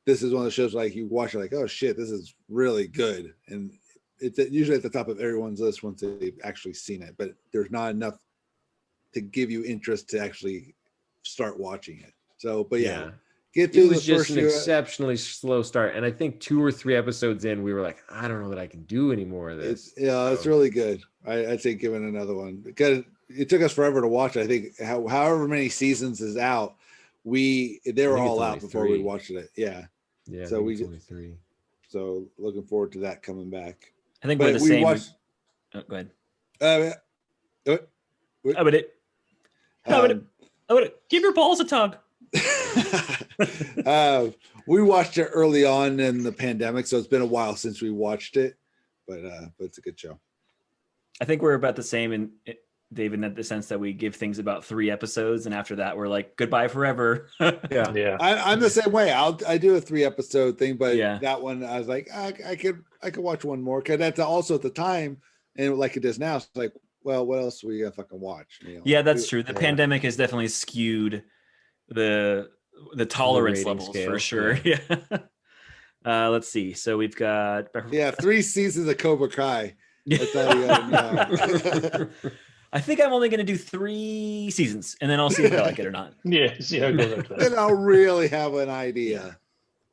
This is one of the shows like you watch it like, oh shit, this is really good, and it's usually at the top of everyone's list once they've actually seen it, but there's not enough to give you interest to actually start watching it. So, but yeah, get through
It
the
was just
first
an
few.
exceptionally slow start, and I think 2 or 3 episodes in, we were like, I don't know that I can do any more of this.
It's
So-
really good. I'd say give it another one because it took us forever to watch it. I think however many seasons is out, they were
I think
all
it's
out
only
before we
3.
watched it. Yeah.
Yeah,
So
so
we
we
get-
only 3.
So looking forward to that coming back.
I think we're
But
the
we
same.
watched.
Oh, go ahead.
Uh,
How about it? Give your balls a tug.
We watched it early on in the pandemic, so it's been a while since we watched it, but it's a good show.
I think we're about the same in David, in the sense that we give things about 3 episodes, and after that, we're like goodbye forever.
Yeah.
Yeah.
I'm the same way. I do a 3-episode thing, but
Yeah.
that one I was like, I could watch one more because that's also at the time, and like it is now. It's like, well, what else are we gonna fucking watch? You know?
Yeah, that's true. The
Yeah.
pandemic has definitely skewed the tolerance
rating
levels
scale,
for sure. Yeah. Let's see. So we've got
Yeah, 3 seasons of Cobra Kai. That's all you gotta know.
I think I'm only going to do 3 seasons, and then I'll see if I like it or not.
Yeah. See how it goes after that.
Then I'll really have an idea.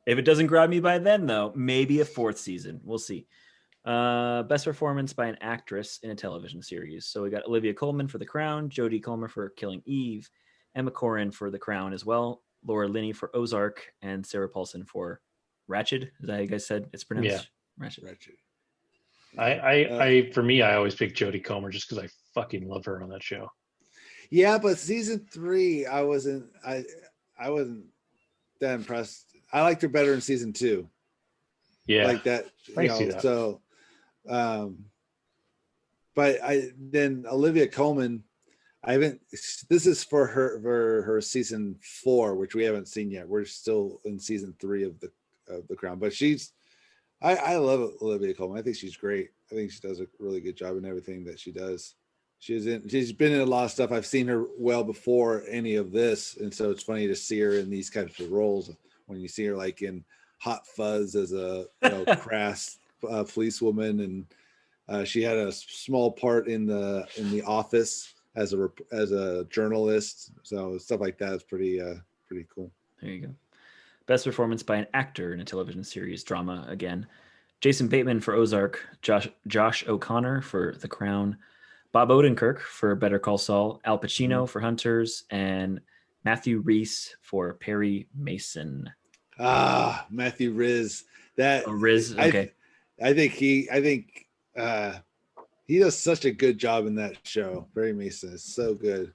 If it doesn't grab me by then, though, maybe a 4th season. We'll see. Best performance by an actress in a television series. So we got Olivia Colman for The Crown, Jodie Comer for Killing Eve, Emma Corrin for The Crown as well, Laura Linney for Ozark, and Sarah Paulson for Ratched. Is that how you guys said it's pronounced?
Yeah.
Ratched.
Ratched.
For me, I always pick Jodie Comer just because I fucking love her on that show.
Yeah, but season 3, I wasn't that impressed. I liked her better in season 2.
Yeah.
Like that.
I
You
can see
know,
that.
so but then Olivia Colman, this is for her season 4, which we haven't seen yet. We're still in season 3 of the Crown, but I love Olivia Colman. I think she's great. I think she does a really good job in everything that she does. She's been in a lot of stuff. I've seen her well before any of this, and so it's funny to see her in these kinds of roles. When you see her like in Hot Fuzz as a crass policewoman, and she had a small part in the Office as a journalist. So stuff like that is pretty cool.
There you go. Best performance by an actor in a television series drama again. Jason Bateman for Ozark, Josh O'Connor for The Crown, Bob Odenkirk for Better Call Saul, Al Pacino for Hunters, and Matthew Rhys for Perry Mason.
Matthew Riz. That
Riz, okay.
I think he does such a good job in that show. Perry Mason is so good.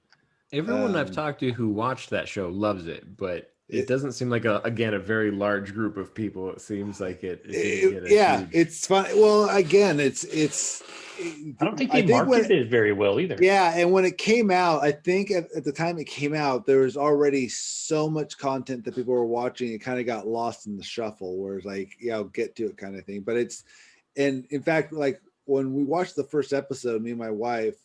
Everyone I've talked to who watched that show loves it, but it doesn't seem like a very large group of people. It seems like it didn't get a huge...
it's fun. Well, again, it's
I don't think they marketed it very well either.
Yeah, and when it came out, I think at the time it came out, there was already so much content that people were watching. It kind of got lost in the shuffle, where it's like, yeah, I'll get to it kind of thing. But and in fact, like when we watched the first episode, me and my wife,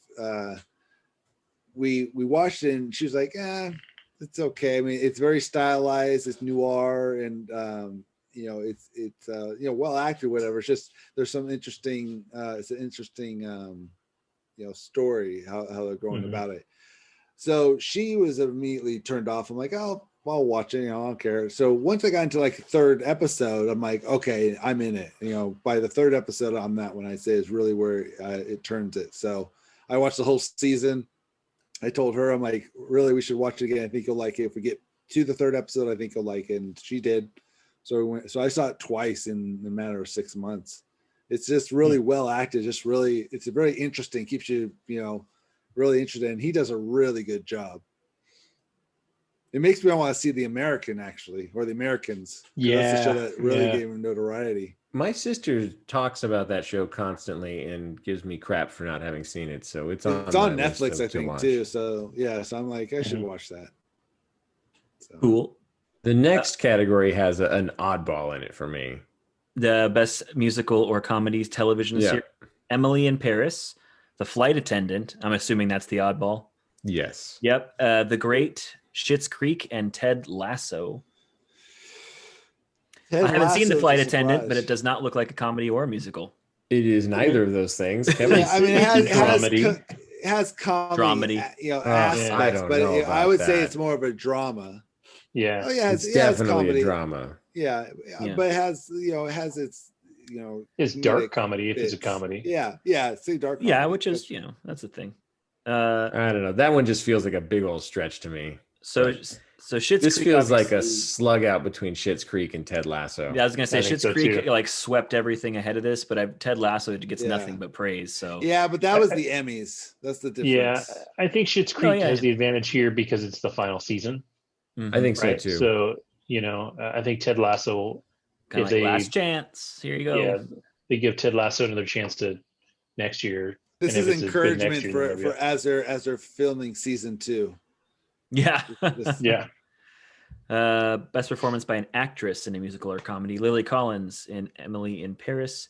we watched it, and she was like, it's okay. I mean, it's very stylized, it's noir, and it's well acted, whatever. It's just there's some interesting it's an interesting story how they're going about it. So she was immediately turned off. I'm like, oh, I'll watch it, I don't care. So once I got into like the 3rd episode, I'm like, okay, I'm in it. By the 3rd episode on that one, I say is really where it turns it. So I watched the whole season. I told her, I'm like, really, we should watch it again. I think you'll like it. If we get to the 3rd episode, I think you'll like it. And she did. So I saw it twice in a matter of 6 months. It's just really well acted. Just really, it's very interesting. Keeps you, really interested. And he does a really good job. It makes me want to see The American, actually, or The Americans.
Yeah,
that's the show that really gave him notoriety.
My sister talks about that show constantly and gives me crap for not having seen it. So it's on
Netflix, I think, too. So yeah, so I'm like, I should watch that. So.
Cool.
The next category has an oddball in it for me.
The best musical or comedy television series. Emily in Paris, The Flight Attendant. I'm assuming that's the oddball.
Yes.
Yep. The Great, Schitt's Creek, and Ted Lasso. I haven't seen The Flight Attendant, but it does not look like a comedy or a musical.
It is neither of those things.
I mean, it has comedy, aspects, but I would say it's more of a drama.
Yeah,
it's definitely a drama.
Yeah, but it has its
it's dark comedy if it's a comedy.
Yeah, it's a dark comedy.
Yeah, which is that's the thing.
I don't know. That one just feels like a big old stretch to me.
So Schitt's
this
Creek
feels like a slug out between Schitt's Creek and Ted Lasso.
Yeah, I was gonna say Schitt's Creek like swept everything ahead of this, but Ted Lasso gets nothing but praise. So
yeah, but that was the Emmys. That's the difference.
Yeah, I think Schitt's Creek has the advantage here because it's the final season.
I think so too.
So I think Ted Lasso
is a last chance. Here you go.
Yeah, they give Ted Lasso another chance to next year
This
And
is
if it's as good next
encouragement
year,
for as they're filming season 2.
Yeah.
This-
Best performance by an actress in a musical or comedy. Lily Collins in Emily in Paris.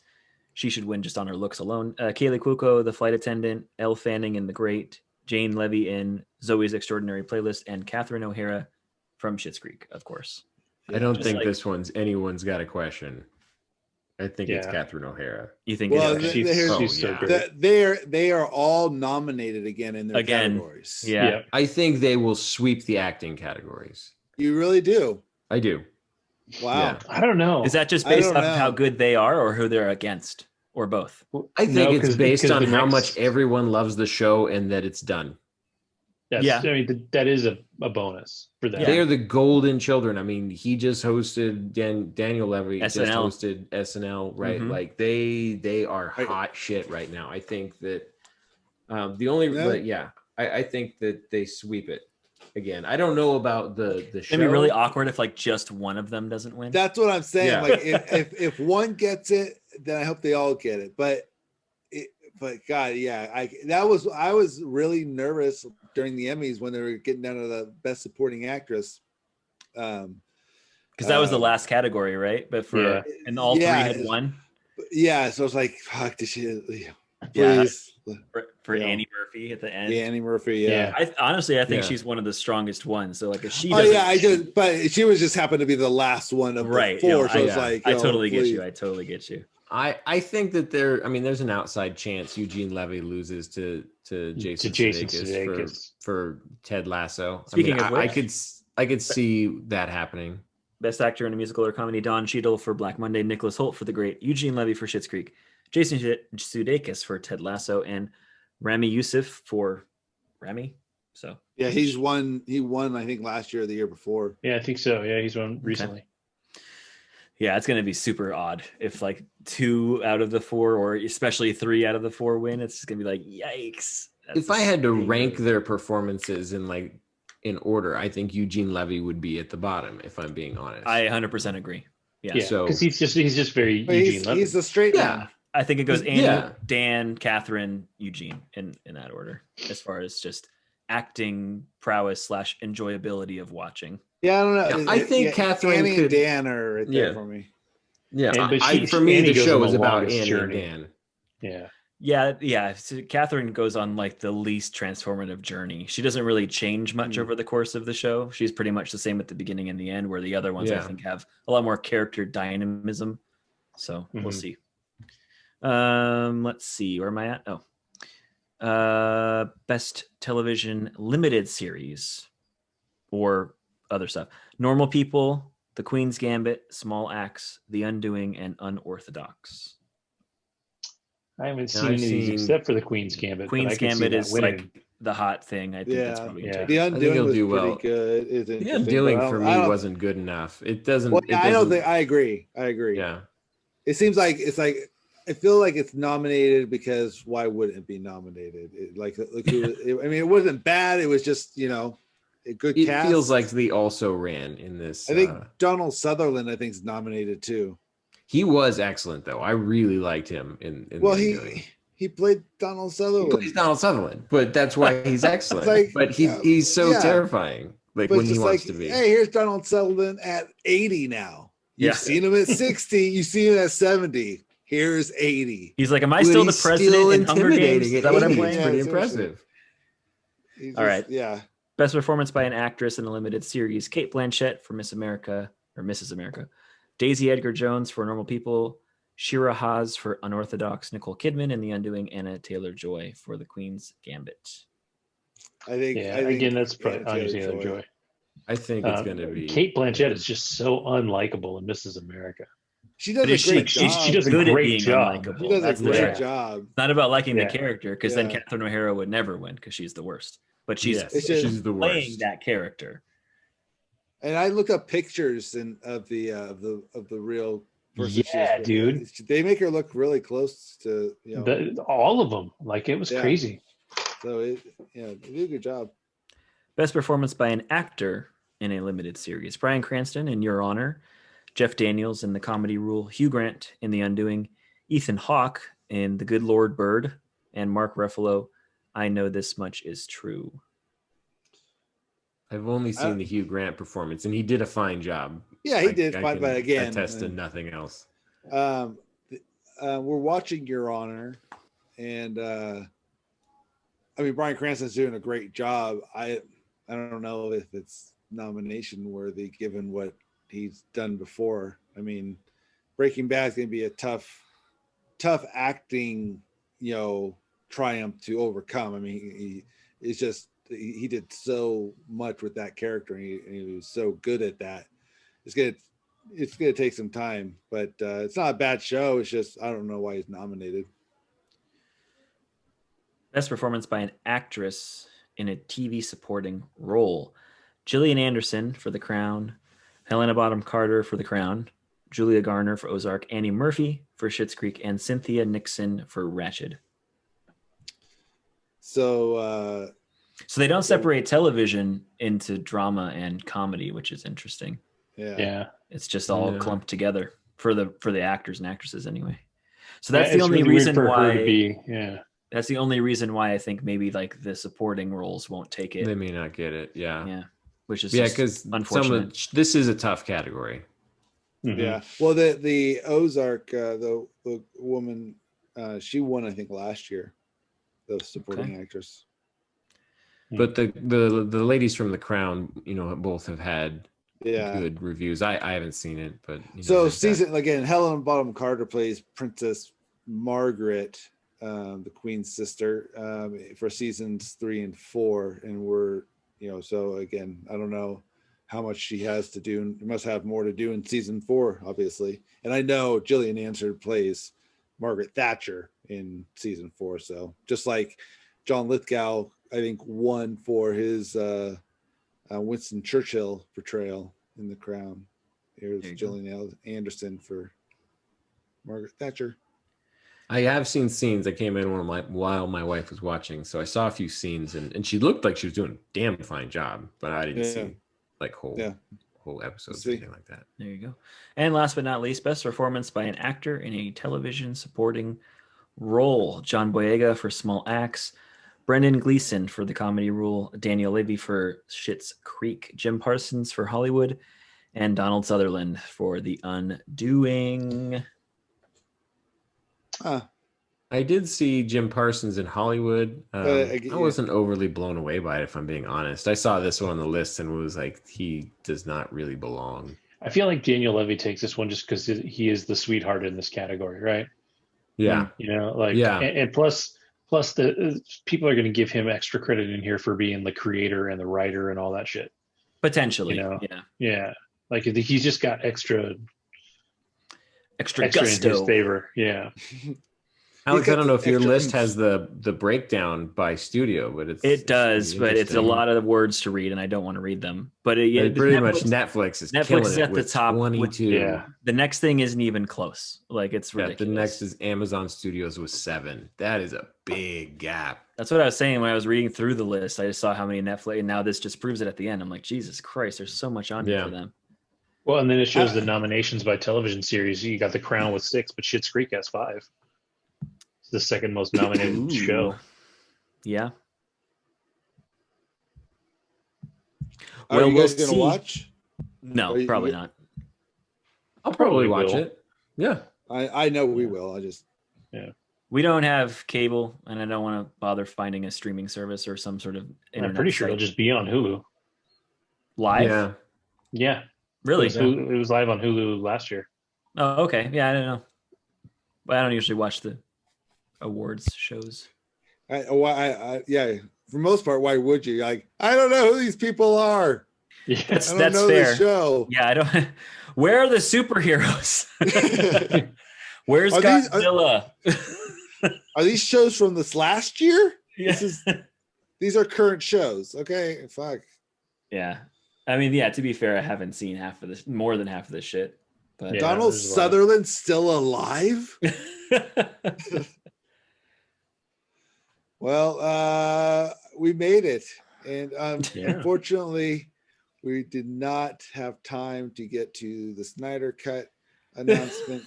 She should win just on her looks alone. Kaylee Cuoco, The Flight Attendant. Elle Fanning in The Great. Jane Levy in Zoe's Extraordinary Playlist. And Catherine O'Hara from Schitt's Creek, of course.
I don't
Just
think
like-
this one's anyone's got a question. I think it's
Yeah.
Catherine O'Hara.
You think
Well,
it's okay.
She's so
yeah.
great.
they are all nominated again in their
Again.
categories.
Yeah.
I think they will sweep the acting categories.
You really do.
I do.
Wow.
Yeah.
I don't know.
Is that just
I
based
don't
off
know.
of how good they are or who they're against or both?
I think
No,
it's based on
the
how
next-
much everyone loves the show and that it's done.
Yeah.
I mean, that is a bonus for them.
They are the golden children. I mean, he just hosted Daniel Levy just
SNL.
hosted SNL, right?
Mhm.
Like they are
Right.
hot shit right now. I think that the only I think that they sweep it again. I don't know about the show.
It'd be really awkward if like just one of them doesn't win.
That's what I'm saying.
Yeah.
Like if one gets it, then I hope they all get it. But God, yeah, I was really nervous during the Emmys when they were getting down to the best supporting actress.
Because that was the last category, right? But for and all three had won
Yeah, so I was like, fuck, did she?
Yeah.
Please,
for
Yeah.
Annie Murphy at the end.
Annie Murphy. Yeah.
Honestly, I think
Yeah.
she's one of the strongest ones. So like if she
Oh
doesn't,
yeah, but she was just happened to be the last one of
Right,
the 4.
yeah,
So I was like,
I totally get
please.
you. I totally get you.
I think that there's an outside chance Eugene Levy loses to Jason Sudeikis for Ted Lasso.
Speaking of
I
which-
I could see that happening.
Best actor in a musical or comedy: Don Cheadle for Black Monday, Nicholas Hoult for The Great, Eugene Levy for Schitt's Creek, Jason Sudeikis for Ted Lasso, and Rami Youssef for Rami. So
Yeah, he won, I think, last year or the year before.
Yeah, I think so. Yeah, he's won recently.
yeah, it's going to be super odd if like 2 out of the 4, or especially 3 out of the 4 win. It's just going to be like, yikes.
If I had to rank their performances in order, I think Eugene Levy would be at the bottom, if I'm being honest.
I 100% agree. Yeah.
Yeah,
So-
because he's just very
But
Eugene Levy.
he's the straight
Yeah.
man.
I think it goes Annie,
Yeah.
Dan, Catherine, Eugene in that order, as far as just acting prowess / enjoyability of watching.
Yeah, I don't know.
Yeah, I think Catherine
Annie
could-
and Dan are right there
Yeah.
for me.
Yeah,
And- but
for me,
Annie
the
goes
show
on
is
the
about
longest
Annie
journey.
and Dan.
Yeah.
Yeah. So Catherine goes on like the least transformative journey. She doesn't really change much over the course of the show. She's pretty much the same at the beginning and the end, where the other ones I
Yeah.
think have a lot more character dynamism. So we'll
Mhm.
see. Let's see. Where am I at? Best television limited series or other stuff. Normal People, The Queen's Gambit, Small Axe, The Undoing, and Unorthodox.
I haven't
Yeah,
seen
I've
any of these
seen-
except for the Queen's Gambit. but
Queen's
I can see
Gambit
that
is
winning.
like the hot thing. I think that's
Yeah.
probably
Yeah.
gonna
The
take.
Undoing
he'll
was
do
pretty
well.
good. It's
The
interesting,
Undoing
but I
for
don't-
me
I don't-
wasn't good enough. It doesn't.
Well,
it
yeah, I don't
doesn't-
think I agree.
Yeah,
It seems like I feel like it's nominated because why wouldn't it be nominated? I mean, it wasn't bad. It was just a good
it
cast.
feels like the also ran in this.
I think Donald Sutherland is nominated too.
He was excellent though. I really liked him in
Well,
The Undoing.
he played Donald
He
Sutherland.
plays Donald Sutherland, but that's why he's excellent.
like,
but he's so
yeah.
terrifying, like
But
when
it's
he
just
wants
like,
to be.
hey, here's Donald Sutherland at 80 now. You've
Yeah.
seen him at 60. You've seen him at 70. Here's 80.
He's like, am I
But
still the
he's
president
still
in Hunger Games?
intimidating.
Is that what I'm
It's
playing?
Yeah,
pretty
seriously.
impressive.
He's
All right.
Yeah.
Best performance by an actress in a limited series: Kate Blanchett for Miss America or Mrs. America, Daisy Edgar Jones for Normal People, Shira Haas for Unorthodox, Nicole Kidman in The Undoing, Anna Taylor-Joy for The Queen's Gambit.
I think.
Yeah,
I think
again, that's probably
Anna
Anya
Taylor-Joy.
Taylor-Joy.
I think it's going to be
Kate Blanchett is just so unlikable in Mrs. America.
She does
But
a
is she-
great
she's-
job.
she does a
Good at
great
being
job.
unlikable.
She does
That's
a
the
great
trick.
job.
It's not about liking
Yeah.
the character, because then
Yeah.
Catherine O'Hara would never win because she's the worst. But she's
Yes,
It's just-
she's the
playing
worst.
that character.
And I look up pictures of the real person. she
Yeah,
is.
dude.
They make her look really close to
All of them. Like, it was
Yeah.
crazy.
So they do a good job.
Best performance by an actor in a limited series: Bryan Cranston in Your Honor, Jeff Daniels in The Comedy Rule, Hugh Grant in The Undoing, Ethan Hawke in The Good Lord Bird, and Mark Ruffalo. I know this much is true.
I've only seen the Hugh Grant performance, and he did a fine job.
Yeah, he did fine, but again,
attest to nothing else.
We're watching Your Honor, and I mean, Bryan Cranston's doing a great job. I don't know if it's nomination worthy given what he's done before. I mean, Breaking Bad is going to be a tough acting, triumph to overcome. I mean, he did so much with that character, and he was so good at that. It's gonna take some time, but it's not a bad show. It's just I don't know why he's nominated.
Best performance by an actress in a TV supporting role. Gillian Anderson for The Crown, Helena Bonham Carter for The Crown, Julia Garner for Ozark, Annie Murphy for Schitt's Creek, and Cynthia Nixon for Ratched.
So
they don't separate television into drama and comedy, which is interesting.
Yeah.
It's just all clumped together for the actors and actresses anyway. So that's
Yeah,
the only
really
reason
weird for her
why.
to be,
That's the only reason why I think maybe like the supporting roles won't take it.
They may not get it. Yeah.
Yeah. Which is
because
unfortunate.
This is a tough category.
Mm-hmm.
Yeah. Well, the Ozark, the woman, she won, I think, last year, the supporting actress.
But the ladies from The Crown, both have had good reviews. I haven't seen it, but
again, Helena Bonham Carter plays Princess Margaret, the Queen's sister, for seasons 3 and 4, and we're so again, I don't know how much she has to do. She must have more to do in season 4, obviously. And I know Gillian Anderson plays Margaret Thatcher in season 4, so just like John Lithgow, I think, won for his Winston Churchill portrayal in The Crown. Here's Gillian Anderson for Margaret Thatcher.
I have seen scenes. I came in while my wife was watching, so I saw a few scenes, and she looked like she was doing a damn fine job, but I didn't see like whole episodes or anything like that.
There you go. And last but not least, best performance by an actor in a television supporting role. John Boyega for Small Axe, Brendan Gleeson for the comedy role, Daniel Levy for Schitt's Creek, Jim Parsons for Hollywood, and Donald Sutherland for The Undoing.
I did see Jim Parsons in Hollywood. I wasn't overly blown away by it, if I'm being honest. I saw this one on the list and was like, he does not really belong.
I feel like Daniel Levy takes this one just because he is the sweetheart in this category, right?
Yeah.
And plus the people are going to give him extra credit in here for being the creator and the writer and all that shit.
Potentially,
yeah. Like he's just got extra
gusto
in his favor. Yeah.
Alex, I don't know if your list has the breakdown by studio, but
it does, but it's a lot of words to read, and I don't want to read them. But
pretty much Netflix is
at the top.
22.
The next thing isn't even close. Like, it's ridiculous.
The next is Amazon Studios with 7. That is a big gap.
That's what I was saying when I was reading through the list. I just saw how many Netflix, and now this just proves it at the end. I'm like, Jesus Christ, there's so much on here for them.
Well, and then it shows the nominations by television series. You got The Crown with 6, but Schitt's Creek has 5. It's the second most nominated show.
Yeah.
Are you guys gonna watch?
No, probably not.
I'll probably watch it. Yeah.
I know we will.
We don't have cable, and I don't want to bother finding a streaming service or some sort of internet.
I'm pretty sure it'll just be on Hulu.
Live?
Yeah.
Really?
It was live on Hulu last year.
Oh, okay. Yeah, I don't know. But I don't usually watch the awards shows.
For the most part, why would you? Like, I don't know who these people are.
Yeah,
that's
fair. The show.
Yeah, I don't. Where are the superheroes? Where's Godzilla?
Are these shows from this last year?
Yeah.
These are current shows. Okay, fuck.
Yeah. I mean, to be fair, I haven't seen more than half of this shit. But
Donald Sutherland's still alive? Well, we made it. And unfortunately, we did not have time to get to the Snyder Cut announcement.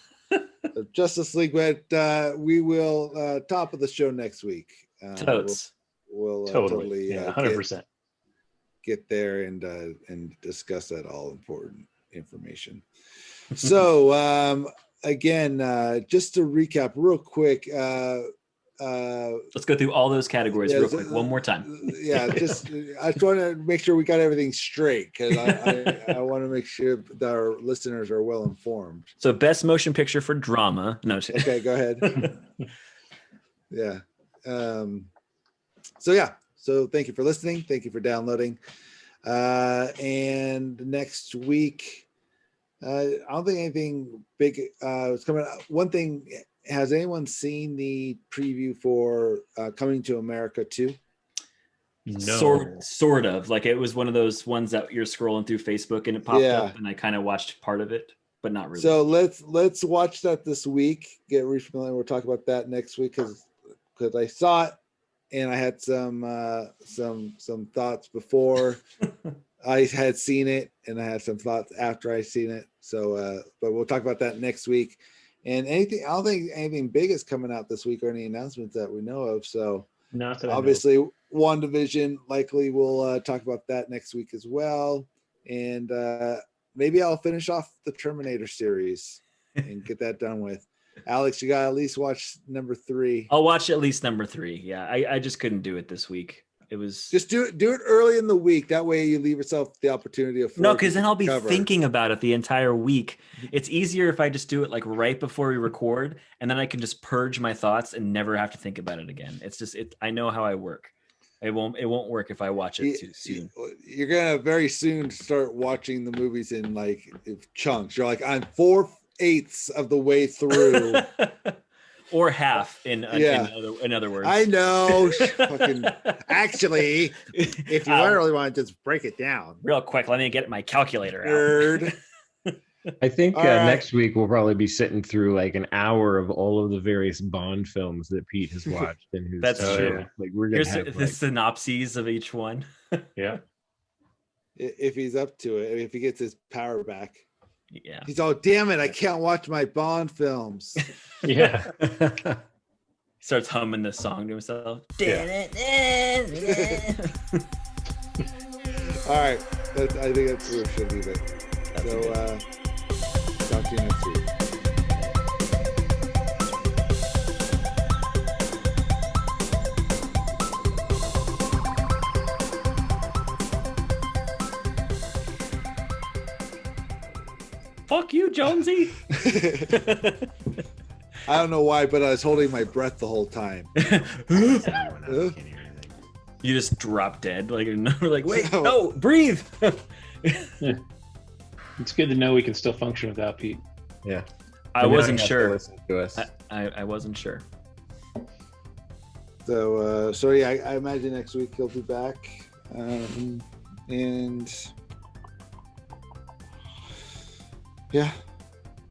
Justice League, but we will top of the show next week.
Totes.
We'll
Totally. Yeah, 100%.
get there and discuss that all important information. So again, just to recap real quick.
Let's go through all those categories real quick one more time.
Yeah, I just want to make sure we got everything straight because I want to make sure that our listeners are well informed.
So best motion picture for drama. No.
Okay, go ahead. Yeah. So thank you for listening. Thank you for downloading. And next week, I don't think anything big is coming out. One thing. Has anyone seen the preview for Coming to America 2?
No.
Sort of. Like it was one of those ones that you're scrolling through Facebook and it popped up and I kind of watched part of it, but not really. So
let's watch that this week. Get familiar. We'll talk about that next week because I saw it and I had some thoughts before I had seen it and I had some thoughts after I seen it. So but we'll talk about that next week. And I don't think anything big is coming out this week or any announcements that we know of. So obviously WandaVision, likely we'll talk about that next week as well. And maybe I'll finish off the Terminator series and get that done with. Alex, you got to at least watch number 3.
I'll watch at least number 3. Yeah, I just couldn't do it this week. It was
just do it early in the week. That way you leave yourself the opportunity of
because then I'll be thinking about it the entire week. It's easier if I just do it like right before we record, and then I can just purge my thoughts and never have to think about it again. It's just I know how I work. It won't work if I watch it too soon.
You're gonna very soon start watching the movies in like chunks. You're like, I'm 4/8 of the way through.
Or half in other words.
I know. Actually, if you really want to just break it down
real quick, let me get my calculator out.
Nerd.
I think next week we'll probably be sitting through like an hour of all of the various Bond films that Pete has watched. And
that's true.
Like we're gonna
have the synopses of each one.
Yeah.
If he's up to it, if he gets his power back.
Yeah.
He's all, damn it, I can't watch my Bond films.
Yeah.
He starts humming this song to himself.
Yeah. All right. I think that's where we should leave it. Talk to you next week.
Fuck you, Jonesy.
I don't know why, but I was holding my breath the whole time.
You just drop dead. Like, wait, no, breathe.
It's good to know we can still function without Pete.
Yeah.
I wasn't sure.
Listen to us.
I wasn't sure.
So yeah, I imagine next week he'll be back. And yeah,